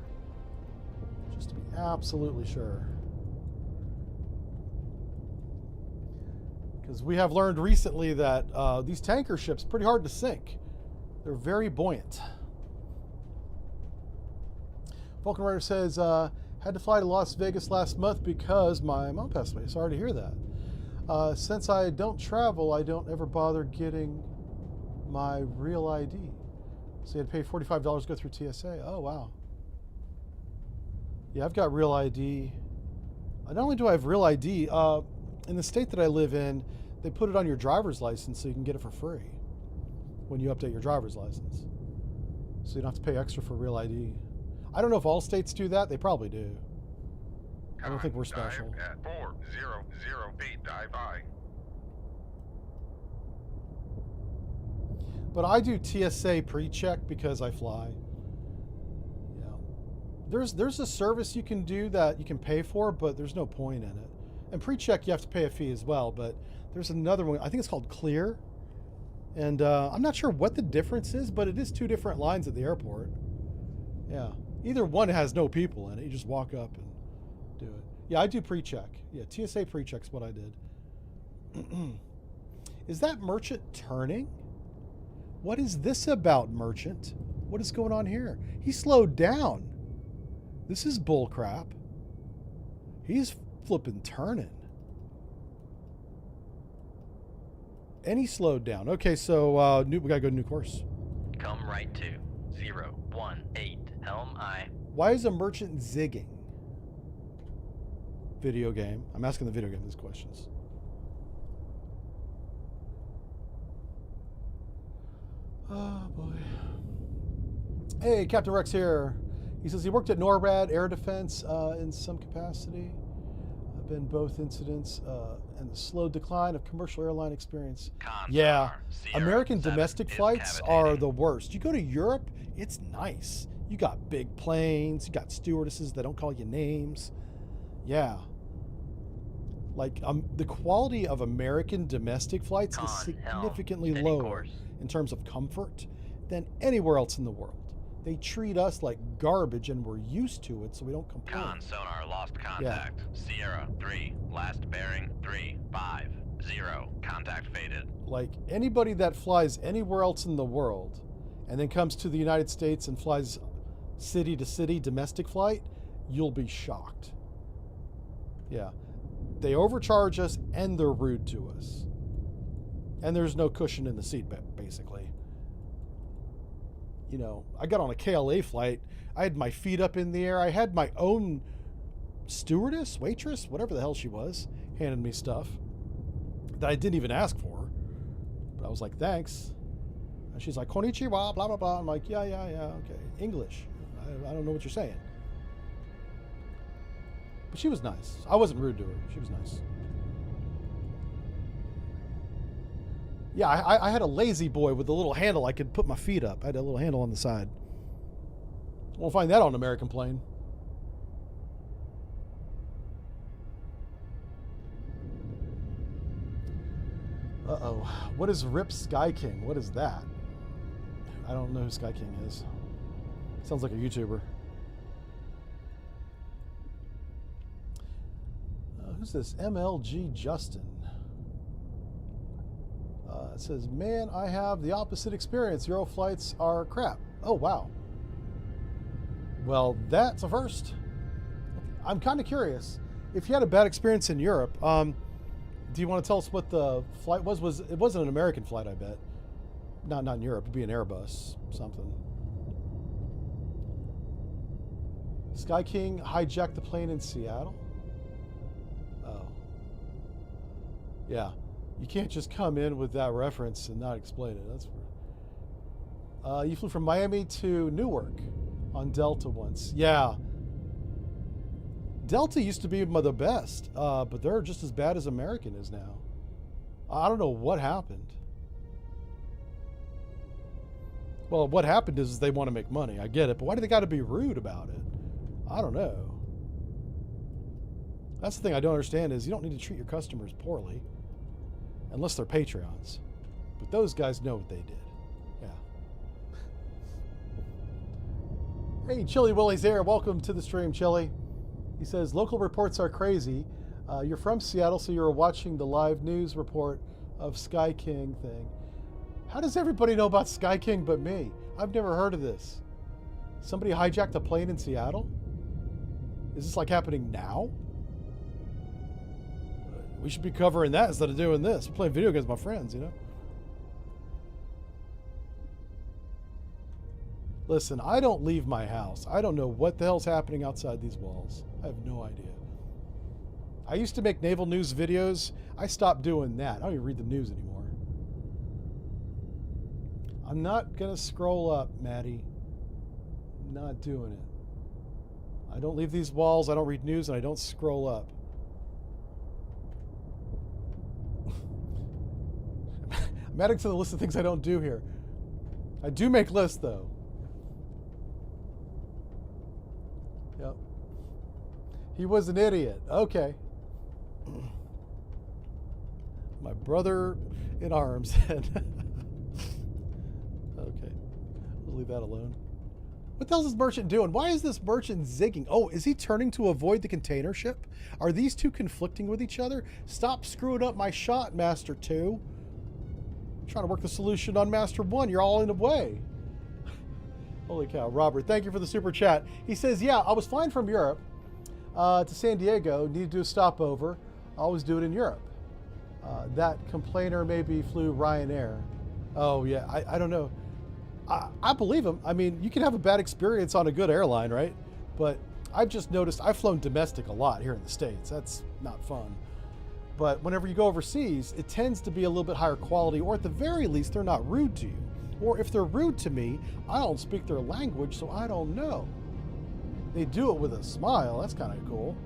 Just to be absolutely sure. Because we have learned recently that these tanker ships are pretty hard to sink. They're very buoyant. Vulcan Rider says, had to fly to Las Vegas last month because my mom passed away. Sorry to hear that. Since I don't travel, I don't ever bother getting my real ID. So you had to pay $45 to go through TSA. Oh, wow. Yeah, I've got real ID. Not only do I have real ID, in the state that I live in, they put it on your driver's license so you can get it for free when you update your driver's license. So you don't have to pay extra for real ID. I don't know if all states do that. They probably do. I don't think we're special. Dive at 400 feet. Dive by. But I do TSA pre-check because I fly. Yeah. There's a service you can do that you can pay for, but there's no point in it. And pre-check you have to pay a fee as well, but there's another one. I think it's called Clear. And I'm not sure what the difference is, but it is 2 different lines at the airport. Yeah. Either one has no people in it. You just walk up and do it. Yeah, I do pre-check. Yeah, TSA pre-check's what I did. Is that merchant turning? What is this about, merchant? What is going on here? He slowed down. This is bull crap. He's flipping turning. And he slowed down. Okay, so we gotta go to new course. Come right to 018 helm I. Why is a merchant zigging? Video game. I'm asking the video game these questions. Oh boy. Hey, Captain Rex here. He says he worked at NORAD Air Defense in some capacity. Been both incidents and the slow decline of commercial airline experience. Yeah, American domestic flights are the worst. You go to Europe, it's nice. You got big planes, you got stewardesses that don't call you names. Yeah. Like the quality of American domestic flights is significantly lower in terms of comfort than anywhere else in the world. They treat us like garbage, and we're used to it, so we don't complain. Con sonar lost contact. Yeah. Sierra 3, last bearing 350. Contact faded. Like anybody that flies anywhere else in the world and then comes to the United States and flies city to city domestic flight, you'll be shocked. Yeah. They overcharge us and they're rude to us. And there's no cushion in the seat, basically. You know, I got on a KLA flight. I had my feet up in the air. I had my own stewardess, waitress, whatever the hell she was, handing me stuff that I didn't even ask for. But I was like, thanks. And she's like, konnichiwa, blah, blah, blah. I'm like, yeah, okay. English. I don't know what you're saying. But she was nice. I wasn't rude to her. She was nice. Yeah, I had a lazy boy with a little handle. I could put my feet up. I had a little handle on the side. Won't find that on an American plane. Uh-oh. What is Rip Sky King? What is that? I don't know who Sky King is. Sounds like a YouTuber. Who's this? MLG Justin. It says, man, I have the opposite experience. Euro flights are crap. Oh, wow. Well, that's a first. I'm kind of curious. If you had a bad experience in Europe, do you want to tell us what the flight was? It wasn't an American flight, I bet. Not in Europe. It'd be an Airbus, something. Sky King hijacked the plane in Seattle? Oh. Yeah. You can't just come in with that reference and not explain it. That's weird. You flew from Miami to Newark on Delta once. Yeah. Delta used to be the best, but they're just as bad as American is now. I don't know what happened. Well, what happened is they want to make money. I get it, but why do they got to be rude about it? I don't know. That's the thing I don't understand is you don't need to treat your customers poorly. Unless they're Patreons. But those guys know what they did. Yeah. Hey, Chili Willie's here. Welcome to the stream, Chili. He says, local reports are crazy. You're from Seattle, so you're watching the live news report of Sky King thing. How does everybody know about Sky King but me? I've never heard of this. Somebody hijacked a plane in Seattle? Is this like happening now? We should be covering that instead of doing this. We're playing video games with my friends, you know? Listen, I don't leave my house. I don't know what the hell's happening outside these walls. I have no idea. I used to make naval news videos. I stopped doing that. I don't even read the news anymore. I'm not going to scroll up, Maddie. Not doing it. I don't leave these walls. I don't read news, and I don't scroll up. I'm adding to the list of things I don't do here. I do make lists, though. Yep. He was an idiot. Okay. My brother in arms. Okay. We'll leave that alone. What the hell is this merchant doing? Why is this merchant zigging? Oh, is he turning to avoid the container ship? Are these two conflicting with each other? Stop screwing up my shot, Master 2. Trying to work the solution on Master 1. You're all in the way. Holy cow. Robert, thank you for the super chat. He says, yeah, I was flying from Europe. to San Diego, need to do a stopover. Always do it in Europe. That complainer maybe flew Ryanair. Oh yeah, I don't know. I believe him. I mean, you can have a bad experience on a good airline, right? But I've just noticed I've flown domestic a lot here in the States. That's not fun. But whenever you go overseas, it tends to be a little bit higher quality, or at the very least, they're not rude to you. Or if they're rude to me, I don't speak their language, so I don't know. They do it with a smile. That's kind of cool.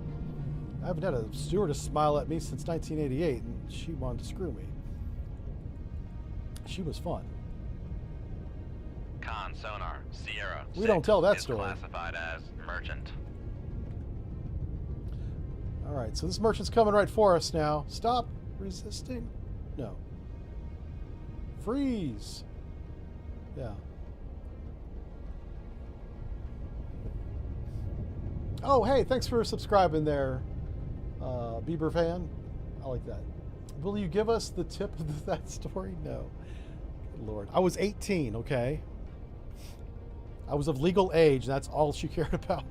I haven't had a stewardess smile at me since 1988, and she wanted to screw me. She was fun. Con sonar, Sierra. We don't tell that is story. Classified as merchant. All right, so this merchant's coming right for us now. Stop resisting. No. Freeze. Yeah. Oh, hey, thanks for subscribing there, Bieber fan. I like that. Will you give us the tip of that story? No. Good Lord. I was 18, okay? I was of legal age. That's all she cared about.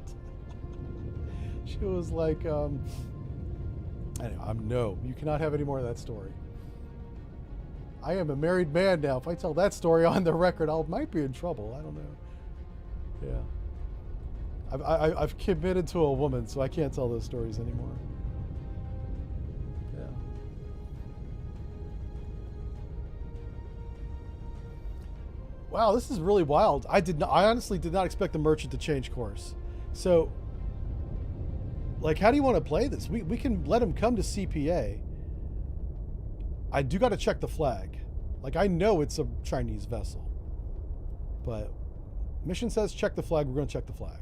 She was like, anyway, no, you cannot have any more of that story. I am a married man now. If I tell that story on the record, I might be in trouble. I don't know. Yeah. I've committed to a woman, so I can't tell those stories anymore. Yeah. Wow, this is really wild. I honestly did not expect the merchant to change course. So, like, how do you want to play this? We can let him come to CPA. I do got to check the flag. Like, I know it's a Chinese vessel. But mission says check the flag. We're going to check the flag.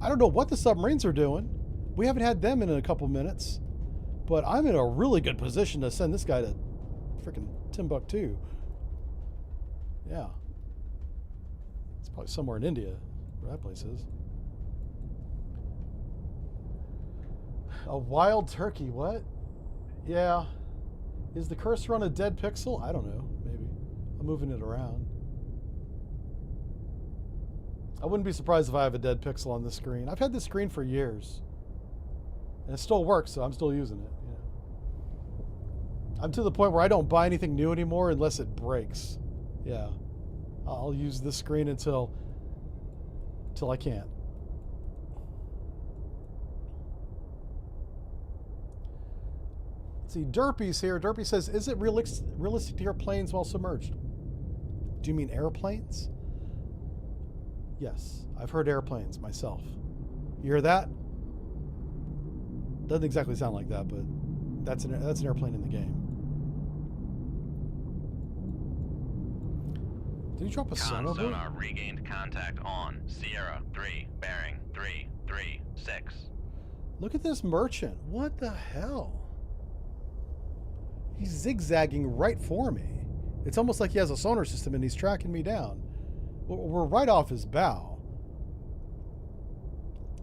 I don't know what the submarines are doing. We haven't had them in a couple minutes. But I'm in a really good position to send this guy to freaking Timbuktu. Yeah. It's probably somewhere in India, where that place is. A wild turkey, what? Yeah. Is the cursor on a dead pixel? I don't know, maybe. I'm moving it around. I wouldn't be surprised if I have a dead pixel on this screen. I've had this screen for years. And it still works, so I'm still using it. You know. I'm to the point where I don't buy anything new anymore unless it breaks. Yeah. I'll use this screen until I can't. Let's see, Derpy's here. Derpy says, is it realistic to hear planes while submerged? Do you mean airplanes? Yes, I've heard airplanes myself. You hear that? Doesn't exactly sound like that, but that's an airplane in the game. Did you drop a sonar? Sonar regained contact on Sierra 3, bearing 336. Look at this merchant. What the hell? He's zigzagging right for me. It's almost like he has a sonar system and he's tracking me down. We're right off his bow.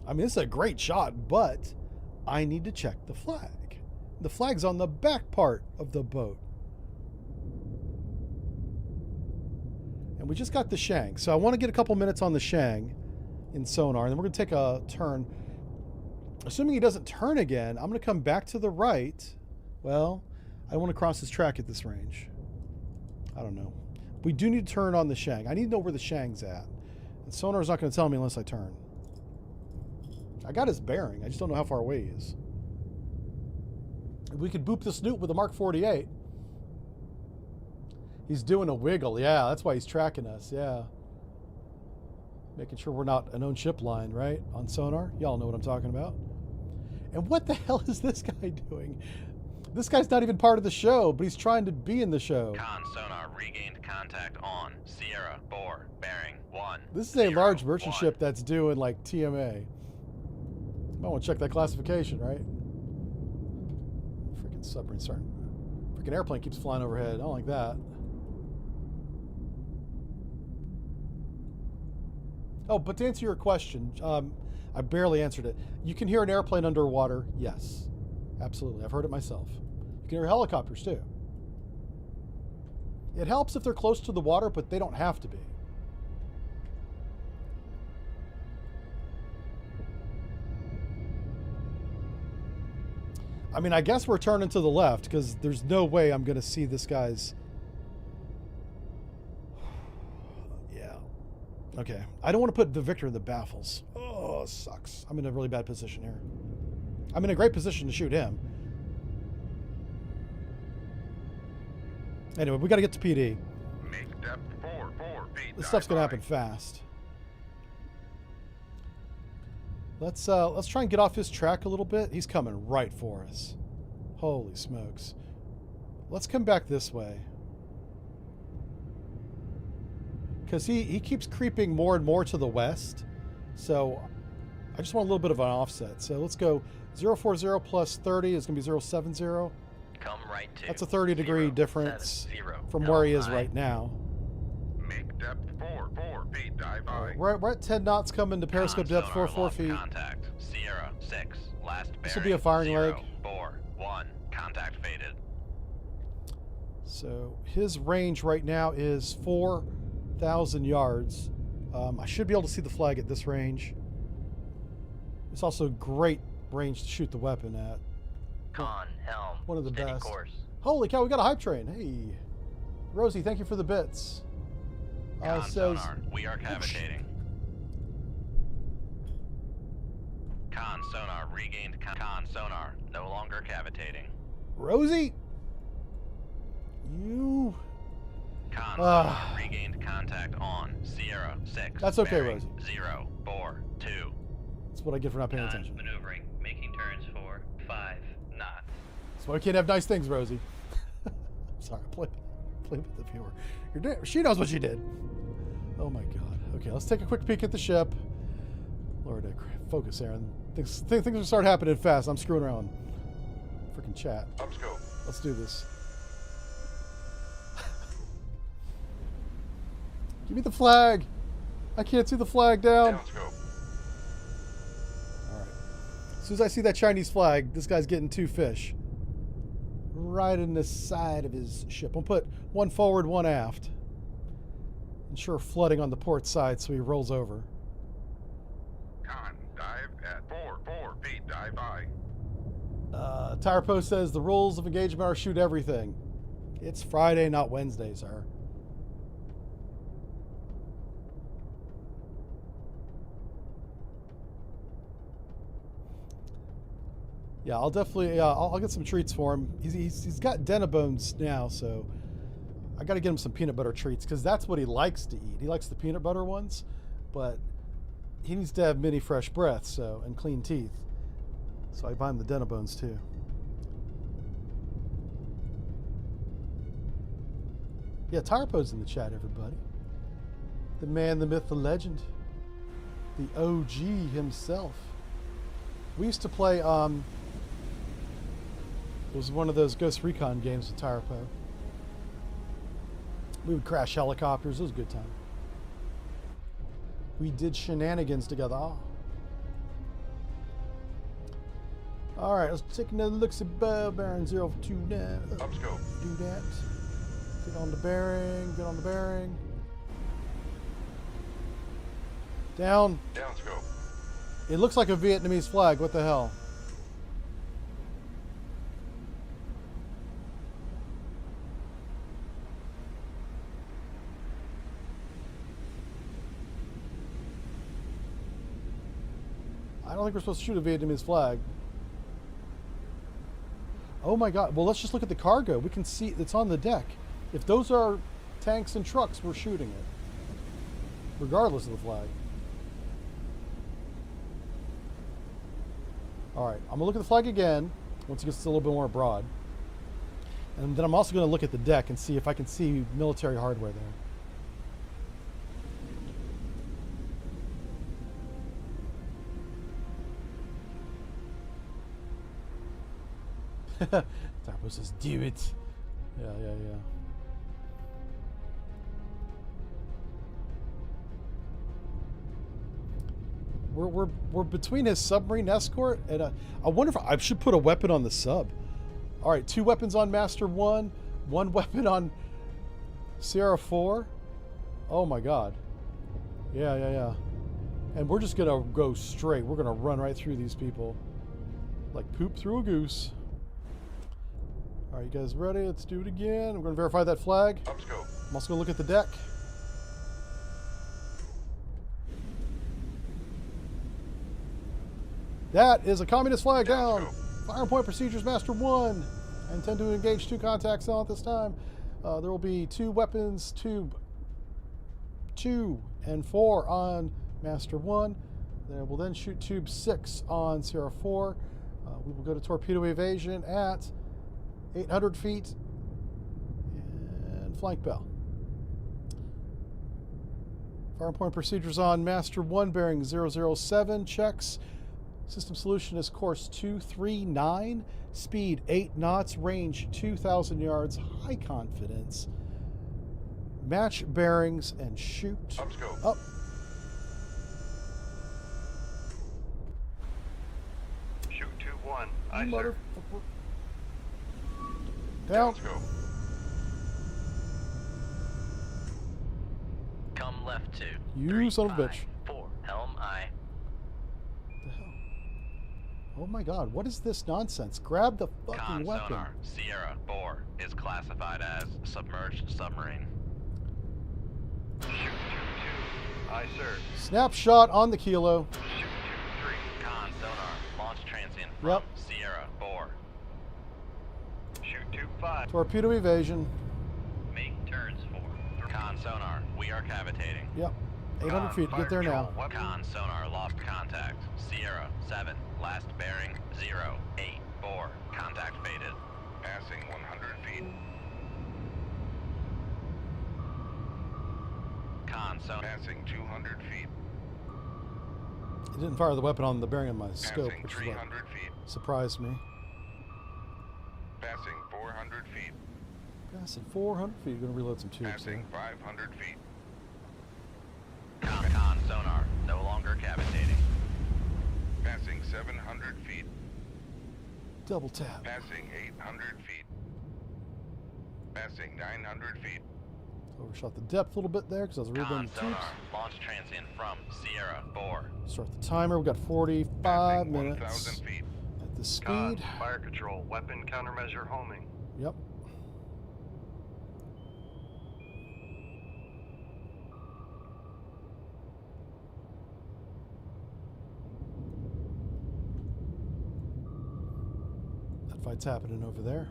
I mean, it's a great shot, but I need to check the flag. The flag's on the back part of the boat. And we just got the Shang. So I want to get a couple minutes on the Shang in sonar, and then we're going to take a turn. Assuming he doesn't turn again, I'm going to come back to the right. Well, I don't want to cross his track at this range. I don't know. We do need to turn on the Shang. I need to know where the Shang's at. And sonar's not going to tell me unless I turn. I got his bearing. I just don't know how far away he is. We could boop the snoot with a Mark 48. He's doing a wiggle. Yeah, that's why he's tracking us. Yeah. Making sure we're not an own ship line, right? On sonar. Y'all know what I'm talking about. And what the hell is this guy doing? This guy's not even part of the show, but he's trying to be in the show. Con sonar regained contact on Sierra 4, bearing 1. This is a large merchant ship that's doing like TMA. Might want to check that classification, right? Freaking submarine starting. Freaking airplane keeps flying overhead. I don't like that. Oh, but to answer your question, I barely answered it. You can hear an airplane underwater. Yes, absolutely. I've heard it myself. You can hear helicopters too. It helps if they're close to the water, but they don't have to be. I mean, I guess we're turning to the left because there's no way I'm going to see this guy's... Yeah. Okay. I don't want to put the Victor in the baffles. Oh, sucks. I'm in a really bad position here. I'm in a great position to shoot him. Anyway, we got to get to PD. Make depth 4 feet. This stuff's going to happen fast. Let's try and get off his track a little bit. He's coming right for us. Holy smokes. Let's come back this way. Because he keeps creeping more and more to the west. So I just want a little bit of an offset. So let's go 040 plus 30 is going to be 070. Come right to. That's a 30-degree 0, difference 0, from where he is high. right now. Make depth 4 feet. Dive high. We're at 10 knots coming to periscope depth 4 feet. Contact. Sierra 6. Last bearing. This will be a firing 0, leg. 4, 1. Contact faded. So his range right now is 4,000 yards. I should be able to see the flag at this range. It's also great range to shoot the weapon at. Con, helm, One of the steady best. course. Holy cow, we got a hype train. Hey. Rosie, thank you for the bits. Con Says, sonar. We are cavitating. Con sonar regained. Con sonar no longer cavitating. Rosie? You... Con Ah. sonar regained contact on Sierra 6. That's okay, bearing Rosie. 0, 4, 2. That's what I get for not paying Con attention. maneuvering, making turns for 5 knots. That's why I can't have nice things, Rosie. Sorry, play with the viewer. She knows what she did. Oh my god. Okay, let's take a quick peek at the ship. Lord, focus, Aaron. Things will start happening fast. I'm screwing around. Freaking chat. Up scope. Let's do this. Give me the flag. I can't see the flag down. Down scope. All right. As soon as I see that Chinese flag, this guy's getting 2 fish. Right in the side of his ship. I'll put 1 forward, 1 aft. Ensure flooding on the port side so he rolls over. Con, dive at 4 feet. Dive high. Tire Post says the rules of engagement are shoot everything. It's Friday, not Wednesday, sir. Yeah, I'll definitely. I'll get some treats for him. He's got Denibones now, so I got to get him some peanut butter treats because that's what he likes to eat. He likes the peanut butter ones, but he needs to have mini fresh breath, so and clean teeth. So I buy him the Denibones too. Yeah, Tyrepo's in the chat, everybody. The man, the myth, the legend, the OG himself. We used to play. It was one of those Ghost Recon games with Tyrepo. We would crash helicopters. It was a good time. We did shenanigans together. Oh. All right, let's take another look at bearing 029. Up scope. Do that. Get on the bearing. Get on the bearing. Down. Down scope. It looks like a Vietnamese flag. What the hell? I don't think we're supposed to shoot a Vietnamese flag. Oh my god. Well, let's just look at the cargo. We can see it's on the deck. If those are tanks and trucks, we're shooting it. Regardless of the flag. Alright, I'm going to look at the flag again, once it gets a little bit more broad. And then I'm also going to look at the deck and see if I can see military hardware there. Tarpo says, do it. Yeah. We're between his submarine escort and I wonder if I should put a weapon on the sub. All right, 2 weapons on Master 1, 1 weapon on Sierra 4. Oh my God. Yeah. And we're just gonna go straight. We're gonna run right through these people like poop through a goose. All right, you guys ready? Let's do it again. I'm going to verify that flag. Upscope. I'm also going to look at the deck. That is a communist flag down. Fire point procedures, Master 1. I intend to engage 2 contacts on at this time. There will be 2 weapons, tube 2 and 4 on Master 1. They will then shoot tube 6 on Sierra 4. We will go to torpedo evasion at 800 feet and flank bell. Fire point procedures on Master 1 bearing 007 checks. System solution is course 239, speed 8 knots, range 2,000 yards, high confidence. Match bearings and shoot Upscope. up. Shoot 2-1. Aye, sir. Motherfucker. Down. Upscope. Come left 2. You 3, son of a 5, bitch. 4. Helm I. What the hell? Oh my god, what is this nonsense? Grab the fucking Con weapon. sonar. Sierra 4 is classified as submerged submarine. Shoot 2-2. Aye, sir. Snapshot on the kilo. Shoot 2-3. Con sonar. Launch transient from Yep. Sierra 4. Shoot 2-5. Torpedo evasion. Make turns for Con sonar. We are cavitating. Yep. 800 feet. Get there now. Con sonar lost contact. Sierra 7. Last bearing 084. Contact faded. Passing 100 feet. Con sonar. Passing 200 feet. It didn't fire the weapon on the bearing on my scope, Passing which is what 300 feet. surprised me. Passing 400 feet. Passing 400 feet. You're going to reload some tubes Passing there. 500 feet. Con sonar. No longer cavitating. Passing 700 feet. Double tap. Passing 800 feet. Passing 900 feet. Overshot the depth a little bit there because I was reloading Con the tubes. sonar. Launch transient from Sierra 4. Start the timer. We've got 45 Passing minutes 1,000 feet. at this Con, speed. fire control. Weapon countermeasure homing. Yep. That fight's happening over there.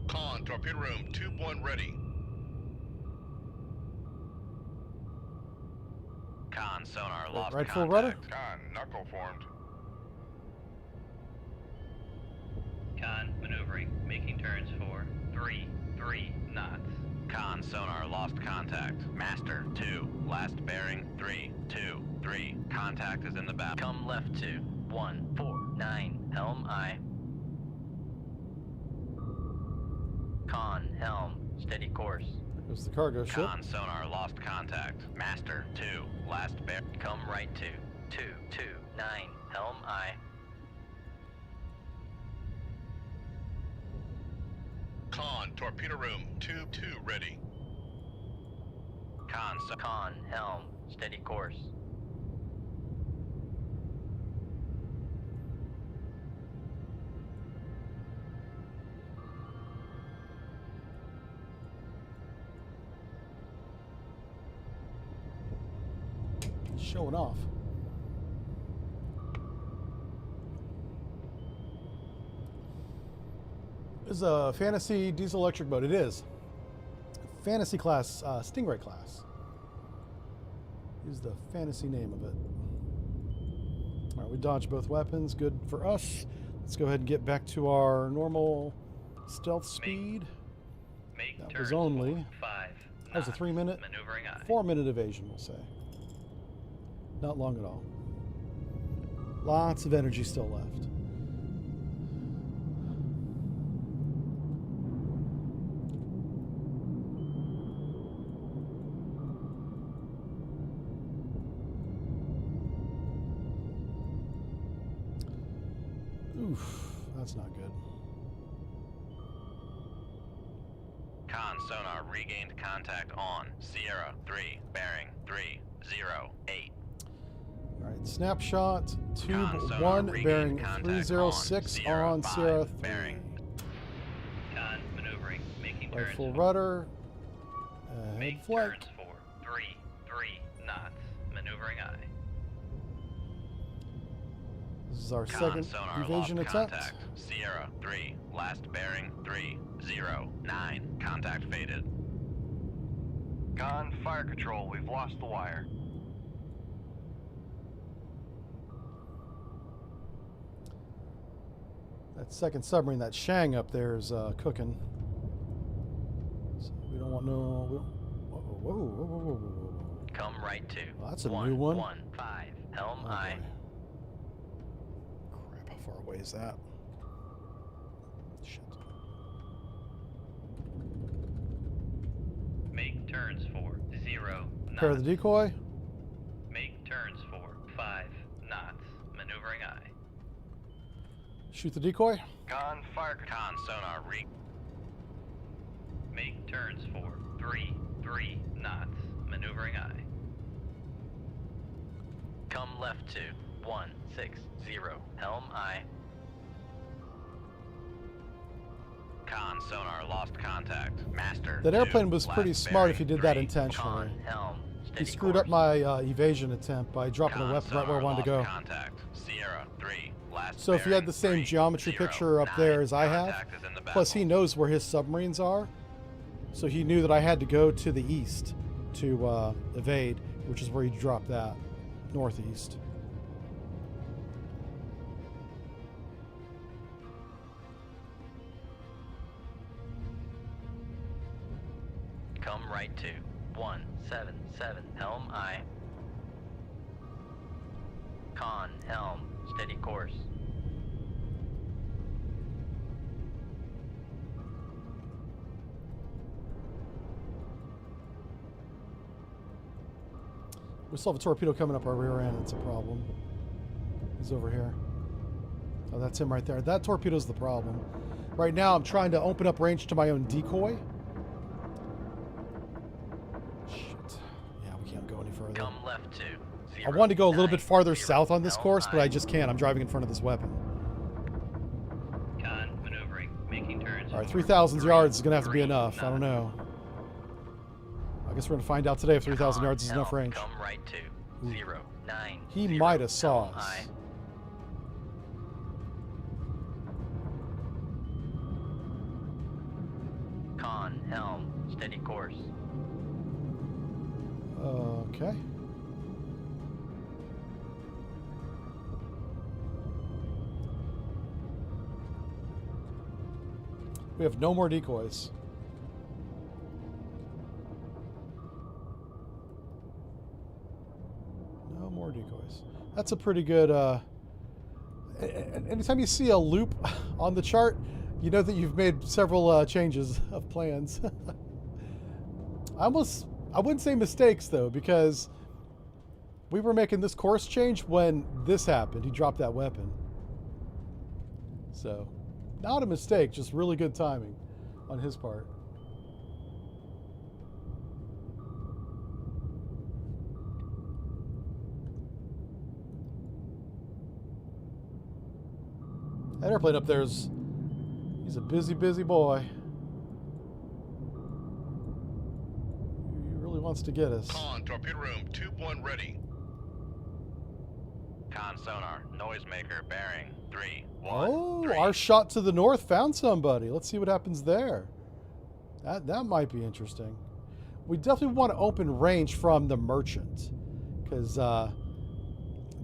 Con, torpedo room, tube 1 ready. Con sonar lost Right full contact. rudder? Con, knuckle formed. con maneuvering, making turns for 3 knots. Con sonar lost contact. Master 2. Last bearing 323. Contact is in the bow. Come left 2. 149. Helm I. Con helm. Steady course. There goes the cargo ship. Con sonar lost contact. Master 2. Last bear. Come right 2. 229. Helm I. Con, torpedo room, tube 2 ready. Con helm. Steady course. Showing off. This is a fantasy diesel electric boat. It is. Fantasy class, Stingray class. Is the fantasy name of it. All right, we dodged both weapons. Good for us. Let's go ahead and get back to our normal stealth speed. Make That turns was only- for 5 That was a knots. 3-minute, Maneuvering I. 4-minute evasion, we'll say. Not long at all. Lots of energy still left. Oof, that's not good. Con sonar regained contact on Sierra 3, bearing 308. All right, snapshot. Tube Con sonar 1, regained bearing contact 306 Sierra on 5, Sierra 3. bearing. Con maneuvering, making Right turns full for rudder. Head make flight. turns for 3 knots. Maneuvering aye. This is our Con second sonar evasion lost attempt. contact. Sierra 3, last bearing 309. Contact faded. Con, fire control, we've lost the wire. That second submarine, that Shang up there, is cooking. So we don't want no. We don't, whoa. Come right to. Well, that's a new one. 115. Helm Oh, aye. boy. Crap, how far away is that? Shit. Make turns for 0 Prepare knots. the decoy. Make turns for 5 knots. Maneuvering aye. Shoot the decoy. Con, fire control. Con sonar Make turns for 3 knots. Maneuvering aye. come left to 160. Helm aye. Con sonar lost contact. Master. That 2, airplane was last pretty smart if he bearing did that 3. intentionally. Con helm. He Steady screwed up course. my evasion attempt by dropping the Con weapon right where I sonar wanted to go. lost Contact. Sierra 3. Last So if you had bearing the same 3, geometry 0, picture up there 9. as I have, Contact is in the plus he baffle. knows where his submarines are, so he knew that I had to go to the east to evade, which is where he dropped that, northeast. Come right to 177. Helm aye. Con helm. Steady course. We still have a torpedo coming up our rear end. It's a problem. He's over here. Oh, that's him right there. That torpedo's the problem. Right now, I'm trying to open up range to my own decoy. Shit. Yeah, we can't go any further. Come left to I wanted to go a little bit farther 090. south on this Helm course, but aye. I just can't. I'm driving in front of this weapon. Con maneuvering, making turns. All right, for 3,000 3 yards is going to have to be enough. I don't knots. know. I guess we're going to find out today if 3,000 Con yards is enough helm. range. Come right to Ooh. 090. He might have saw Helm us. aye. Con helm. Steady course. Okay. We have no more decoys. No more decoys. That's a pretty good. Anytime you see a loop on the chart, you know that you've made several changes of plans. I wouldn't say mistakes though, because we were making this course change when this happened. He dropped that weapon. So, not a mistake, just really good timing on his part. That airplane up there he's a busy, busy boy. He really wants to get us. Con, torpedo room, tube 1 ready. Con sonar. Noisemaker. Bearing 313. Oh, our shot to the north found somebody. Let's see what happens there. That might be interesting. We definitely want to open range from the Merchant, because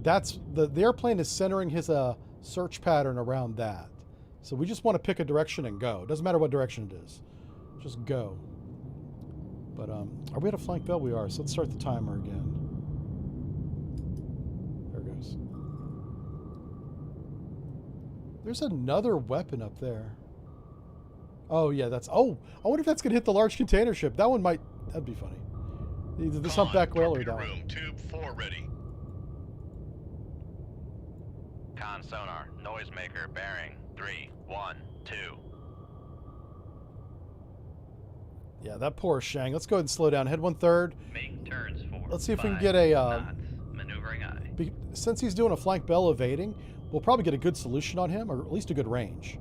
that's the airplane is centering his search pattern around that. So we just want to pick a direction and go. Doesn't matter what direction it is, just go. But are we at a flank bell? We are. So let's start the timer again. There it goes. There's another weapon up there. Oh yeah, that's. Oh, I wonder if that's gonna hit the large container ship. That one might. That'd be funny. Either this Con, humpback whale or torpedo that one. room, tube 4 ready. Con sonar. Noisemaker. Bearing 312. Yeah, that poor Shang. Let's go ahead and slow down. Head 1/3. Making turns for Let's see if we can 5 get a... knots. Maneuvering aye. since he's doing a flank bell evading, we'll probably get a good solution on him, or at least a good range.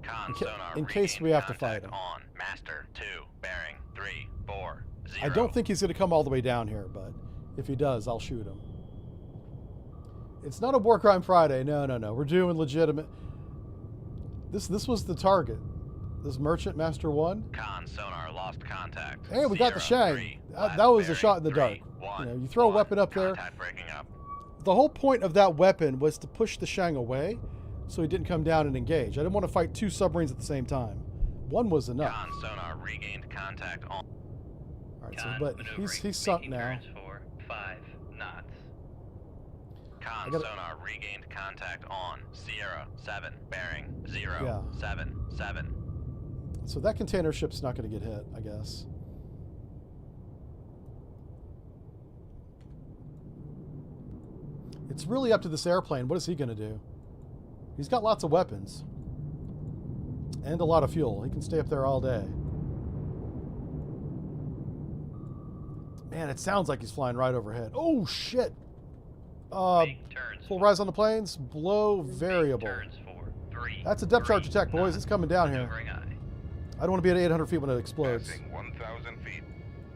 Con ca- sonar in case we have to fight contact him. On. Master 2, bearing 340. I don't think he's going to come all the way down here, but if he does, I'll shoot him. It's not a War Crime Friday. No, no, no. We're doing legitimate... This was the target. This Merchant Master 1. Con sonar lost contact. Hey, we got the 0, Shang. 3, That was a bearing, shot in the 3, dark. 1, You know, you throw a 1. weapon up there. Contact breaking up. The whole point of that weapon was to push the Shang away so he didn't come down and engage. I didn't want to fight 2 submarines at the same time. One was enough. Con sonar regained contact on. All right, so, Con but maneuvering, he's sunk making now. turns for 5 knots. Con gotta- sonar regained contact on. Sierra 7, bearing 0, Yeah. 7, 7. So that container ship's not going to get hit, I guess. It's really up to this airplane. What is he going to do? He's got lots of weapons. And a lot of fuel. He can stay up there all day. Man, it sounds like he's flying right overhead. Oh, shit. Make turns Full for rise on the planes. Blow variable. Turns for 3. That's a depth charge 3 attack, boys. knots. It's coming down here. Maneuvering aye. I don't want to be at 800 feet when it explodes. Passing 1,000 feet.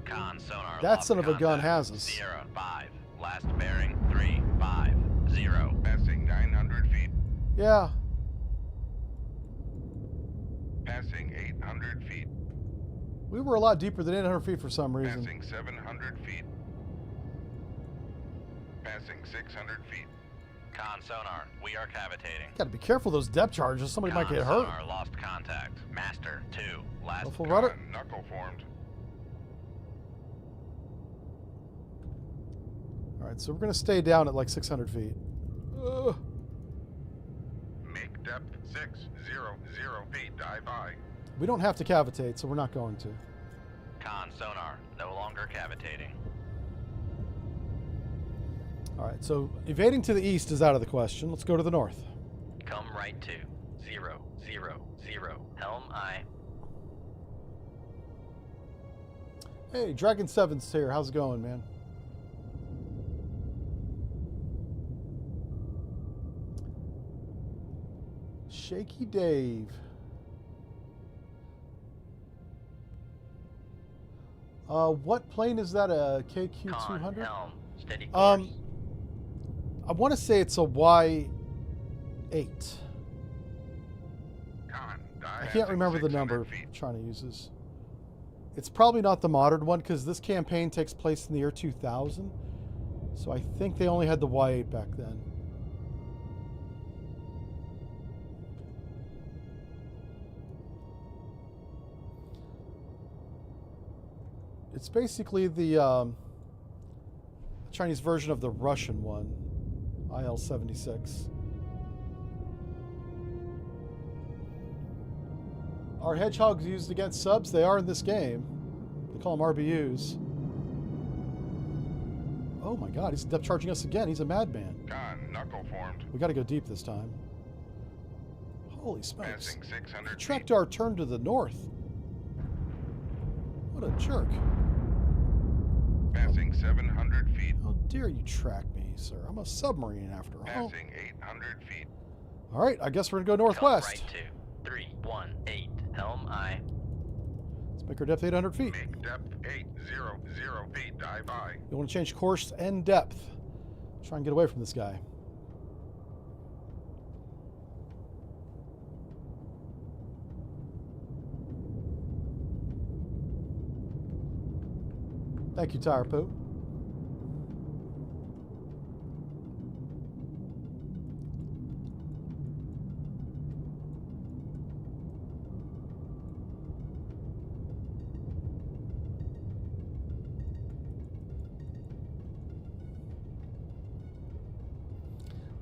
Con sonar That lost son of a gun contact. has us. Sierra 5, last bearing 350. Passing 900 feet. Yeah. Passing 800 feet. We were a lot deeper than 800 feet for some reason. Passing 700 feet. Passing 600 feet. Con sonar, we are cavitating. Got to be careful of those depth charges. Somebody might Con get hurt. sonar lost contact. Master 2, last Full rudder. Con knuckle formed. All right, so we're going to stay down at like 600 feet. Ugh. Make depth 600 feet. Dive high. We don't have to cavitate, so we're not going to. Con sonar, no longer cavitating. All right, so evading to the east is out of the question. Let's go to the north. Come right to 000. Helm aye. Hey, Dragon 7's here. How's it going, man? Shaky Dave. What plane is that? A Con KQ-200? helm, steady course. I want to say it's a Y8. Con dive. I can't remember the 600 number feet. I'm trying to use this. It's probably not the modern one because this campaign takes place in the year 2000. So I think they only had the Y8 back then. It's basically the Chinese version of the Russian one, IL-76. Are hedgehogs used against subs? They are in this game. They call them RBUs. Oh my god, he's depth charging us again. He's a madman. Con knuckle formed. We got to go deep this time. Holy smokes. Passing 600 He feet. tracked our turn to the north. What a jerk. Passing 700 feet. How dare you track me, sir? I'm a submarine after all. Passing 800 feet. All right, I guess we're going to go Come northwest. right to 318. Helm aye. Let's make our depth 800 feet. Make depth 800 feet. Dive high. You want to change course and depth. Try and get away from this guy. Thank you, Tire Poo.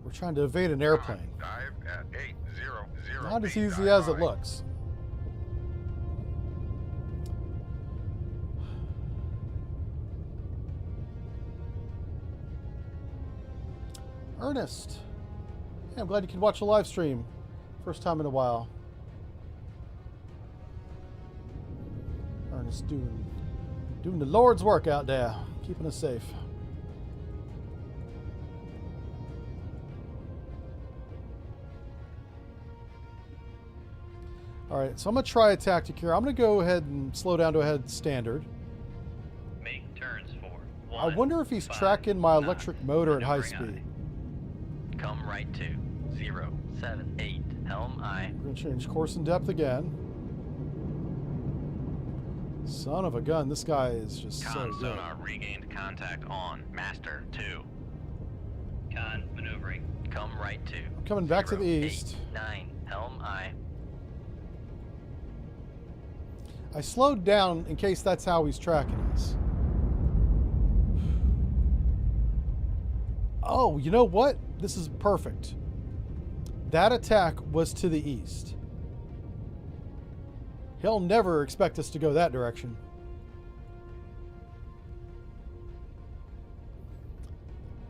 We're trying to evade an airplane. Dive at 800 Not as feet. easy Dive as it high. looks. Ernest. Yeah, I'm glad you could watch the live stream. First time in a while. Ernest doing the Lord's work out there, keeping us safe. All right, so I'm going to try a tactic here. I'm going to go ahead and slow down to a head standard. Make turns for I 1, wonder if he's 5 tracking my knots, electric motor at high maneuvering speed. Come right to 0, 7, 8, helm I. We're going to change course and depth again. Son of a gun, this guy is just so Con good. sonar regained contact on Master 2. Con maneuvering. Come right to. I'm coming back to the 0, east. 8, 9, helm I. I slowed down in case that's how he's tracking us. Oh, you know what? This is perfect. That attack was to the east. He'll never expect us to go that direction.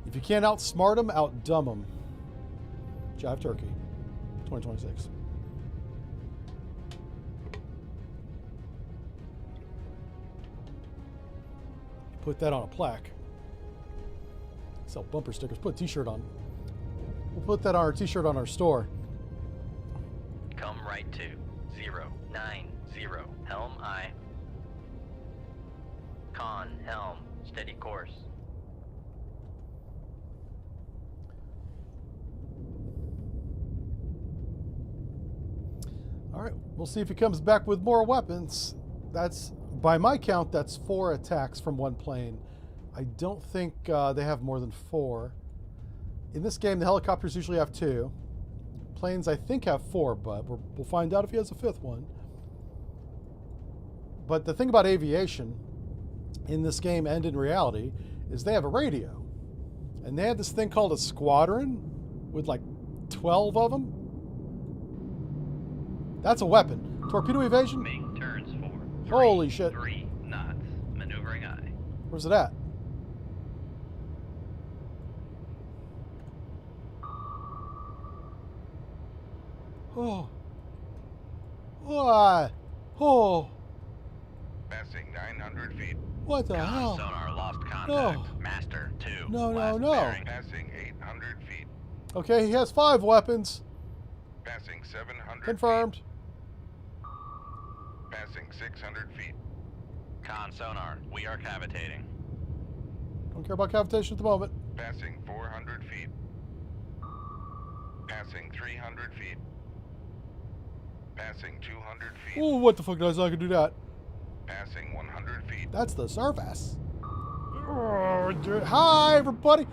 If you can't outsmart him, outdumb him. Jive Turkey, 2026. Put that on a plaque. Sell bumper stickers. Put a t-shirt on. We'll put that on our t-shirt on our store. Come right to 0, 9, 0, helm I. Con, helm, steady course. All right, we'll see if he comes back with more weapons. That's, by my count, that's 4 attacks from one plane. I don't think they have more than 4. In this game, the helicopters usually have 2. Planes, I think, have 4, but we'll find out if he has a 5th one. But the thing about aviation in this game and in reality is they have a radio. And they have this thing called a squadron with like 12 of them. That's a weapon. Torpedo evasion? Make turns for 3, Holy shit. 3 knots. Maneuvering I. Where's it at? Oh. What? Oh. Passing 900 feet. What the Con hell? sonar lost contact. No. Master 2. No, last no. bearing. Passing 800 feet. Okay, he has 5 weapons. Passing 700 Confirmed. feet. Passing 600 feet. Con sonar, we are cavitating. Don't care about cavitation at the moment. Passing 400 feet. Passing 300 feet. Passing 200 feet. Oh, what the fuck does I can do that? Passing 100 feet. That's the surface. Hi, everybody.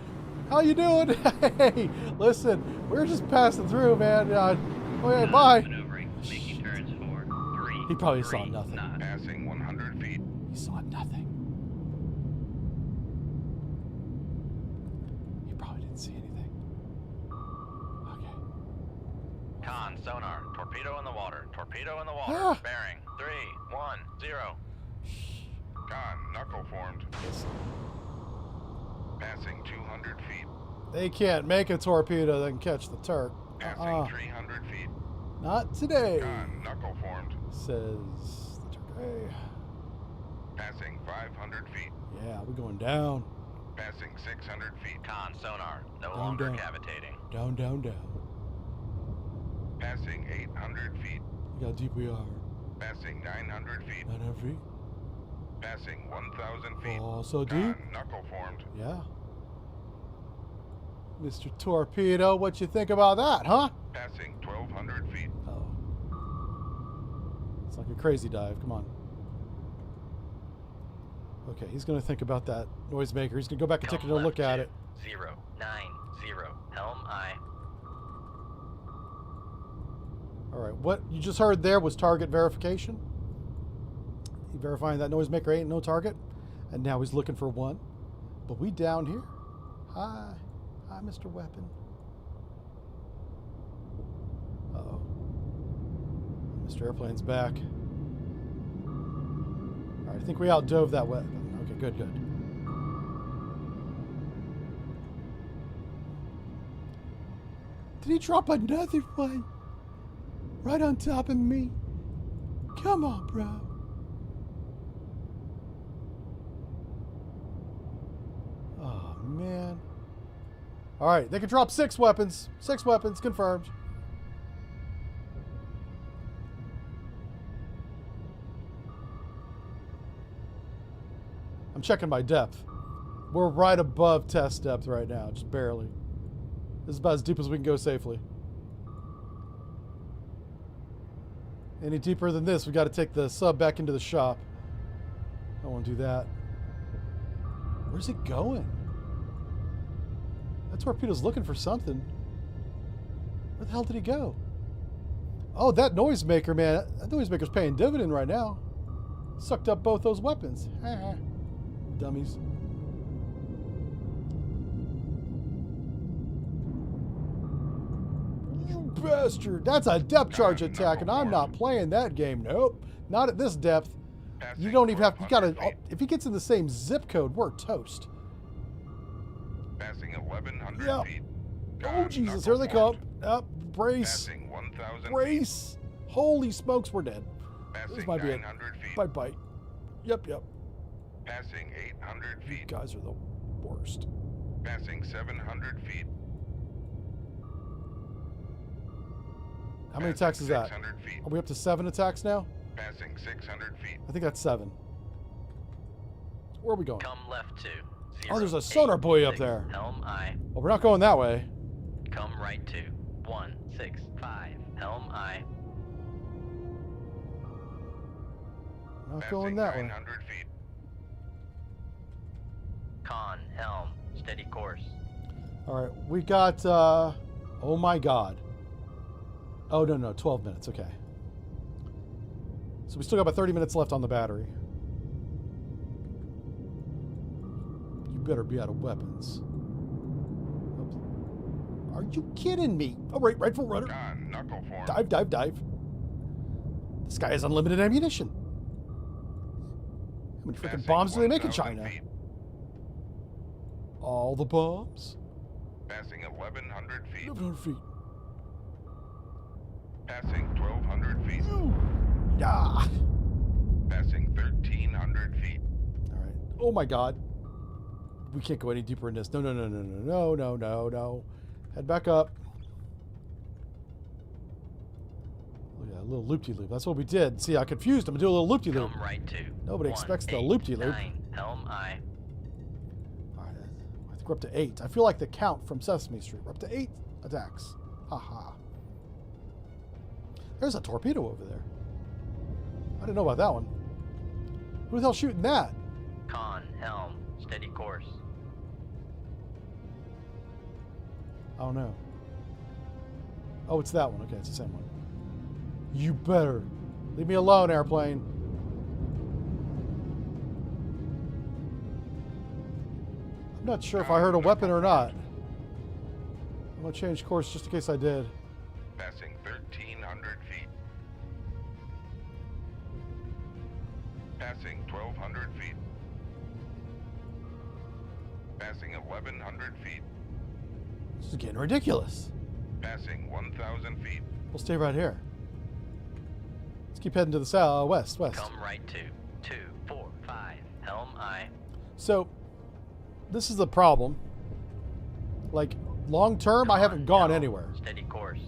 How you doing? Hey, listen, we're just passing through, man. Okay, bye. Maneuvering. Making turns for 3. He probably saw 3 nothing. knots. Passing 100 feet. He saw nothing. He probably didn't see anything. Okay. Con sonar, torpedo in the water. Torpedo in the water. Ah. Bearing 3, 1, 0. Con, knuckle formed. Passing 200 feet. They can't make a torpedo that can catch the Turk. Passing 300 feet. Not today, Con, knuckle formed. says the Turk. Hey, Passing 500 feet. yeah, we're going down. Passing 600 feet. Con sonar, no Down, longer down. cavitating. Down, down, down. Passing 800 feet. Look how deep we are. Passing 900 feet. 900 feet. Passing 1,000 feet. Oh, so deep. Con, knuckle formed. Yeah. Mr. Torpedo, what you think about that, huh? Passing 1,200 feet. Oh. It's like a crazy dive. Come on. Okay, he's going to think about that noisemaker. He's going to go back and take Come another left look at to it. 0, 9, 0, helm I. All right, what you just heard there was target verification. He verifying that noisemaker ain't no target, and now he's looking for one. But we down here. Hi, Mr. Weapon. Uh-oh. Mr. Airplane's back. All right, I think we outdove that weapon. Okay, good, good. Did he drop another one? Right on top of me? Come on, bro. man. All right, they can drop 6 weapons. 6 weapons, confirmed. I'm checking my depth. We're right above test depth right now, just barely. This is about as deep as we can go safely. Any deeper than this, we got to take the sub back into the shop. I don't want to do that. Where's it going? That torpedo's looking for something. Where the hell did he go? Oh, that noisemaker, man. That noisemaker's paying dividend right now. Sucked up both those weapons. Dummies. You bastard. That's a depth charge attack, and I'm not playing that game. Nope. Not at this depth. You don't even have... You gotta... If he gets in the same zip code, we're toast. Passing 1,100 Yeah. feet. Oh, Jesus. Here they come. Up. Brace. Passing 1,000 Brace. Holy smokes, we're dead. This Passing might be it. 900 feet. Bite. Yep. Passing 800 You feet. guys are the worst. Passing 700 feet. How many attacks is that? 600 feet. Are we up to 7 attacks now? Passing 600 feet. I think that's 7. Where are we going? Come left 2. Oh, there's a sonar buoy up there. Helm I. Well, we're not going that way. Come right 2. 165. Helm I. Not Passing going that way. 900 feet. Con helm. Steady course. All right, we got, oh my God. Oh, no, 12 minutes, okay. So we still got about 30 minutes left on the battery. You better be out of weapons. Are you kidding me? Oh, right, rightful rudder. Con knuckle form. Dive. This guy has unlimited ammunition. How many freaking Passing bombs do they make in 1,000 China? feet. All the bombs? Passing 1,100 feet. 1,100 feet. Passing 1,200 feet. Yeah. Passing 1,300 feet. All right. Oh my God. We can't go any deeper in this. No. Head back up. Oh yeah, a little loop-de-loop. That's what we did. See, I confused him. Do a little loop-de-loop. Come right 2. Nobody expects the loop-de-loop. 9. Helm I. All right. I think we're up to 8. I feel like the count from Sesame Street. We're up to 8 attacks. Haha. There's a torpedo over there. I didn't know about that one. Who the hell's shooting that? Con helm. Steady course. I don't know. Oh, it's that one. Okay, it's the same one. You better. Leave me alone, airplane. I'm not sure if I heard a weapon or not. I'm going to change course just in case I did. Passing 1,300 feet. Passing 1,200 feet. Passing 1,100 feet. This is getting ridiculous. Passing 1,000 feet. We'll stay right here. Let's keep heading to the south, west. Come right 2. 2, 4, 5. Helm I. So, this is the problem. Like, long term, I haven't gone anywhere. Steady course.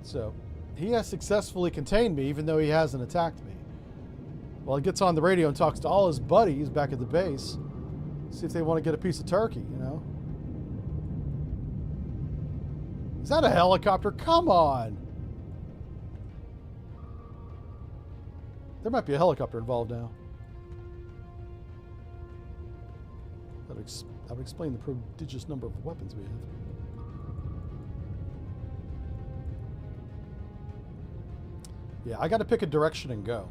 So, he has successfully contained me, even though he hasn't attacked me. Well, he gets on the radio and talks to all his buddies back at the base. See if they want to get a piece of turkey, you know? Is that a helicopter? Come on! There might be a helicopter involved now. That would explain the prodigious number of weapons we have. Yeah, I got to pick a direction and go.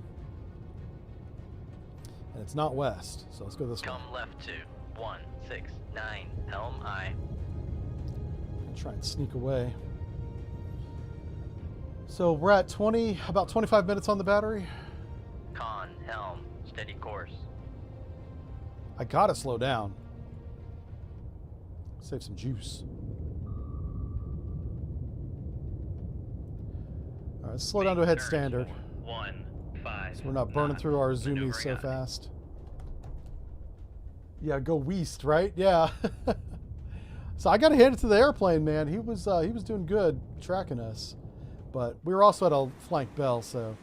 And it's not west, so let's go this way. Come left 2. 169. Helm I. And try and sneak away. So we're at about 25 minutes on the battery. Con helm. Steady course. I gotta slow down. Save some juice. All right, let's slow down to a head standard. 1, 5. So we're not burning through our zoomies so Maneuvering on. fast. Yeah, go west, right? Yeah. So I got to hand it to the airplane, man. He was doing good tracking us, but we were also at a flank bell, so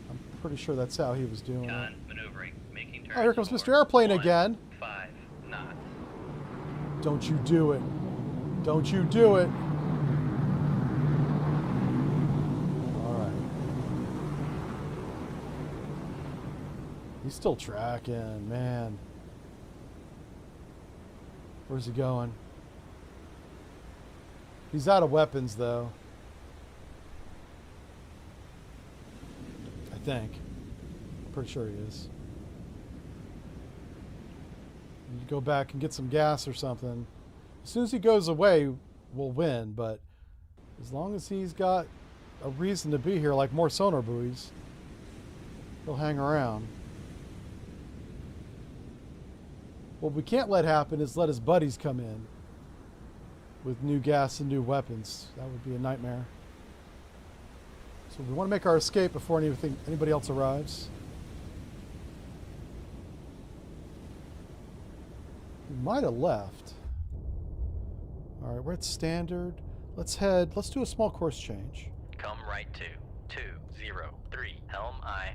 I'm pretty sure that's how he was doing Con, it. maneuvering, making turns. Oh, here comes for Mr. Airplane 1, again. 5 knots. Don't you do it. Don't you do it. All right. He's still tracking, man. Where's he going? He's out of weapons, though. I think. I'm pretty sure he is. You go back and get some gas or something. As soon as he goes away, we'll win, but as long as he's got a reason to be here, like more sonar buoys, he'll hang around. What we can't let happen is let his buddies come in with new gas and new weapons. That would be a nightmare. So we want to make our escape before anybody else arrives. We might have left. All right, we're at standard. Let's do a small course change. Come right to 203 Helm I.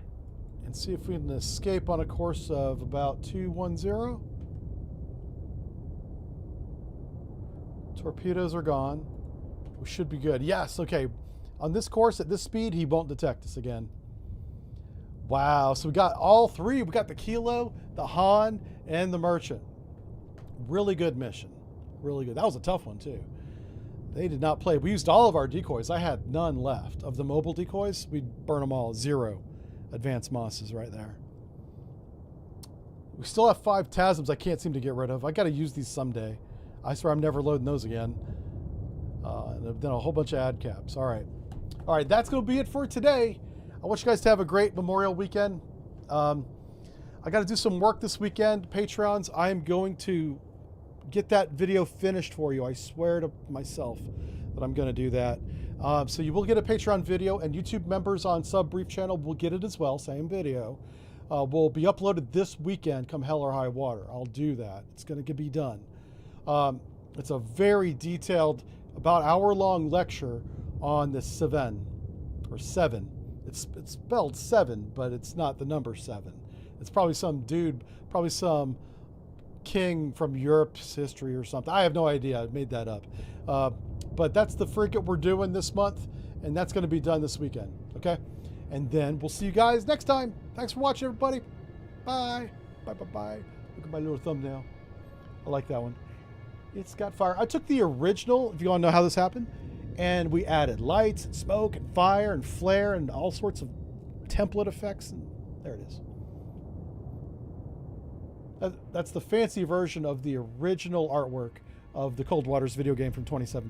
And see if we can escape on a course of about 210. Torpedoes are gone. We should be good. Yes, okay. On this course, at this speed, he won't detect us again. Wow, so we got all three. We got the Kilo, the Han, and the Merchant. Really good mission. Really good. That was a tough one, too. They did not play. We used all of our decoys. I had none left. Of the mobile decoys, we'd burn them all. 0 advanced Mosses right there. We still have 5 TASMs I can't seem to get rid of. I got to use these someday. I swear I'm never loading those again. And then a whole bunch of ad caps. All right. All right, that's going to be it for today. I want you guys to have a great Memorial weekend. I got to do some work this weekend. Patrons, I am going to get that video finished for you. I swear to myself that I'm going to do that. So you will get a Patreon video, and YouTube members on Sub Brief channel will get it as well. Same video. Will be uploaded this weekend come hell or high water. I'll do that. It's going to be done. It's a very detailed, about hour-long lecture on the Seven, or 7. It's spelled 7, but it's not the number 7. It's probably some dude, probably some king from Europe's history or something. I have no idea. I made that up. But that's the frigate we're doing this month, and that's going to be done this weekend. Okay? And then we'll see you guys next time. Thanks for watching, everybody. Bye. Bye, bye, bye. Look at my little thumbnail. I like that one. It's got fire. I took the original, if you want to know how this happened, and we added lights and smoke and fire and flare and all sorts of template effects, and there it is. That's the fancy version of the original artwork of the Cold Waters video game from 2017.